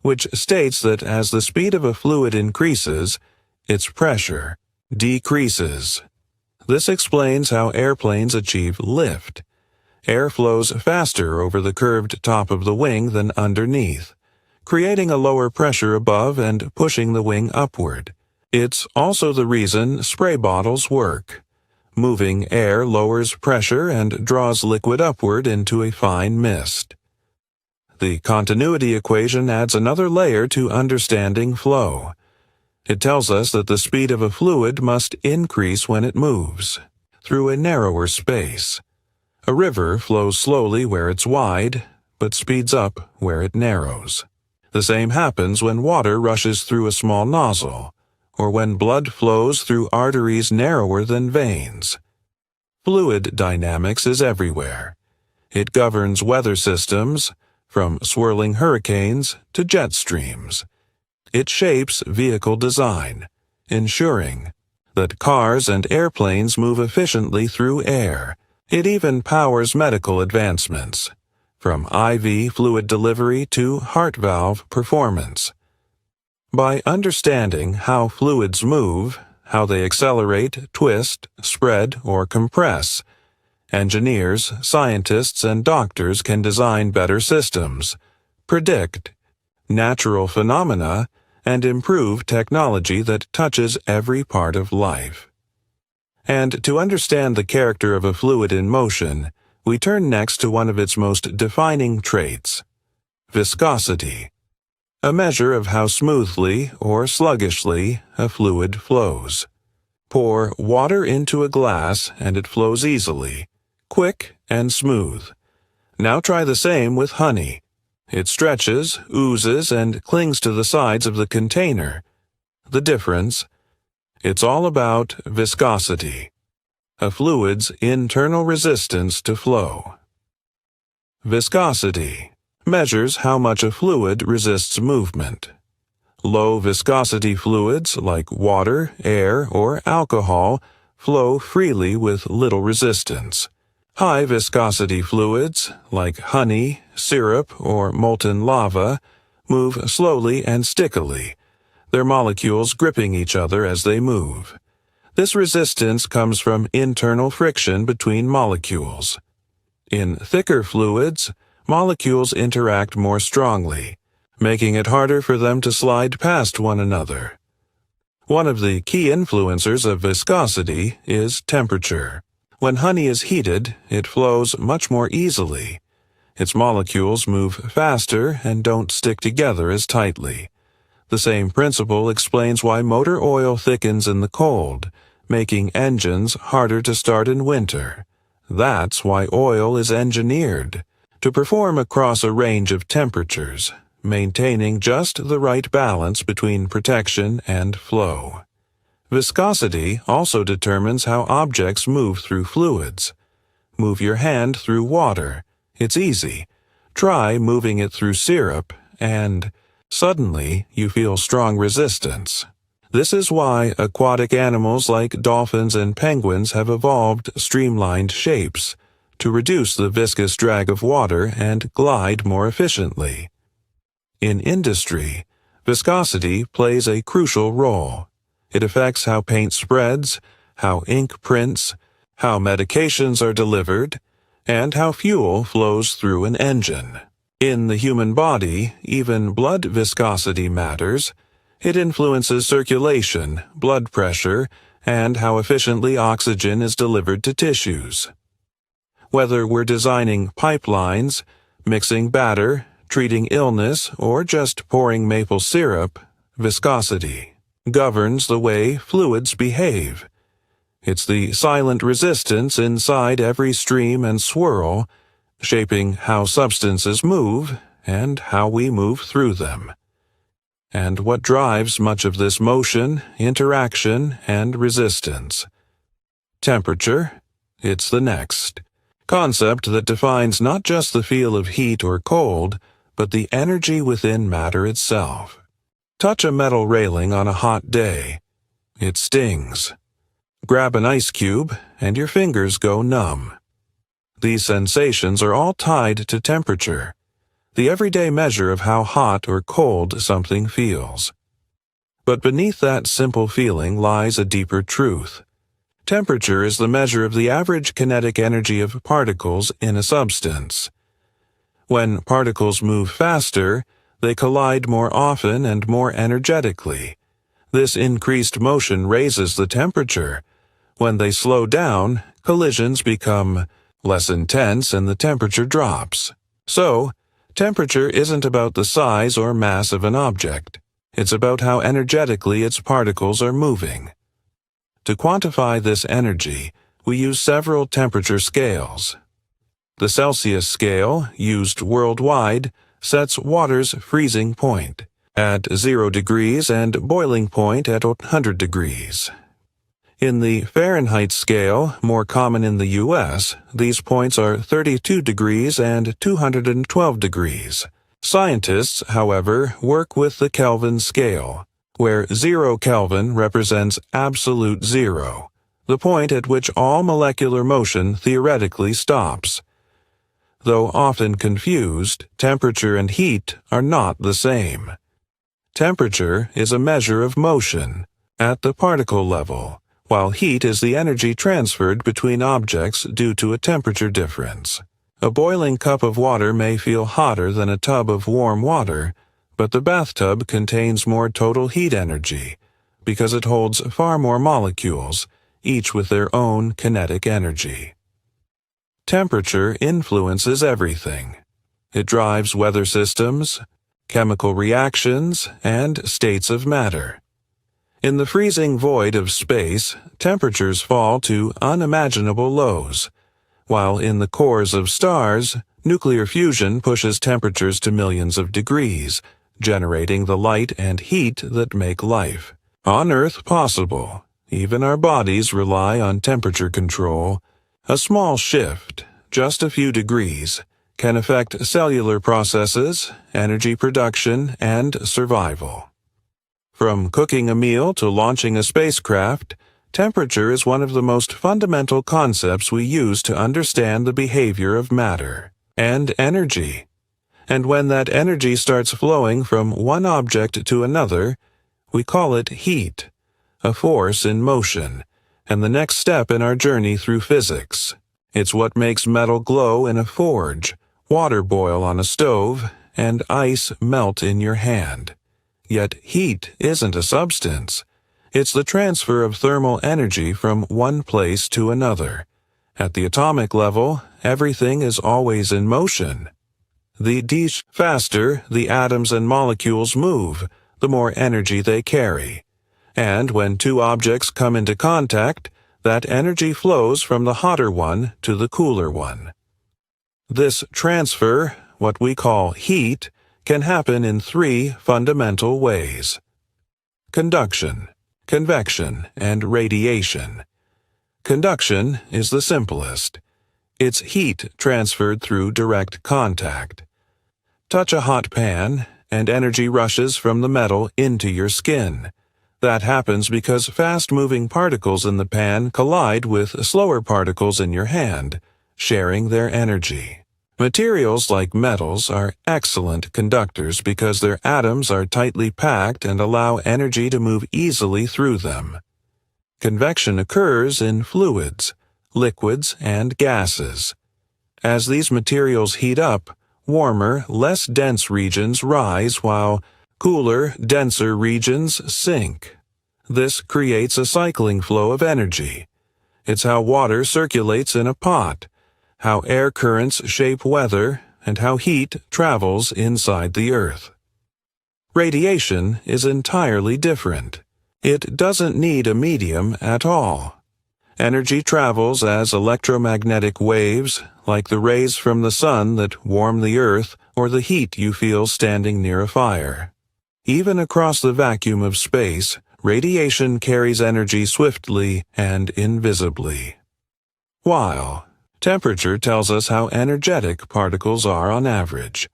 which states that as the speed of a fluid increases, its pressure decreases. This explains how airplanes achieve lift. Air flows faster over the curved top of the wing than underneath, creating a lower pressure above and pushing the wing upward. It's also the reason spray bottles work. Moving air lowers pressure and draws liquid upward into a fine mist. The continuity equation adds another layer to understanding flow. It tells us that the speed of a fluid must increase when it moves, through a narrower space. A river flows slowly where it's wide, but speeds up where it narrows. The same happens when water rushes through a small nozzle, or when blood flows through arteries narrower than veins. Fluid dynamics is everywhere. It governs weather systems, from swirling hurricanes to jet streams. It shapes vehicle design, ensuring that cars and airplanes move efficiently through air. It even powers medical advancements, from IV fluid delivery to heart valve performance. By understanding how fluids move, how they accelerate, twist, spread, or compress, engineers, scientists, and doctors can design better systems, predict natural phenomena, and improve technology that touches every part of life. And to understand the character of a fluid in motion, we turn next to one of its most defining traits: viscosity, a measure of how smoothly or sluggishly a fluid flows. Pour water into a glass and it flows easily, quick and smooth. Now try the same with honey. It stretches, oozes, and clings to the sides of the container. The difference? It's all about viscosity, a fluid's internal resistance to flow. Viscosity, measures how much a fluid resists movement. Low viscosity fluids like water, air, or alcohol flow freely with little resistance. High viscosity fluids like honey, syrup, or molten lava move slowly and stickily, their molecules gripping each other as they move. This resistance comes from internal friction between molecules. In thicker fluids, molecules interact more strongly, making it harder for them to slide past one another. One of the key influencers of viscosity is temperature. When honey is heated, it flows much more easily. Its molecules move faster and don't stick together as tightly. The same principle explains why motor oil thickens in the cold, making engines harder to start in winter. That's why oil is engineered to perform across a range of temperatures, maintaining just the right balance between protection and flow. Viscosity also determines how objects move through fluids. Move your hand through water. It's easy. Try moving it through syrup, and suddenly you feel strong resistance. This is why aquatic animals like dolphins and penguins have evolved streamlined shapes to reduce the viscous drag of water and glide more efficiently. In industry, viscosity plays a crucial role. It affects how paint spreads, how ink prints, how medications are delivered, and how fuel flows through an engine. In the human body, even blood viscosity matters. It influences circulation, blood pressure, and how efficiently oxygen is delivered to tissues. Whether we're designing pipelines, mixing batter, treating illness, or just pouring maple syrup, viscosity governs the way fluids behave. It's the silent resistance inside every stream and swirl, shaping how substances move and how we move through them. And what drives much of this motion, interaction, and resistance? Temperature. It's the next concept that defines not just the feel of heat or cold, but the energy within matter itself. Touch a metal railing on a hot day. It stings. Grab an ice cube, and your fingers go numb. These sensations are all tied to temperature, the everyday measure of how hot or cold something feels. But beneath that simple feeling lies a deeper truth. Temperature is the measure of the average kinetic energy of particles in a substance. When particles move faster, they collide more often and more energetically. This increased motion raises the temperature. When they slow down, collisions become less intense and the temperature drops. So, temperature isn't about the size or mass of an object. It's about how energetically its particles are moving. To quantify this energy, we use several temperature scales. The Celsius scale, used worldwide, sets water's freezing point at 0 degrees and boiling point at 100 degrees. In the Fahrenheit scale, more common in the U.S., these points are 32 degrees and 212 degrees. Scientists, however, work with the Kelvin scale, where 0 Kelvin represents absolute zero, the point at which all molecular motion theoretically stops. Though often confused, temperature and heat are not the same. Temperature is a measure of motion at the particle level, while heat is the energy transferred between objects due to a temperature difference. A boiling cup of water may feel hotter than a tub of warm water, but the bathtub contains more total heat energy because it holds far more molecules, each with their own kinetic energy. Temperature influences everything. It drives weather systems, chemical reactions, and states of matter. In the freezing void of space, temperatures fall to unimaginable lows, while in the cores of stars, nuclear fusion pushes temperatures to millions of degrees, generating the light and heat that make life on Earth possible. Even our bodies rely on temperature control. A small shift, just a few degrees, can affect cellular processes, energy production, and survival. From cooking a meal to launching a spacecraft, temperature is one of the most fundamental concepts we use to understand the behavior of matter and energy. And when that energy starts flowing from one object to another, we call it heat, a force in motion, and the next step in our journey through physics. It's what makes metal glow in a forge, water boil on a stove, and ice melt in your hand. Yet heat isn't a substance. It's the transfer of thermal energy from one place to another. At the atomic level, everything is always in motion. The faster the atoms and molecules move, the more energy they carry. And when two objects come into contact, that energy flows from the hotter one to the cooler one. This transfer, what we call heat, can happen in three fundamental ways: conduction, convection, and radiation. Conduction is the simplest. It's heat transferred through direct contact. Touch a hot pan, and energy rushes from the metal into your skin. That happens because fast-moving particles in the pan collide with slower particles in your hand, sharing their energy. Materials like metals are excellent conductors because their atoms are tightly packed and allow energy to move easily through them. Convection occurs in fluids, liquids, and gases. As these materials heat up, warmer, less dense regions rise while cooler, denser regions sink. This creates a cycling flow of energy. It's how water circulates in a pot, how air currents shape weather, and how heat travels inside the Earth. Radiation is entirely different. It doesn't need a medium at all. Energy travels as electromagnetic waves, like the rays from the sun that warm the Earth or the heat you feel standing near a fire. Even across the vacuum of space, radiation carries energy swiftly and invisibly. While temperature tells us how energetic particles are on average.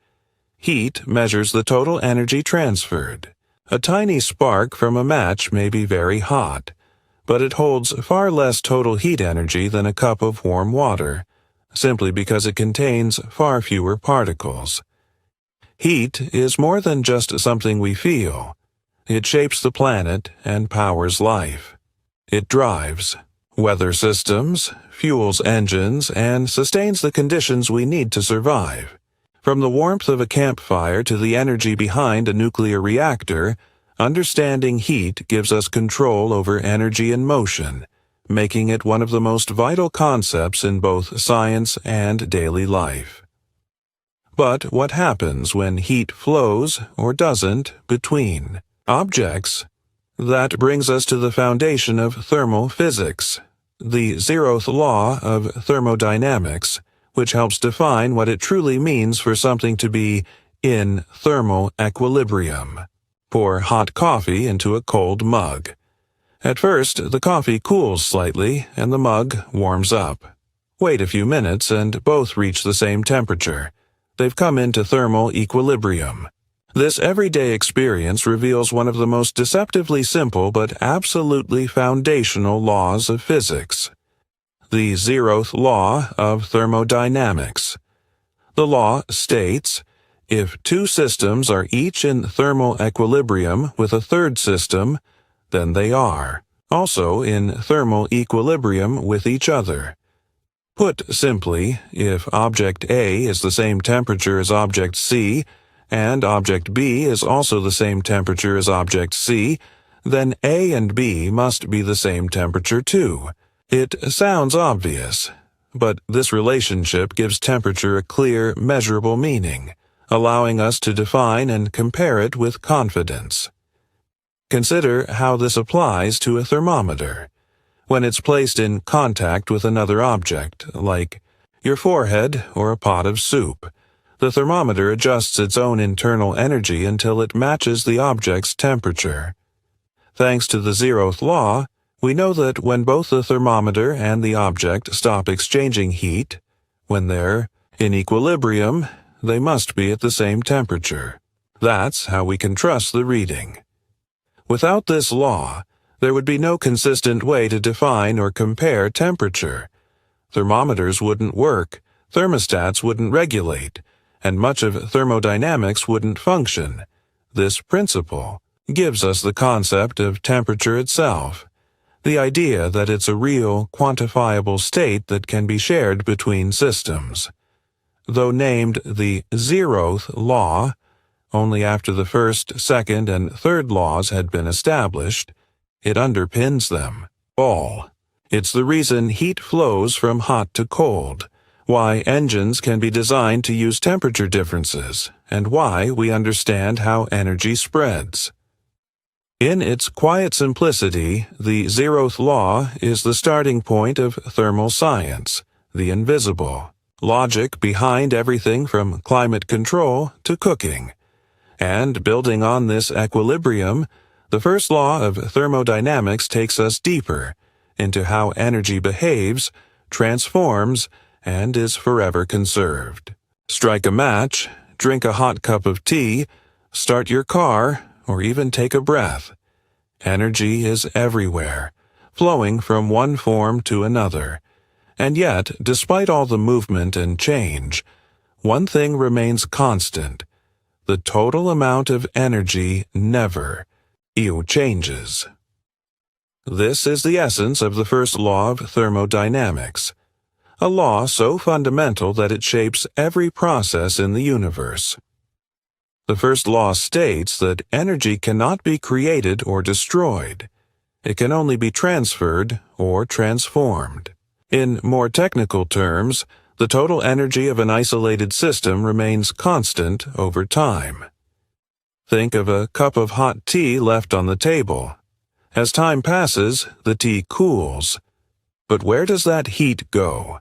Heat measures the total energy transferred. A tiny spark from a match may be very hot, but it holds far less total heat energy than a cup of warm water, simply because it contains far fewer particles. Heat is more than just something we feel. It shapes the planet and powers life. It drives weather systems, fuels engines, and sustains the conditions we need to survive. From the warmth of a campfire to the energy behind a nuclear reactor, understanding heat gives us control over energy in motion, making it one of the most vital concepts in both science and daily life. But what happens when heat flows, or doesn't, between objects? That brings us to the foundation of thermal physics, the zeroth law of thermodynamics, which helps define what it truly means for something to be in thermal equilibrium. Pour hot coffee into a cold mug. At first, the coffee cools slightly and the mug warms up. Wait a few minutes and both reach the same temperature. They've come into thermal equilibrium. This everyday experience reveals one of the most deceptively simple but absolutely foundational laws of physics. The zeroth law of thermodynamics. The law states, if two systems are each in thermal equilibrium with a third system, then they are also in thermal equilibrium with each other. Put simply, if object A is the same temperature as object C, and object B is also the same temperature as object C, then A and B must be the same temperature too. It sounds obvious, but this relationship gives temperature a clear, measurable meaning, allowing us to define and compare it with confidence. Consider how this applies to a thermometer. When it's placed in contact with another object, like your forehead or a pot of soup, the thermometer adjusts its own internal energy until it matches the object's temperature. Thanks to the zeroth law, we know that when both the thermometer and the object stop exchanging heat, when they're In equilibrium, they must be at the same temperature. That's how we can trust the reading. Without this law, there would be no consistent way to define or compare temperature. Thermometers wouldn't work, thermostats wouldn't regulate, and much of thermodynamics wouldn't function. This principle gives us the concept of temperature itself, the idea that it's a real, quantifiable state that can be shared between systems. Though named the zeroth law, only after the first, second, and third laws had been established, it underpins them all. It's the reason heat flows from hot to cold, why engines can be designed to use temperature differences, and why we understand how energy spreads. In its quiet simplicity, the zeroth law is the starting point of thermal science, the invisible, logic behind everything from climate control to cooking. And building on this equilibrium, the first law of thermodynamics takes us deeper into how energy behaves, transforms, and is forever conserved. Strike a match, drink a hot cup of tea, start your car, or even take a breath. Energy is everywhere, flowing from one form to another. And yet, despite all the movement and change, one thing remains constant. The total amount of energy never changes. This is the essence of the first law of thermodynamics, a law so fundamental that it shapes every process in the universe. The first law states that energy cannot be created or destroyed. It can only be transferred or transformed. In more technical terms, the total energy of an isolated system remains constant over time. Think of a cup of hot tea left on the table. As time passes, the tea cools. But where does that heat go?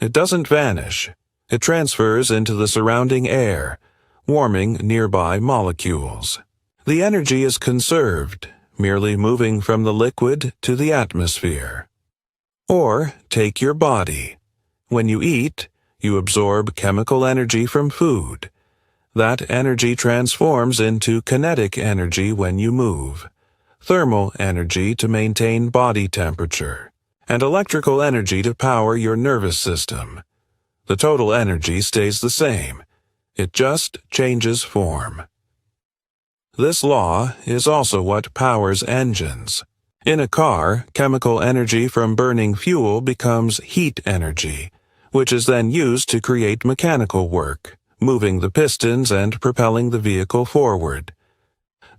It doesn't vanish. It transfers into the surrounding air, warming nearby molecules. The energy is conserved, merely moving from the liquid to the atmosphere. Or take your body. When you eat, you absorb chemical energy from food. That energy transforms into kinetic energy when you move, thermal energy to maintain body temperature, and electrical energy to power your nervous system. The total energy stays the same. It just changes form. This law is also what powers engines. In a car, chemical energy from burning fuel becomes heat energy, which is then used to create mechanical work, moving the pistons and propelling the vehicle forward.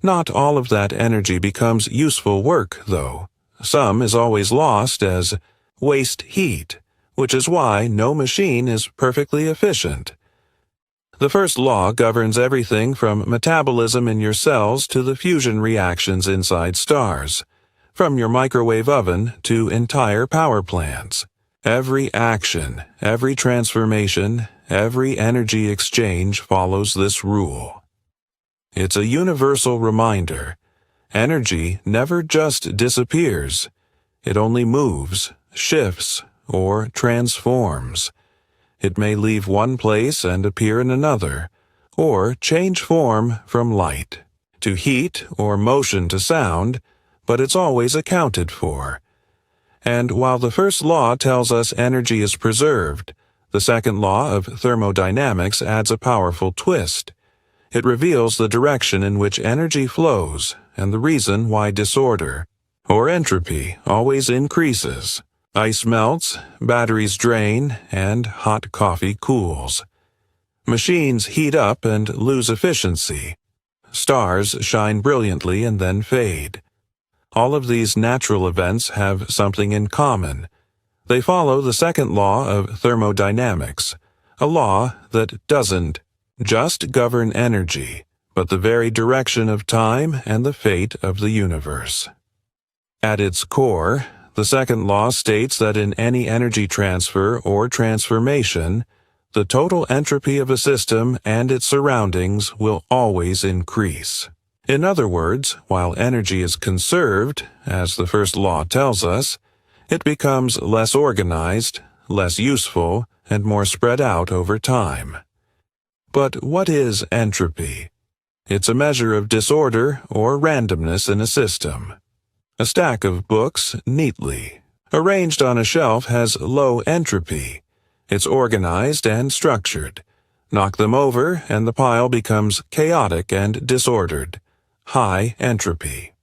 Not all of that energy becomes useful work, though. Some is always lost as waste heat, which is why no machine is perfectly efficient. The first law governs everything from metabolism in your cells to the fusion reactions inside stars, from your microwave oven to entire power plants. Every action, every transformation, every energy exchange follows this rule. It's a universal reminder. Energy never just disappears. It only moves, shifts, or transforms. It may leave one place and appear in another, or change form from light to heat or motion to sound, but it's always accounted for. And while the first law tells us energy is preserved, the second law of thermodynamics adds a powerful twist. It reveals the direction in which energy flows and the reason why disorder, or entropy, always increases. Ice melts, batteries drain, and hot coffee cools. Machines heat up and lose efficiency. Stars shine brilliantly and then fade. All of these natural events have something in common. They follow the second law of thermodynamics, a law that doesn't just govern energy, but the very direction of time and the fate of the universe. At its core, the second law states that in any energy transfer or transformation, the total entropy of a system and its surroundings will always increase. In other words, while energy is conserved, as the first law tells us, it becomes less organized, less useful, and more spread out over time. But what is entropy? It's a measure of disorder or randomness in a system. A stack of books neatly arranged on a shelf has low entropy. It's organized and structured. Knock them over and the pile becomes chaotic and disordered. High entropy.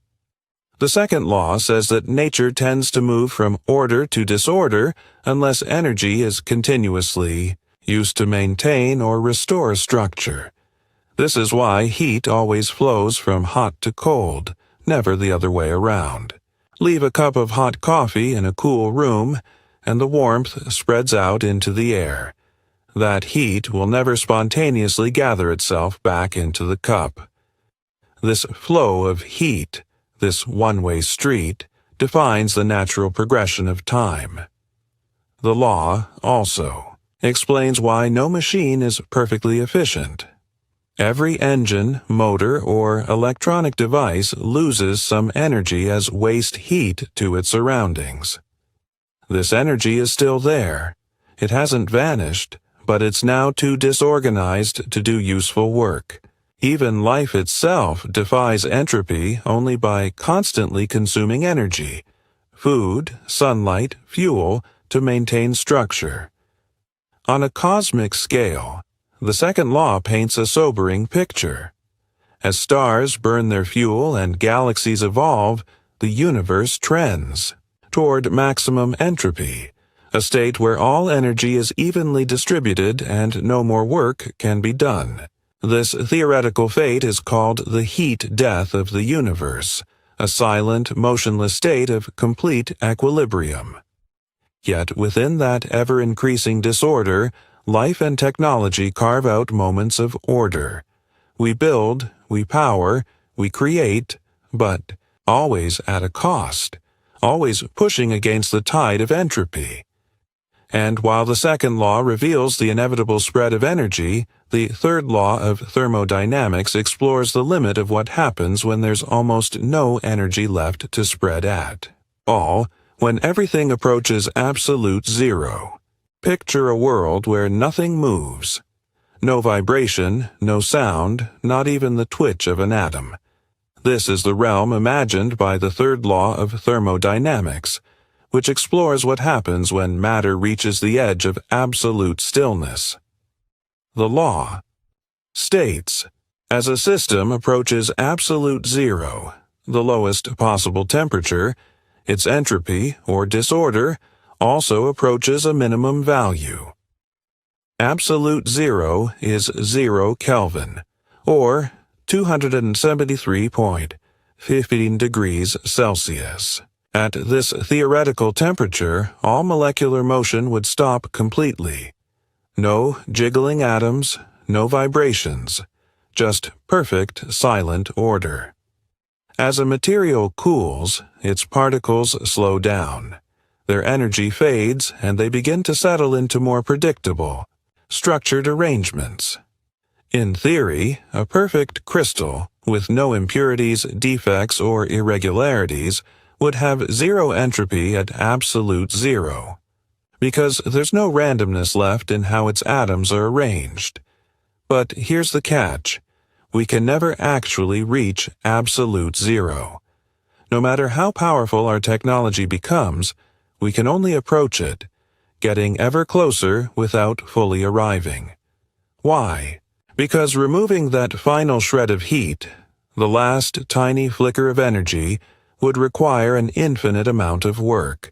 The second law says that nature tends to move from order to disorder unless energy is continuously used to maintain or restore structure. This is why heat always flows from hot to cold, never the other way around. Leave a cup of hot coffee in a cool room, and the warmth spreads out into the air. That heat will never spontaneously gather itself back into the cup. This flow of heat, this one-way street, defines the natural progression of time. The law, also, explains why no machine is perfectly efficient. Every engine, motor, or electronic device loses some energy as waste heat to its surroundings. This energy is still there. It hasn't vanished, but it's now too disorganized to do useful work. Even life itself defies entropy only by constantly consuming energy, food, sunlight, fuel, to maintain structure. On a cosmic scale, the second law paints a sobering picture. As stars burn their fuel and galaxies evolve, the universe trends toward maximum entropy, a state where all energy is evenly distributed and no more work can be done. This theoretical fate is called the heat death of the universe, a silent, motionless state of complete equilibrium. Yet within that ever-increasing disorder, life and technology carve out moments of order. We build, we power, we create, but always at a cost, always pushing against the tide of entropy. And while the second law reveals the inevitable spread of energy, the third law of thermodynamics explores the limit of what happens when there's almost no energy left to spread at all, when everything approaches absolute zero. Picture a world where nothing moves. No vibration, no sound, not even the twitch of an atom. This is the realm imagined by the third law of thermodynamics, which explores what happens when matter reaches the edge of absolute stillness. The law states, as a system approaches absolute zero, the lowest possible temperature, its entropy, or disorder, also approaches a minimum value. Absolute zero is 0 Kelvin, or 273.15 degrees Celsius. At this theoretical temperature, all molecular motion would stop completely. No jiggling atoms, no vibrations, just perfect silent order. As a material cools, its particles slow down. Their energy fades and they begin to settle into more predictable, structured arrangements. In theory, a perfect crystal, with no impurities, defects, or irregularities, would have zero entropy at absolute zero, because there's no randomness left in how its atoms are arranged. But here's the catch. We can never actually reach absolute zero. No matter how powerful our technology becomes, we can only approach it, getting ever closer without fully arriving. Why? Because removing that final shred of heat, the last tiny flicker of energy, would require an infinite amount of work.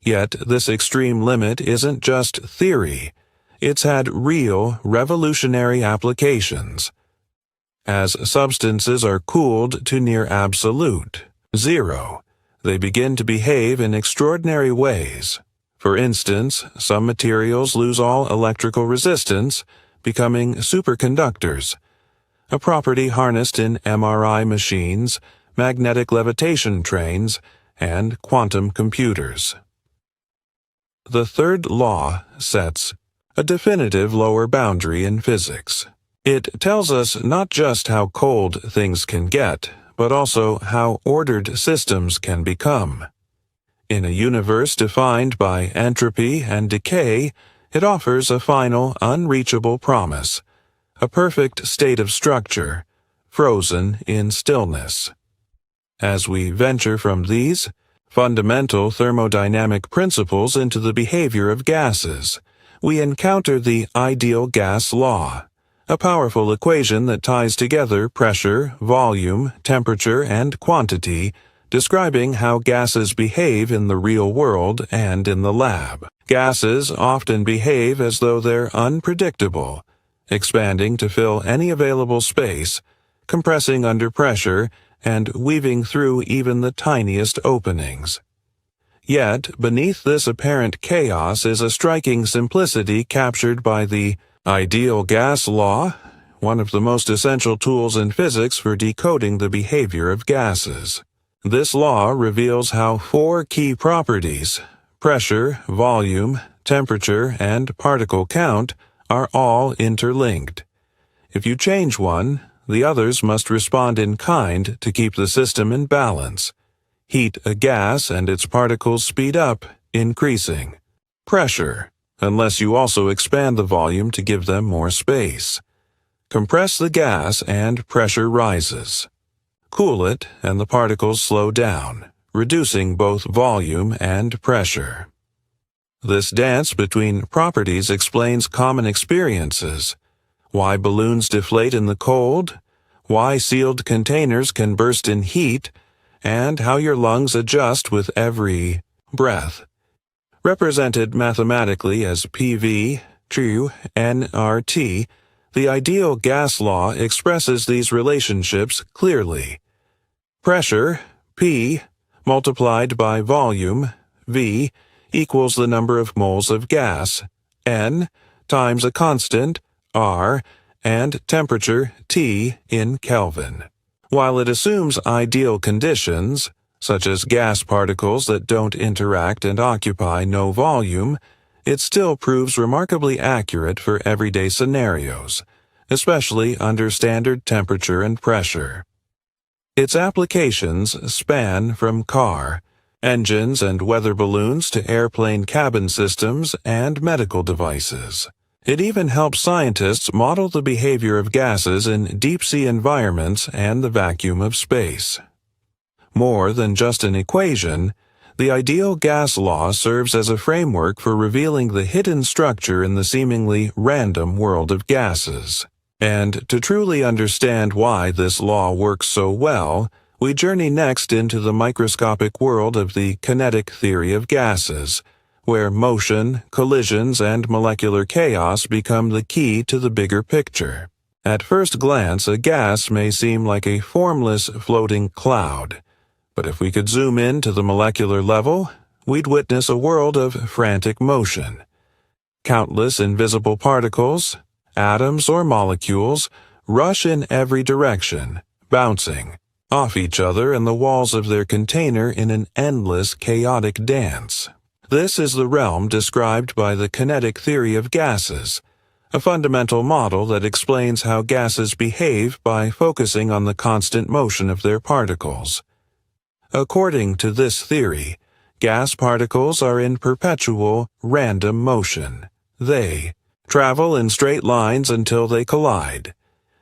Yet this extreme limit isn't just theory. It's had real, revolutionary applications. As substances are cooled to near absolute zero, they begin to behave in extraordinary ways. For instance, some materials lose all electrical resistance, becoming superconductors, a property harnessed in MRI machines, magnetic levitation trains, and quantum computers. The third law sets a definitive lower boundary in physics. It tells us not just how cold things can get, but also how ordered systems can become. In a universe defined by entropy and decay, It offers a final, unreachable promise, a perfect state of structure, frozen in stillness. As we venture from these fundamental thermodynamic principles into the behavior of gases, we encounter the ideal gas law, a powerful equation that ties together pressure, volume, temperature, and quantity, describing how gases behave in the real world and in the lab. Gases often behave as though they're unpredictable, expanding to fill any available space, compressing under pressure, and weaving through even the tiniest openings. Yet, beneath this apparent chaos is a striking simplicity captured by the ideal gas law, one of the most essential tools in physics for decoding the behavior of gases. This law reveals how four key properties, pressure, volume, temperature, and particle count, are all interlinked. If you change one, the others must respond in kind to keep the system in balance. Heat a gas and its particles speed up, increasing. Pressure, unless you also expand the volume to give them more space. Compress the gas and pressure rises. Cool it and the particles slow down, reducing both volume and pressure. This dance between properties explains common experiences: why balloons deflate in the cold, why sealed containers can burst in heat, and how your lungs adjust with every breath. Represented mathematically as PV, Q, nRT, the ideal gas law expresses these relationships clearly. Pressure, P, multiplied by volume, V, equals the number of moles of gas, N, times a constant, R, and temperature, T, in Kelvin. While it assumes ideal conditions, such as gas particles that don't interact and occupy no volume, it still proves remarkably accurate for everyday scenarios, especially under standard temperature and pressure. Its applications span from car, engines and weather balloons to airplane cabin systems and medical devices. It even helps scientists model the behavior of gases in deep-sea environments and the vacuum of space. More than just an equation, the ideal gas law serves as a framework for revealing the hidden structure in the seemingly random world of gases. And to truly understand why this law works so well, we journey next into the microscopic world of the kinetic theory of gases, where motion, collisions, and molecular chaos become the key to the bigger picture. At first glance, a gas may seem like a formless floating cloud, but if we could zoom in to the molecular level, we'd witness a world of frantic motion. Countless invisible particles, atoms or molecules, rush in every direction, bouncing off each other and the walls of their container in an endless chaotic dance. This is the realm described by the kinetic theory of gases, a fundamental model that explains how gases behave by focusing on the constant motion of their particles. According to this theory, gas particles are in perpetual, random motion. They travel in straight lines until they collide,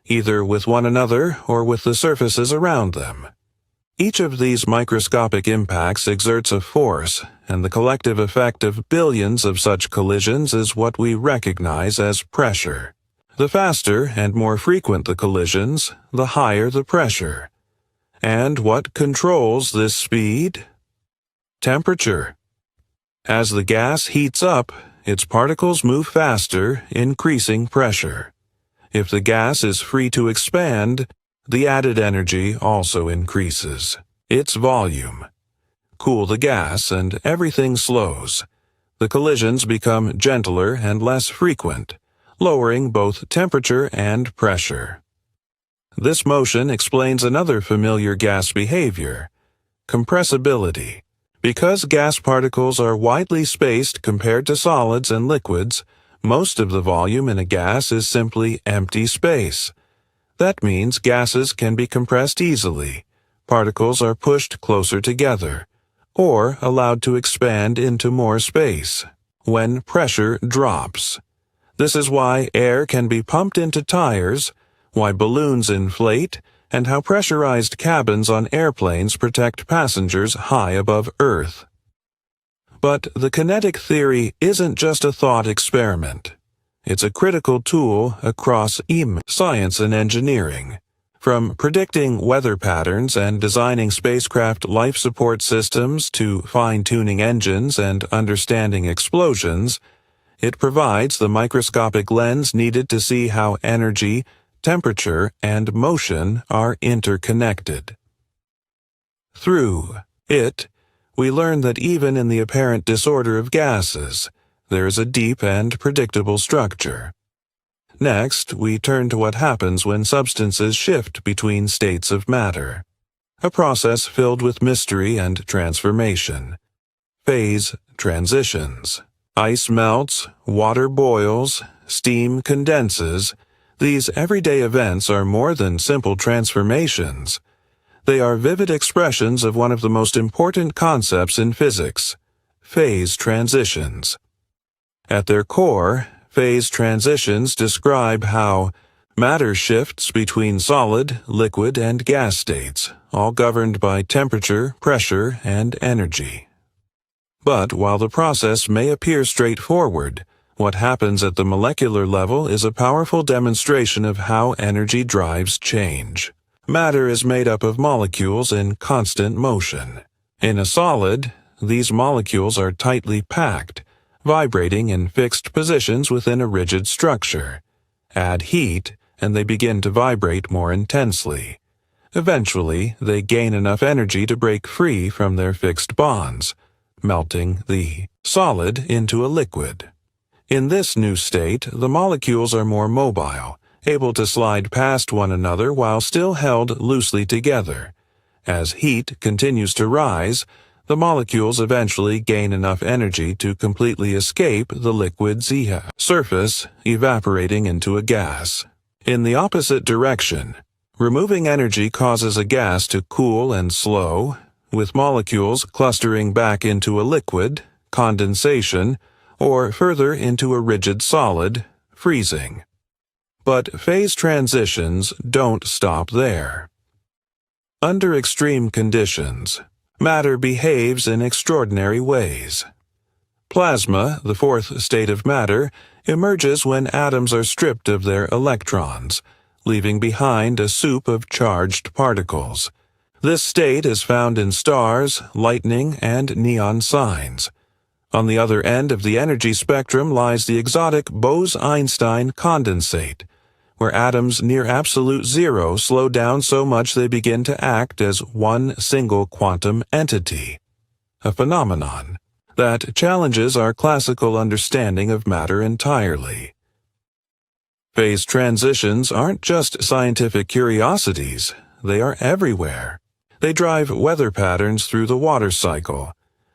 either with one another or with the surfaces around them. Each of these microscopic impacts exerts a force, and the collective effect of billions of such collisions is what we recognize as pressure. The faster and more frequent the collisions, the higher the pressure. And what controls this speed? Temperature. As the gas heats up, its particles move faster, increasing pressure. If the gas is free to expand, the added energy also increases. Its volume. Cool the gas and everything slows. The collisions become gentler and less frequent, lowering both temperature and pressure. This motion explains another familiar gas behavior: compressibility. Because gas particles are widely spaced compared to solids and liquids, most of the volume in a gas is simply empty space. That means gases can be compressed easily, particles are pushed closer together, or allowed to expand into more space. when pressure drops. This is why air can be pumped into tires, why balloons inflate, and how pressurized cabins on airplanes protect passengers high above Earth. But the kinetic theory isn't just a thought experiment. It's a critical tool across science and engineering. From predicting weather patterns and designing spacecraft life support systems to fine-tuning engines and understanding explosions, it provides the microscopic lens needed to see how energy, temperature, and motion are interconnected. Through it, we learn that even in the apparent disorder of gases, there is a deep and predictable structure. Next, we turn to what happens when substances shift between states of matter, a process filled with mystery and transformation. Phase transitions. Ice melts, water boils, steam condenses. These everyday events are more than simple transformations. They are vivid expressions of one of the most important concepts in physics, phase transitions. At their core, phase transitions describe how matter shifts between solid, liquid, and gas states, all governed by temperature, pressure, and energy. But while the process may appear straightforward, what happens at the molecular level is a powerful demonstration of how energy drives change. Matter is made up of molecules in constant motion. In a solid, these molecules are tightly packed, vibrating in fixed positions within a rigid structure. Add heat, and they begin to vibrate more intensely. Eventually, they gain enough energy to break free from their fixed bonds, melting the solid into a liquid. In this new state, the molecules are more mobile, able to slide past one another while still held loosely together. As heat continues to rise, the molecules eventually gain enough energy to completely escape the liquid's surface, evaporating into a gas. In the opposite direction, removing energy causes a gas to cool and slow, with molecules clustering back into a liquid, condensation, or further into a rigid solid, freezing. But phase transitions don't stop there. Under extreme conditions, matter behaves in extraordinary ways. Plasma, the fourth state of matter, emerges when atoms are stripped of their electrons, leaving behind a soup of charged particles. This state is found in stars, lightning, and neon signs. On the other end of the energy spectrum lies the exotic Bose-Einstein condensate, where atoms near absolute zero slow down so much they begin to act as one single quantum entity, a phenomenon that challenges our classical understanding of matter entirely. Phase transitions aren't just scientific curiosities, they are everywhere. They drive weather patterns through the water cycle,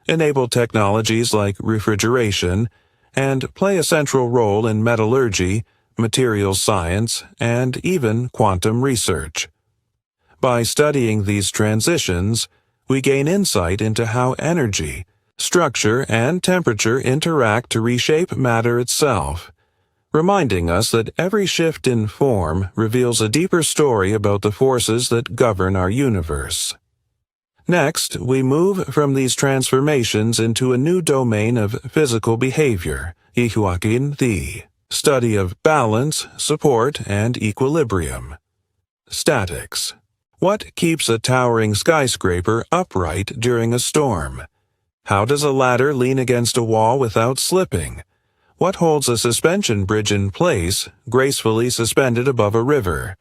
enable technologies like refrigeration, and play a central role in metallurgy, materials science, and even quantum research. By studying these transitions, we gain insight into how energy, structure, and temperature interact to reshape matter itself, reminding us that every shift in form reveals a deeper story about the forces that govern our universe. Next, we move from these transformations into a new domain of physical behavior, the study of balance, support, and equilibrium. Statics. What keeps a towering skyscraper upright during a storm? How does a ladder lean against a wall without slipping? What holds a suspension bridge in place, gracefully suspended above a river?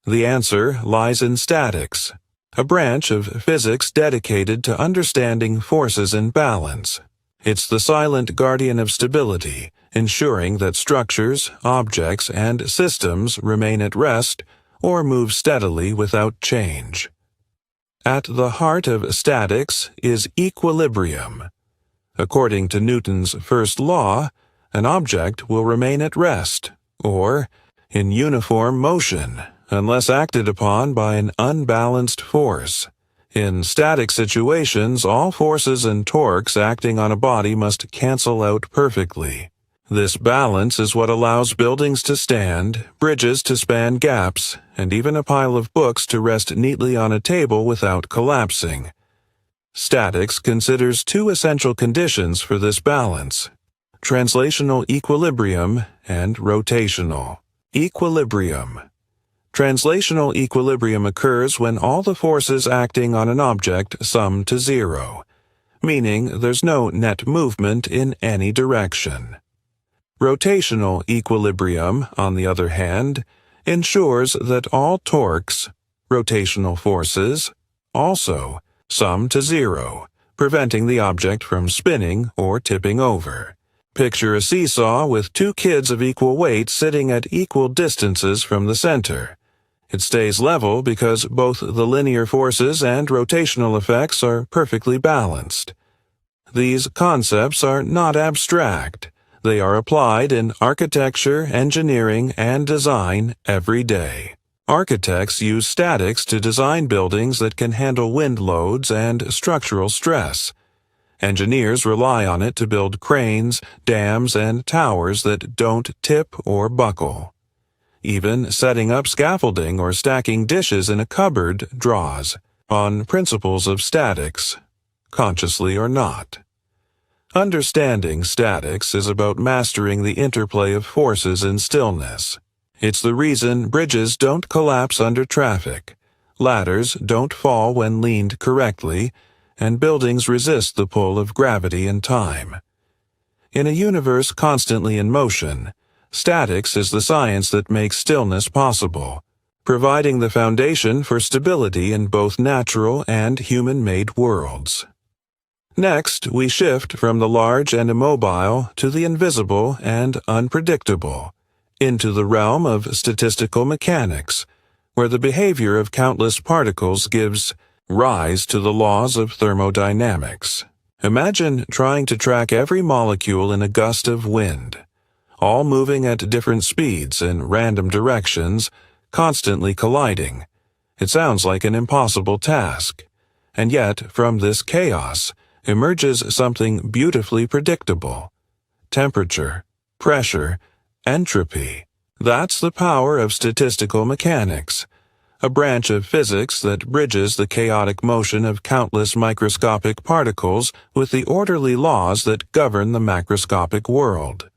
The answer lies in statics, a branch of physics dedicated to understanding forces in balance. It's the silent guardian of stability, ensuring that structures, objects, and systems remain at rest or move steadily without change. At the heart of statics is equilibrium. According to Newton's first law, an object will remain at rest, or in uniform motion, unless acted upon by an unbalanced force. In static situations, all forces and torques acting on a body must cancel out perfectly. This balance is what allows buildings to stand, bridges to span gaps, and even a pile of books to rest neatly on a table without collapsing. Statics considers two essential conditions for this balance: translational equilibrium and rotational. Equilibrium. Translational equilibrium occurs when all the forces acting on an object sum to zero, meaning there's no net movement in any direction. Rotational equilibrium, on the other hand, ensures that all torques, rotational forces, also sum to zero, preventing the object from spinning or tipping over. Picture a seesaw with two kids of equal weight sitting at equal distances from the center. It stays level because both the linear forces and rotational effects are perfectly balanced. These concepts are not abstract. They are applied in architecture, engineering, and design every day. Architects use statics to design buildings that can handle wind loads and structural stress. Engineers rely on it to build cranes, dams, and towers that don't tip or buckle. Even setting up scaffolding or stacking dishes in a cupboard draws on principles of statics, consciously or not. Understanding statics is about mastering the interplay of forces in stillness. It's the reason bridges don't collapse under traffic, ladders don't fall when leaned correctly, and buildings resist the pull of gravity and time. In a universe constantly in motion, statics is the science that makes stillness possible, providing the foundation for stability in both natural and human-made worlds. Next, we shift from the large and immobile to the invisible and unpredictable, into the realm of statistical mechanics, where the behavior of countless particles gives rise to the laws of thermodynamics. Imagine trying to track every molecule in a gust of wind, all moving at different speeds in random directions, constantly colliding. It sounds like an impossible task. And yet, from this chaos, emerges something beautifully predictable: temperature, pressure, entropy. That's the power of statistical mechanics, a branch of physics that bridges the chaotic motion of countless microscopic particles with the orderly laws that govern the macroscopic world.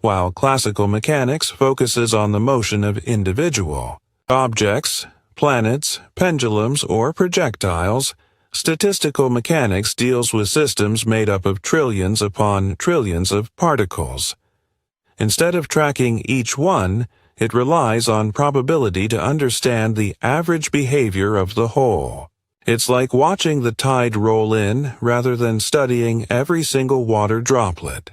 While classical mechanics focuses on the motion of individual objects, planets, pendulums, or projectiles, statistical mechanics deals with systems made up of trillions upon trillions of particles. Instead of tracking each one, it relies on probability to understand the average behavior of the whole. It's like watching the tide roll in rather than studying every single water droplet.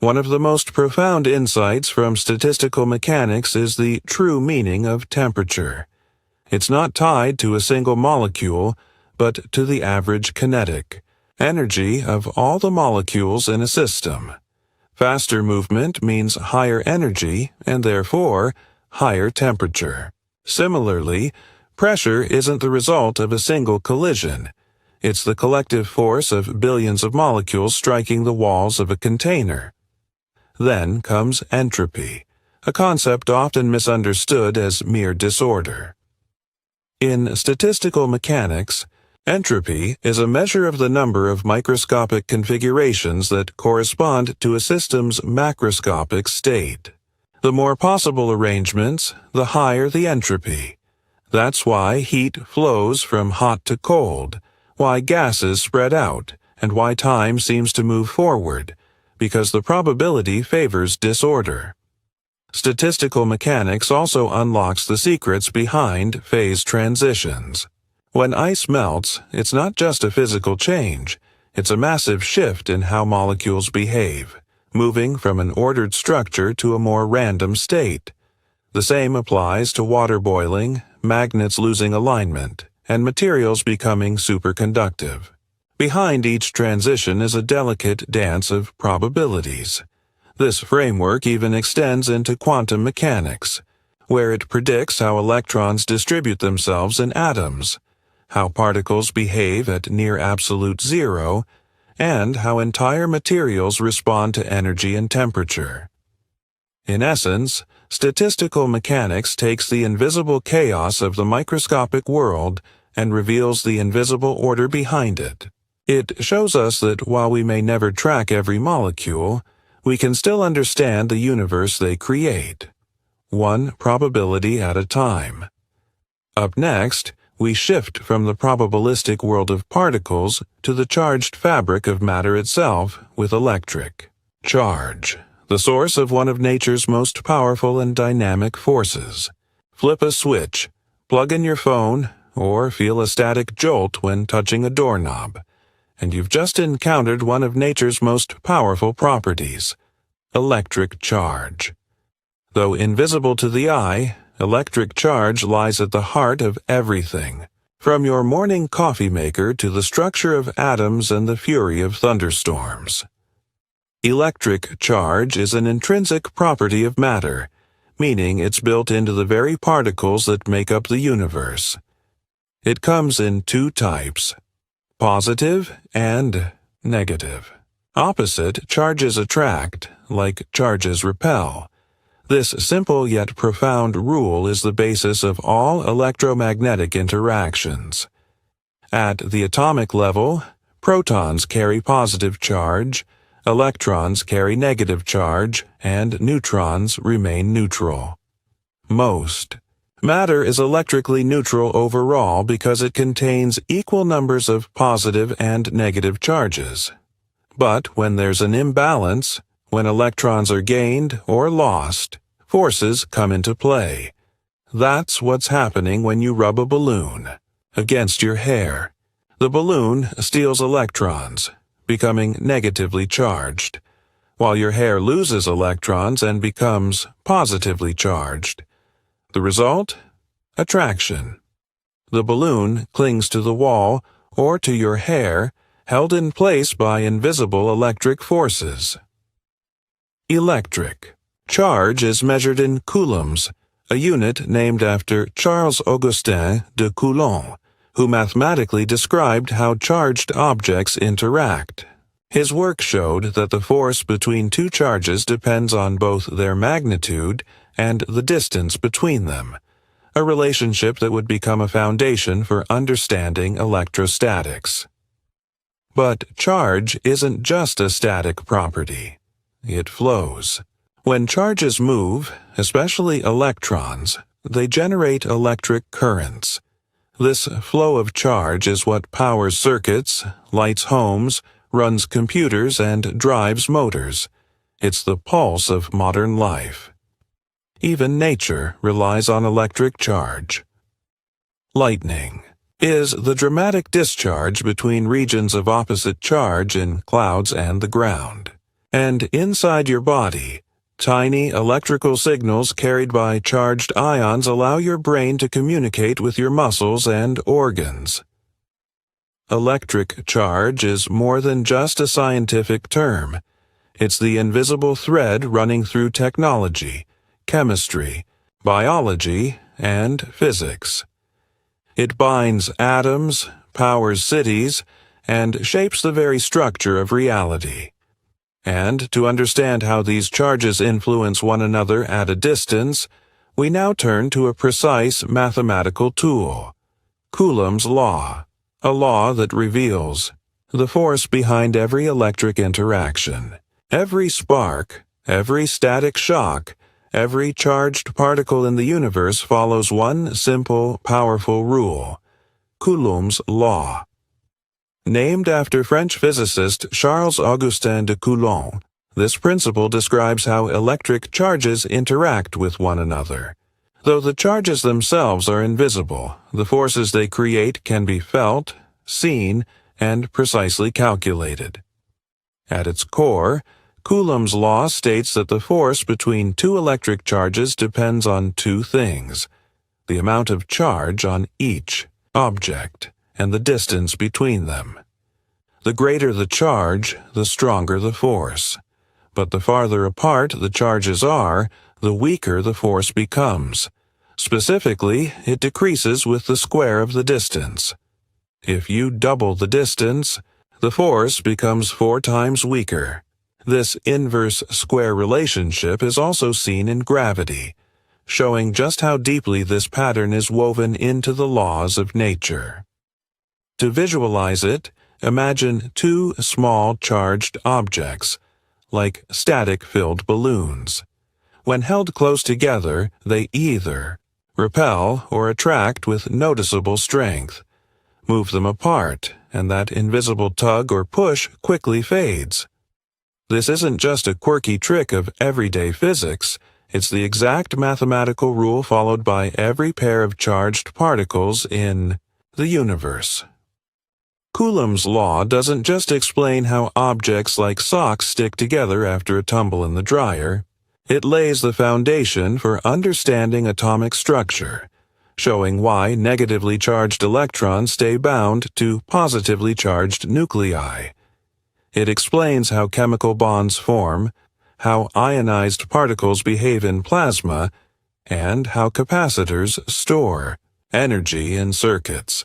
One of the most profound insights from statistical mechanics is the true meaning of temperature. It's not tied to a single molecule, but to the average kinetic energy of all the molecules in a system. Faster movement means higher energy and therefore higher temperature. Similarly, pressure isn't the result of a single collision. It's the collective force of billions of molecules striking the walls of a container. Then comes entropy, a concept often misunderstood as mere disorder. In statistical mechanics, entropy is a measure of the number of microscopic configurations that correspond to a system's macroscopic state. The more possible arrangements, the higher the entropy. That's why heat flows from hot to cold, why gases spread out, and why time seems to move forward, because the probability favors disorder. Statistical mechanics also unlocks the secrets behind phase transitions. When ice melts, it's not just a physical change, it's a massive shift in how molecules behave, moving from an ordered structure to a more random state. The same applies to water boiling, magnets losing alignment, and materials becoming superconductive. Behind each transition is a delicate dance of probabilities. This framework even extends into quantum mechanics, where it predicts how electrons distribute themselves in atoms. how particles behave at near absolute zero, and how entire materials respond to energy and temperature. In essence, statistical mechanics takes the invisible chaos of the microscopic world and reveals the invisible order behind it. It shows us that while we may never track every molecule, we can still understand the universe they create, one probability at a time. Up next, we shift from the probabilistic world of particles to the charged fabric of matter itself with electric charge, the source of one of nature's most powerful and dynamic forces. Flip a switch, plug in your phone, or feel a static jolt when touching a doorknob, and you've just encountered one of nature's most powerful properties, electric charge. Though invisible to the eye, electric charge lies at the heart of everything, from your morning coffee maker to the structure of atoms and the fury of thunderstorms. Electric charge is an intrinsic property of matter, meaning it's built into the very particles that make up the universe. It comes in two types, positive and negative. Opposite charges attract, like charges repel. This simple yet profound rule is the basis of all electromagnetic interactions. At the atomic level, protons carry positive charge, electrons carry negative charge, and neutrons remain neutral. Most matter is electrically neutral overall because it contains equal numbers of positive and negative charges. But when there's an imbalance, when electrons are gained or lost, forces come into play. That's what's happening when you rub a balloon against your hair. The balloon steals electrons, becoming negatively charged, while your hair loses electrons and becomes positively charged. The result? Attraction. The balloon clings to the wall or to your hair, held in place by invisible electric forces. Electric charge is measured in coulombs, a unit named after Charles-Augustin de Coulomb, who mathematically described how charged objects interact. His work showed that the force between two charges depends on both their magnitude and the distance between them, a relationship that would become a foundation for understanding electrostatics. But charge isn't just a static property. It flows. When charges move, especially electrons, they generate electric currents. This flow of charge is what powers circuits, lights homes, runs computers, and drives motors. It's the pulse of modern life. Even nature relies on electric charge. Lightning is the dramatic discharge between regions of opposite charge in clouds and the ground. And inside your body, tiny electrical signals carried by charged ions allow your brain to communicate with your muscles and organs. Electric charge is more than just a scientific term. It's the invisible thread running through technology, chemistry, biology, and physics. It binds atoms, powers cities, and shapes the very structure of reality. And to understand how these charges influence one another at a distance, we now turn to a precise mathematical tool, Coulomb's law, a law that reveals the force behind every electric interaction. Every spark, every static shock, every charged particle in the universe follows one simple, powerful rule, Coulomb's law. Named after French physicist Charles-Augustin de Coulomb, this principle describes how electric charges interact with one another. Though the charges themselves are invisible, the forces they create can be felt, seen, and precisely calculated. At its core, Coulomb's law states that the force between two electric charges depends on two things: the amount of charge on each object and the distance between them. The greater the charge, the stronger the force. But the farther apart the charges are, the weaker the force becomes. Specifically, it decreases with the square of the distance. If you double the distance, the force becomes 4 times weaker. This inverse square relationship is also seen in gravity, showing just how deeply this pattern is woven into the laws of nature. To visualize it, imagine 2 small charged objects, like static-filled balloons. When held close together, they either repel or attract with noticeable strength. Move them apart, and that invisible tug or push quickly fades. This isn't just a quirky trick of everyday physics, it's the exact mathematical rule followed by every pair of charged particles in the universe. Coulomb's law doesn't just explain how objects like socks stick together after a tumble in the dryer. It lays the foundation for understanding atomic structure, showing why negatively charged electrons stay bound to positively charged nuclei. It explains how chemical bonds form, how ionized particles behave in plasma, and how capacitors store energy in circuits.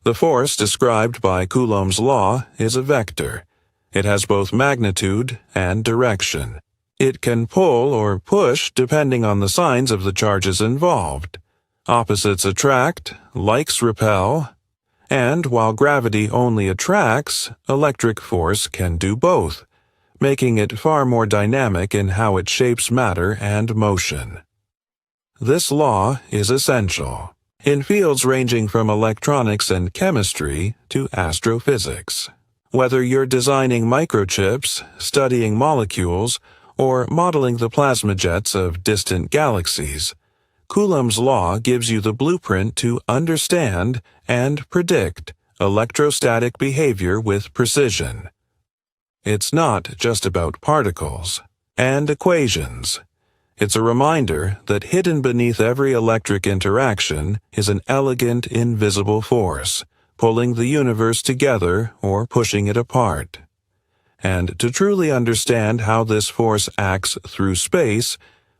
The force described by Coulomb's law is a vector. It has both magnitude and direction. It can pull or push depending on the signs of the charges involved. Opposites attract, likes repel, and while gravity only attracts, electric force can do both, making it far more dynamic in how it shapes matter and motion. This law is essential in fields ranging from electronics and chemistry to astrophysics. Whether you're designing microchips, studying molecules, or modeling the plasma jets of distant galaxies, Coulomb's law gives you the blueprint to understand and predict electrostatic behavior with precision. It's not just about particles and equations. It's a reminder that hidden beneath every electric interaction is an elegant, invisible force, pulling the universe together or pushing it apart. And to truly understand how this force acts through space,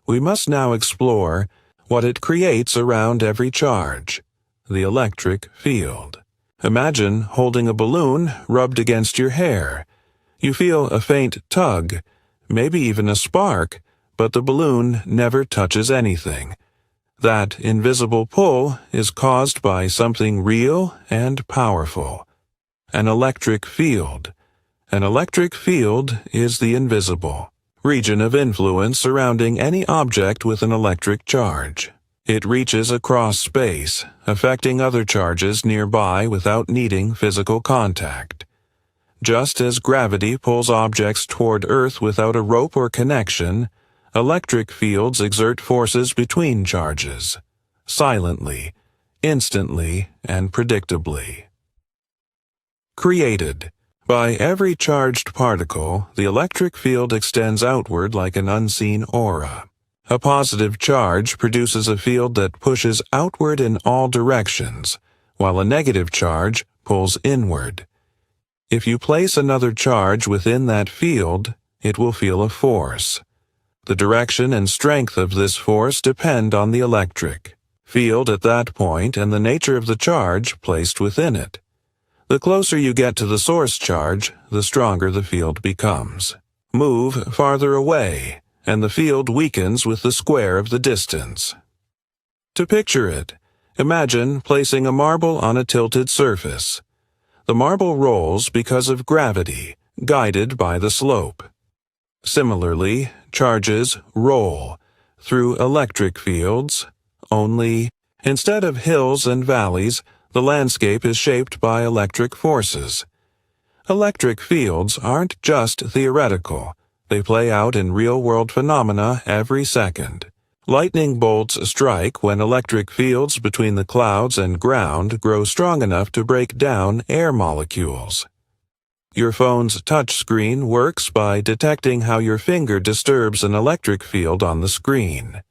we must now explore what it creates around every charge, the electric field. Imagine holding a balloon rubbed against your hair. You feel a faint tug, maybe even a spark, but the balloon never touches anything. That invisible pull is caused by something real and powerful, an electric field. An electric field is the invisible region of influence surrounding any object with an electric charge. It reaches across space, affecting other charges nearby without needing physical contact. Just as gravity pulls objects toward Earth without a rope or connection, electric fields exert forces between charges, silently, instantly, and predictably. Created. By every charged particle, the electric field extends outward like an unseen aura. A positive charge produces a field that pushes outward in all directions, while a negative charge pulls inward. If you place another charge within that field, it will feel a force. The direction and strength of this force depend on the electric field at that point and the nature of the charge placed within it. The closer you get to the source charge, the stronger the field becomes. Move farther away, and the field weakens with the square of the distance. To picture it, imagine placing a marble on a tilted surface. The marble rolls because of gravity, guided by the slope. Similarly, charges roll through electric fields, only instead of hills and valleys, the landscape is shaped by electric forces. Electric fields aren't just theoretical. They play out in real-world phenomena every second. Lightning bolts strike when electric fields between the clouds and ground grow strong enough to break down air molecules. Your phone's touchscreen works by detecting how your finger disturbs an electric field on the screen.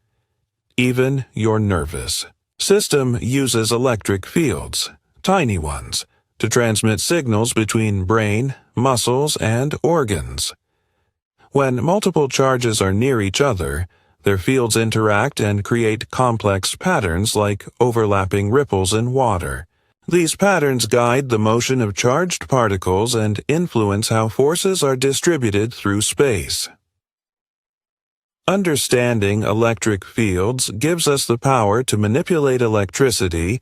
Even your nervous system uses electric fields, tiny ones, to transmit signals between brain, muscles, and organs. When multiple charges are near each other, their fields interact and create complex patterns like overlapping ripples in water. These patterns guide the motion of charged particles and influence how forces are distributed through space. Understanding electric fields gives us the power to manipulate electricity,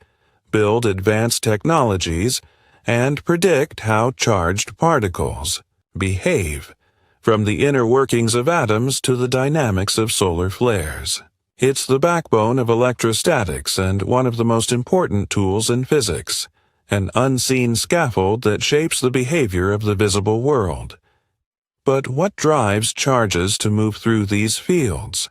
build advanced technologies, and predict how charged particles behave, from the inner workings of atoms to the dynamics of solar flares. It's the backbone of electrostatics and one of the most important tools in physics, an unseen scaffold that shapes the behavior of the visible world. But what drives charges to move through these fields?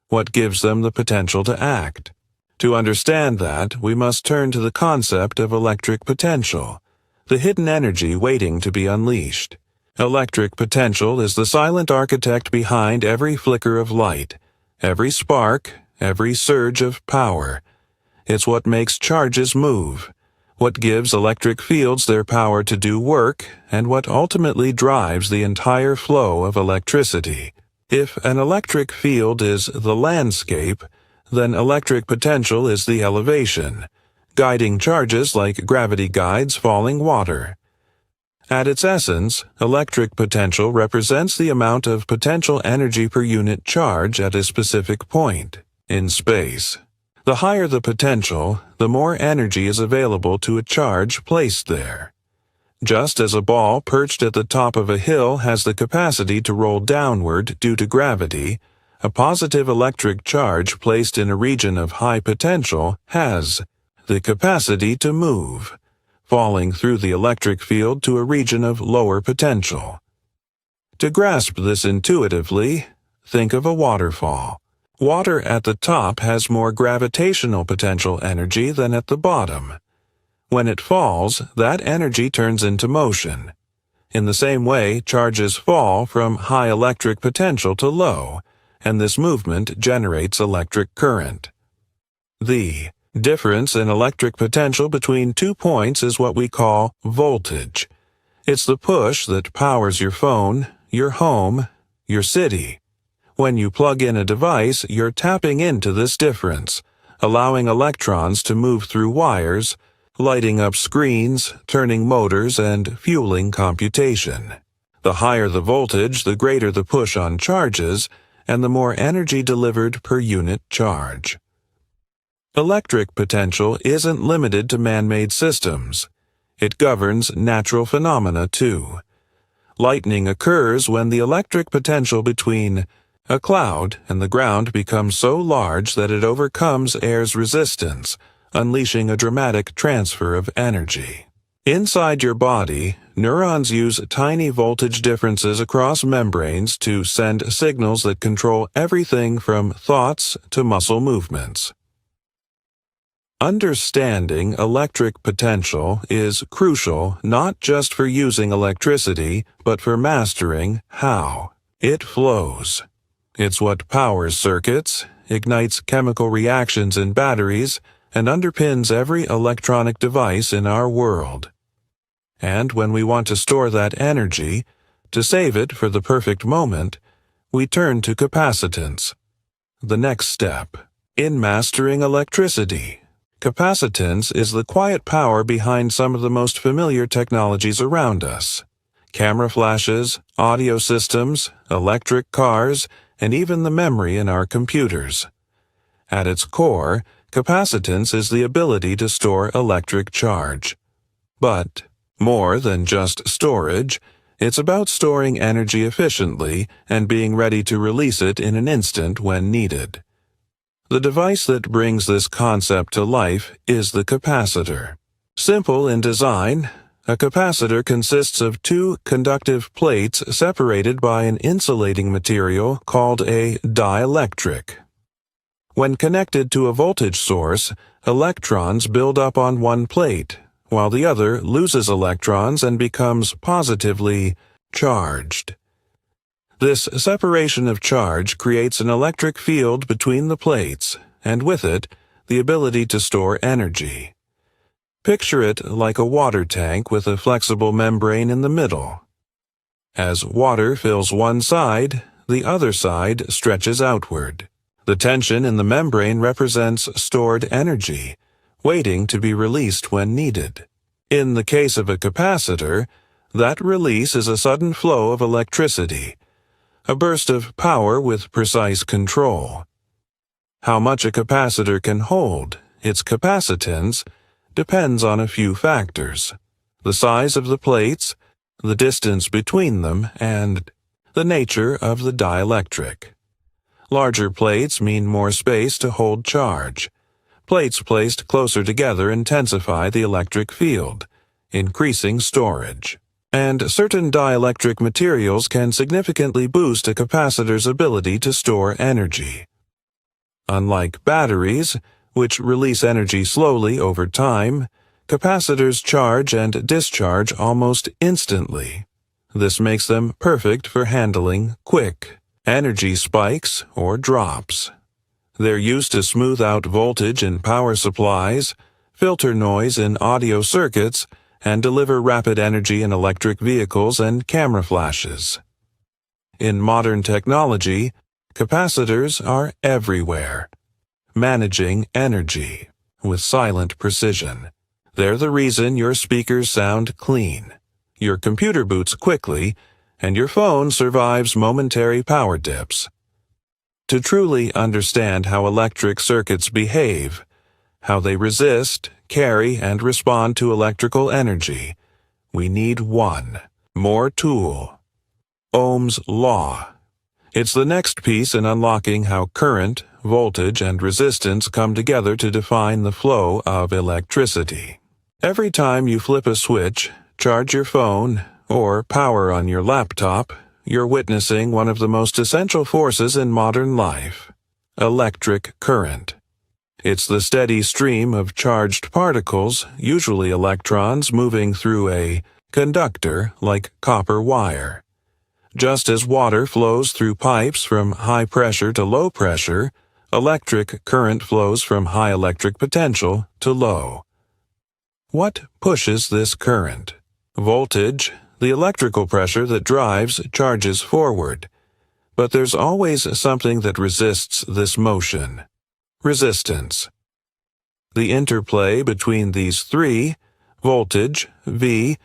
What gives them the potential to act? To understand that, we must turn to the concept of electric potential, the hidden energy waiting to be unleashed. Electric potential is the silent architect behind every flicker of light, every spark, every surge of power. It's what makes charges move, what gives electric fields their power to do work, and what ultimately drives the entire flow of electricity. If an electric field is the landscape, then electric potential is the elevation, guiding charges like gravity guides falling water. At its essence, electric potential represents the amount of potential energy per unit charge at a specific point in space. The higher the potential, the more energy is available to a charge placed there. Just as a ball perched at the top of a hill has the capacity to roll downward due to gravity, a positive electric charge placed in a region of high potential has the capacity to move, falling through the electric field to a region of lower potential. To grasp this intuitively, think of a waterfall. Water at the top has more gravitational potential energy than at the bottom. When it falls, that energy turns into motion. In the same way, charges fall from high electric potential to low, and this movement generates electric current. The difference in electric potential between 2 points is what we call voltage. It's the push that powers your phone, your home, your city. When you plug in a device, you're tapping into this difference, allowing electrons to move through wires, lighting up screens, turning motors, and fueling computation. The higher the voltage, the greater the push on charges, and the more energy delivered per unit charge. Electric potential isn't limited to man-made systems. It governs natural phenomena too. Lightning occurs when the electric potential between a cloud and the ground becomes so large that it overcomes air's resistance, unleashing a dramatic transfer of energy. Inside your body, neurons use tiny voltage differences across membranes to send signals that control everything from thoughts to muscle movements. Understanding electric potential is crucial not just for using electricity, but for mastering how it flows. It's what powers circuits, ignites chemical reactions in batteries, and underpins every electronic device in our world. And when we want to store that energy, to save it for the perfect moment, we turn to capacitance. The next step in mastering electricity. Capacitance is the quiet power behind some of the most familiar technologies around us. Camera flashes, audio systems, electric cars, and even the memory in our computers. At its core, capacitance is the ability to store electric charge. But more than just storage, it's about storing energy efficiently and being ready to release it in an instant when needed. The device that brings this concept to life is the capacitor. Simple in design, a capacitor consists of two conductive plates separated by an insulating material called a dielectric. When connected to a voltage source, electrons build up on one plate, while the other loses electrons and becomes positively charged. This separation of charge creates an electric field between the plates, and with it, the ability to store energy. Picture it like a water tank with a flexible membrane in the middle. As water fills one side, the other side stretches outward. The tension in the membrane represents stored energy, waiting to be released when needed. In the case of a capacitor, that release is a sudden flow of electricity, a burst of power with precise control. How much a capacitor can hold, its capacitance, depends on a few factors: the size of the plates, the distance between them, and the nature of the dielectric. Larger plates mean more space to hold charge. Plates placed closer together intensify the electric field, increasing storage. And certain dielectric materials can significantly boost a capacitor's ability to store energy. Unlike batteries, which release energy slowly over time, capacitors charge and discharge almost instantly. This makes them perfect for handling quick energy spikes or drops. They're used to smooth out voltage in power supplies, filter noise in audio circuits, and deliver rapid energy in electric vehicles and camera flashes. In modern technology, capacitors are everywhere, managing energy with silent precision. They're the reason your speakers sound clean, your computer boots quickly, and your phone survives momentary power dips. To truly understand how electric circuits behave, how they resist, carry, and respond to electrical energy, we need one more tool: Ohm's law. It's the next piece in unlocking how current, voltage, and resistance come together to define the flow of electricity. Every time you flip a switch, charge your phone, or power on your laptop, you're witnessing one of the most essential forces in modern life: electric current. It's the steady stream of charged particles, usually electrons, moving through a conductor like copper wire. Just as water flows through pipes from high pressure to low pressure, electric current flows from high electric potential to low. What pushes this current? Voltage, the electrical pressure that drives charges forward. But there's always something that resists this motion: resistance. The interplay between these three, voltage, V,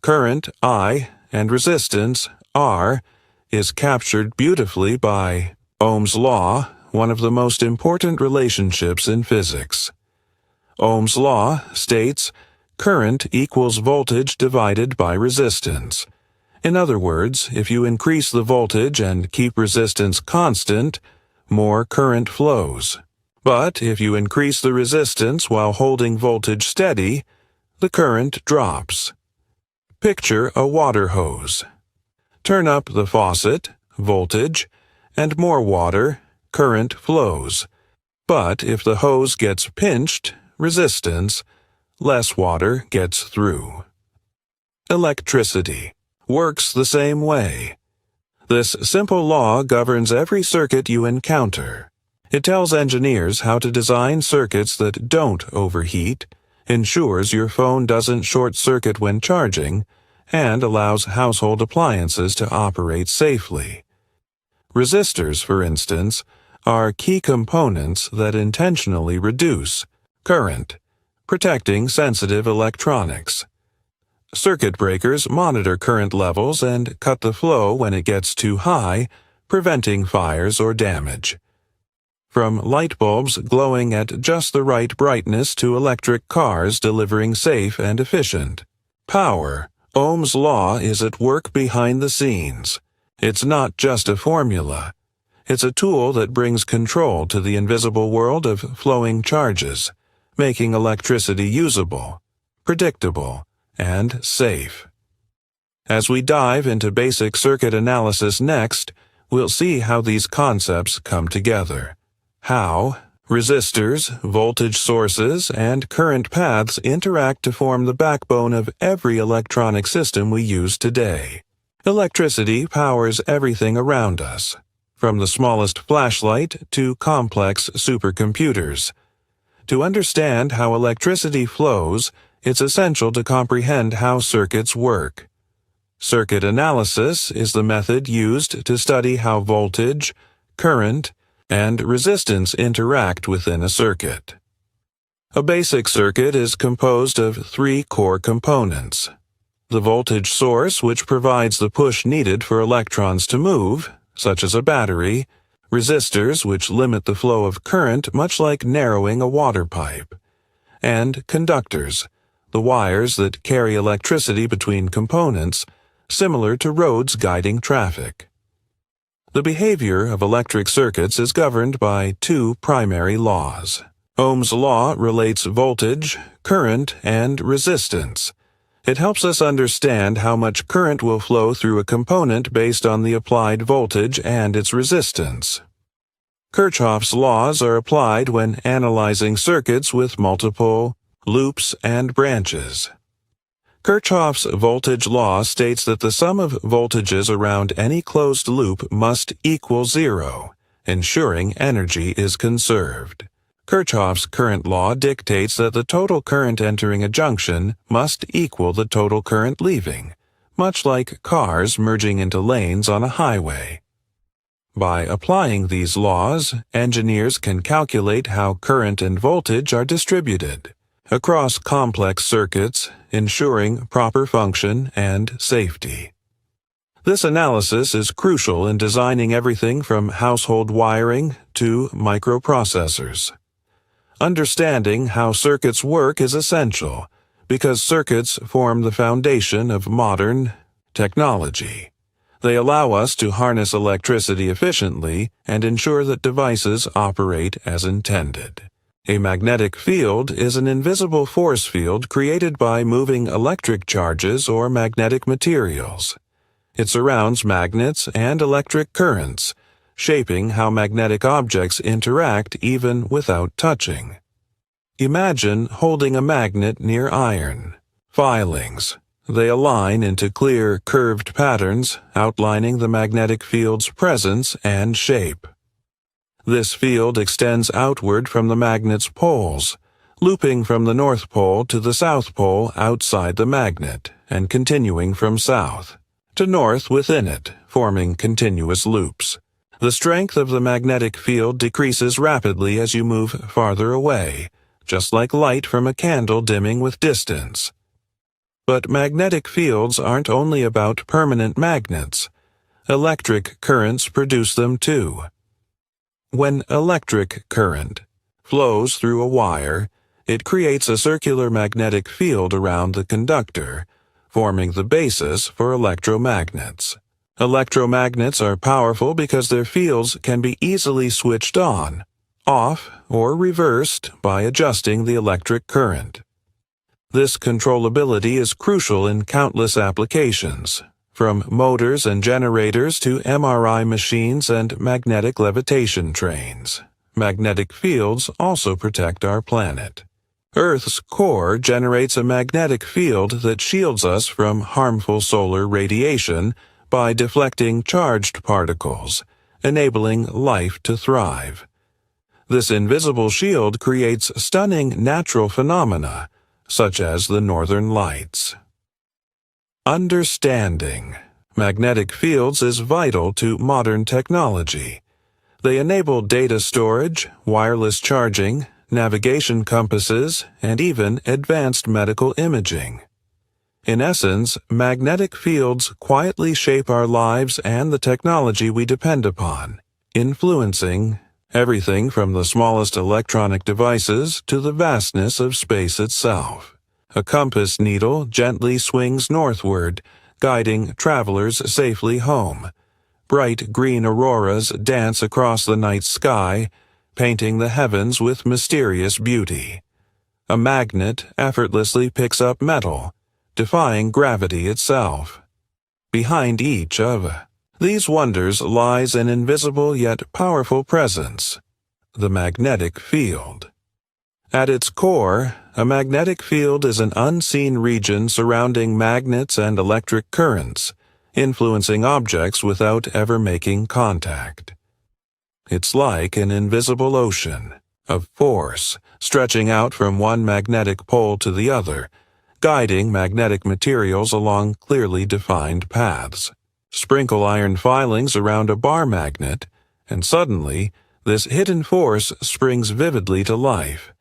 current, I, and resistance, R, is captured beautifully by Ohm's law, one of the most important relationships in physics. Ohm's law states current equals voltage divided by resistance. In other words, if you increase the voltage and keep resistance constant, more current flows. But if you increase the resistance while holding voltage steady, the current drops. Picture a water hose. Turn up the faucet, voltage, and more water, current flows. But if the hose gets pinched, resistance, less water gets through. Electricity works the same way. This simple law governs every circuit you encounter. It tells engineers how to design circuits that don't overheat, ensures your phone doesn't short-circuit when charging, and allows household appliances to operate safely. Resistors, for instance, are key components that intentionally reduce current, protecting sensitive electronics. Circuit breakers monitor current levels and cut the flow when it gets too high, preventing fires or damage. From light bulbs glowing at just the right brightness to electric cars delivering safe and efficient power, Ohm's law is at work behind the scenes. It's not just a formula. It's a tool that brings control to the invisible world of flowing charges, making electricity usable, predictable, and safe. As we dive into basic circuit analysis next, we'll see how these concepts come together. How resistors, voltage sources, and current paths interact to form the backbone of every electronic system we use today. Electricity powers everything around us, from the smallest flashlight to complex supercomputers. To understand how electricity flows, it's essential to comprehend how circuits work. Circuit analysis is the method used to study how voltage, current, and resistance interact within a circuit. A basic circuit is composed of three core components: the voltage source, which provides the push needed for electrons to move, such as a battery; resistors, which limit the flow of current, much like narrowing a water pipe; and conductors, the wires that carry electricity between components, similar to roads guiding traffic. The behavior of electric circuits is governed by two primary laws. Ohm's law relates voltage, current, and resistance. It helps us understand how much current will flow through a component based on the applied voltage and its resistance. Kirchhoff's laws are applied when analyzing circuits with multiple loops and branches. Kirchhoff's voltage law states that the sum of voltages around any closed loop must equal zero, ensuring energy is conserved. Kirchhoff's current law dictates that the total current entering a junction must equal the total current leaving, much like cars merging into lanes on a highway. By applying these laws, engineers can calculate how current and voltage are distributed across complex circuits, ensuring proper function and safety. This analysis is crucial in designing everything from household wiring to microprocessors. Understanding how circuits work is essential, because circuits form the foundation of modern technology. They allow us to harness electricity efficiently and ensure that devices operate as intended. A magnetic field is an invisible force field created by moving electric charges or magnetic materials. It surrounds magnets and electric currents, shaping how magnetic objects interact even without touching. Imagine holding a magnet near iron filings. They align into clear, curved patterns, outlining the magnetic field's presence and shape. This field extends outward from the magnet's poles, looping from the North Pole to the South Pole outside the magnet, and continuing from south to north within it, forming continuous loops. The strength of the magnetic field decreases rapidly as you move farther away, just like light from a candle dimming with distance. But magnetic fields aren't only about permanent magnets. Electric currents produce them too. When electric current flows through a wire, it creates a circular magnetic field around the conductor, forming the basis for electromagnets. Electromagnets are powerful because their fields can be easily switched on, off, or reversed by adjusting the electric current. This controllability is crucial in countless applications, from motors and generators to MRI machines and magnetic levitation trains. Magnetic fields also protect our planet. Earth's core generates a magnetic field that shields us from harmful solar radiation by deflecting charged particles, enabling life to thrive. This invisible shield creates stunning natural phenomena, such as the northern lights. Understanding magnetic fields is vital to modern technology. They enable data storage, wireless charging, navigation compasses, and even advanced medical imaging. In essence, magnetic fields quietly shape our lives and the technology we depend upon, influencing everything from the smallest electronic devices to the vastness of space itself. A compass needle gently swings northward, guiding travelers safely home. Bright green auroras dance across the night sky, painting the heavens with mysterious beauty. A magnet effortlessly picks up metal, defying gravity itself. Behind each of these wonders lies an invisible yet powerful presence: the magnetic field. At its core, a magnetic field is an unseen region surrounding magnets and electric currents, influencing objects without ever making contact. It's like an invisible ocean of force stretching out from one magnetic pole to the other, guiding magnetic materials along clearly defined paths. Sprinkle iron filings around a bar magnet, and suddenly, this hidden force springs vividly to life.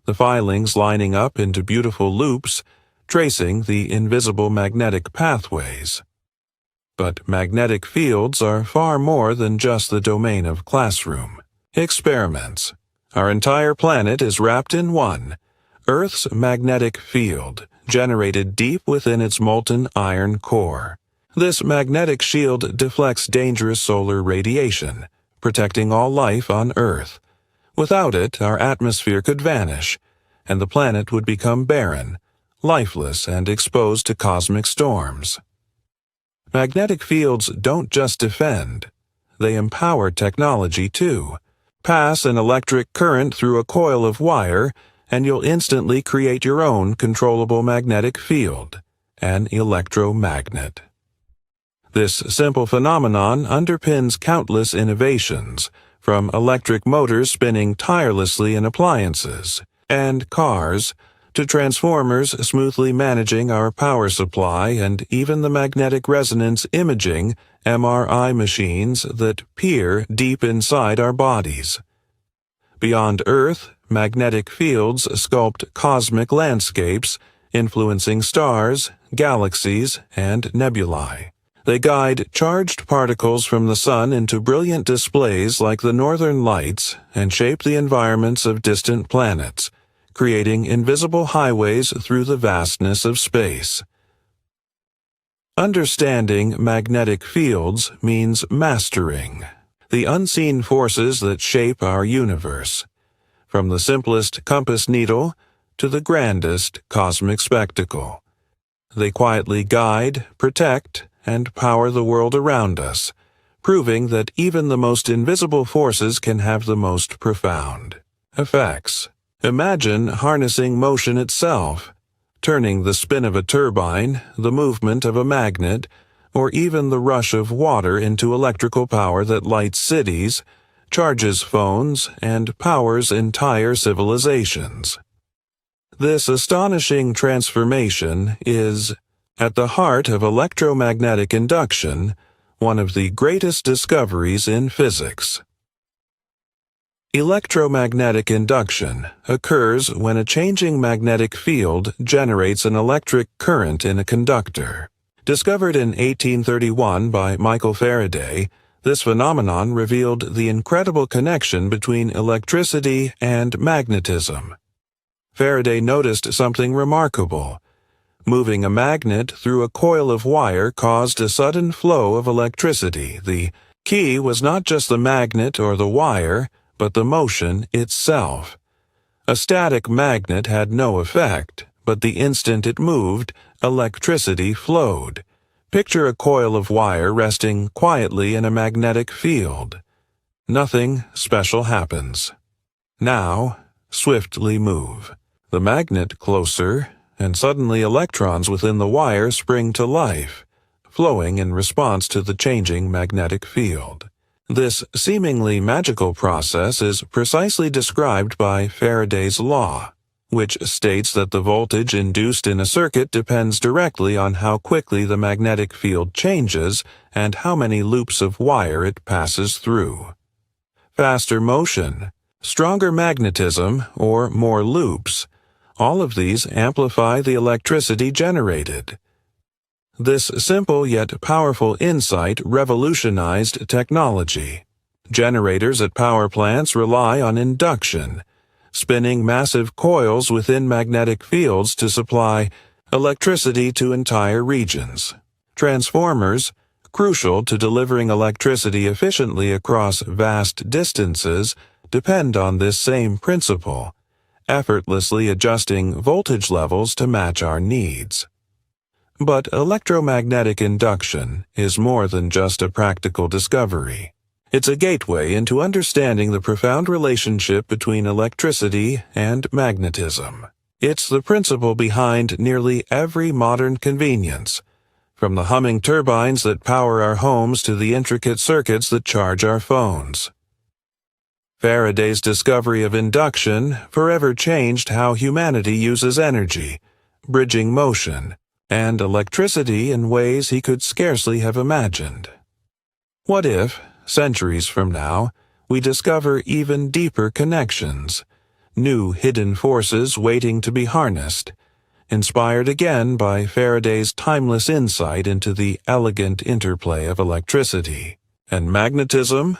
the filings lining up into beautiful loops, tracing the invisible magnetic pathways. But magnetic fields are far more than just the domain of classroom experiments. Our entire planet is wrapped in one, Earth's magnetic field, generated deep within its molten iron core. This magnetic shield deflects dangerous solar radiation, protecting all life on Earth. Without it, our atmosphere could vanish, and the planet would become barren, lifeless, and exposed to cosmic storms. Magnetic fields don't just defend. They empower technology too. Pass an electric current through a coil of wire, and you'll instantly create your own controllable magnetic field, an electromagnet. This simple phenomenon underpins countless innovations, from electric motors spinning tirelessly in appliances and cars, to transformers smoothly managing our power supply, and even the magnetic resonance imaging (MRI) machines that peer deep inside our bodies. Beyond Earth, magnetic fields sculpt cosmic landscapes, influencing stars, galaxies, and nebulae. They guide charged particles from the sun into brilliant displays like the northern lights and shape the environments of distant planets, creating invisible highways through the vastness of space. Understanding magnetic fields means mastering the unseen forces that shape our universe, from the simplest compass needle to the grandest cosmic spectacle. They quietly guide, protect, and power the world around us, proving that even the most invisible forces can have the most profound effects. Imagine harnessing motion itself, turning the spin of a turbine, the movement of a magnet, or even the rush of water into electrical power that lights cities, charges phones, and powers entire civilizations. This astonishing transformation is, at the heart of electromagnetic induction, one of the greatest discoveries in physics. Electromagnetic induction occurs when a changing magnetic field generates an electric current in a conductor. Discovered in 1831 by Michael Faraday, this phenomenon revealed the incredible connection between electricity and magnetism. Faraday noticed something remarkable. Moving a magnet through a coil of wire caused a sudden flow of electricity. The key was not just the magnet or the wire, but the motion itself. A static magnet had no effect, but the instant it moved, electricity flowed. Picture a coil of wire resting quietly in a magnetic field. Nothing special happens. Now, swiftly move the magnet closer, and suddenly electrons within the wire spring to life, flowing in response to the changing magnetic field. This seemingly magical process is precisely described by Faraday's law, which states that the voltage induced in a circuit depends directly on how quickly the magnetic field changes and how many loops of wire it passes through. Faster motion, stronger magnetism, or more loops, all of these amplify the electricity generated. This simple yet powerful insight revolutionized technology. Generators at power plants rely on induction, spinning massive coils within magnetic fields to supply electricity to entire regions. Transformers, crucial to delivering electricity efficiently across vast distances, depend on this same principle, effortlessly adjusting voltage levels to match our needs. But electromagnetic induction is more than just a practical discovery. It's a gateway into understanding the profound relationship between electricity and magnetism. It's the principle behind nearly every modern convenience, from the humming turbines that power our homes to the intricate circuits that charge our phones. Faraday's discovery of induction forever changed how humanity uses energy, bridging motion, and electricity in ways he could scarcely have imagined. What if, centuries from now, we discover even deeper connections, new hidden forces waiting to be harnessed, inspired again by Faraday's timeless insight into the elegant interplay of electricity and magnetism,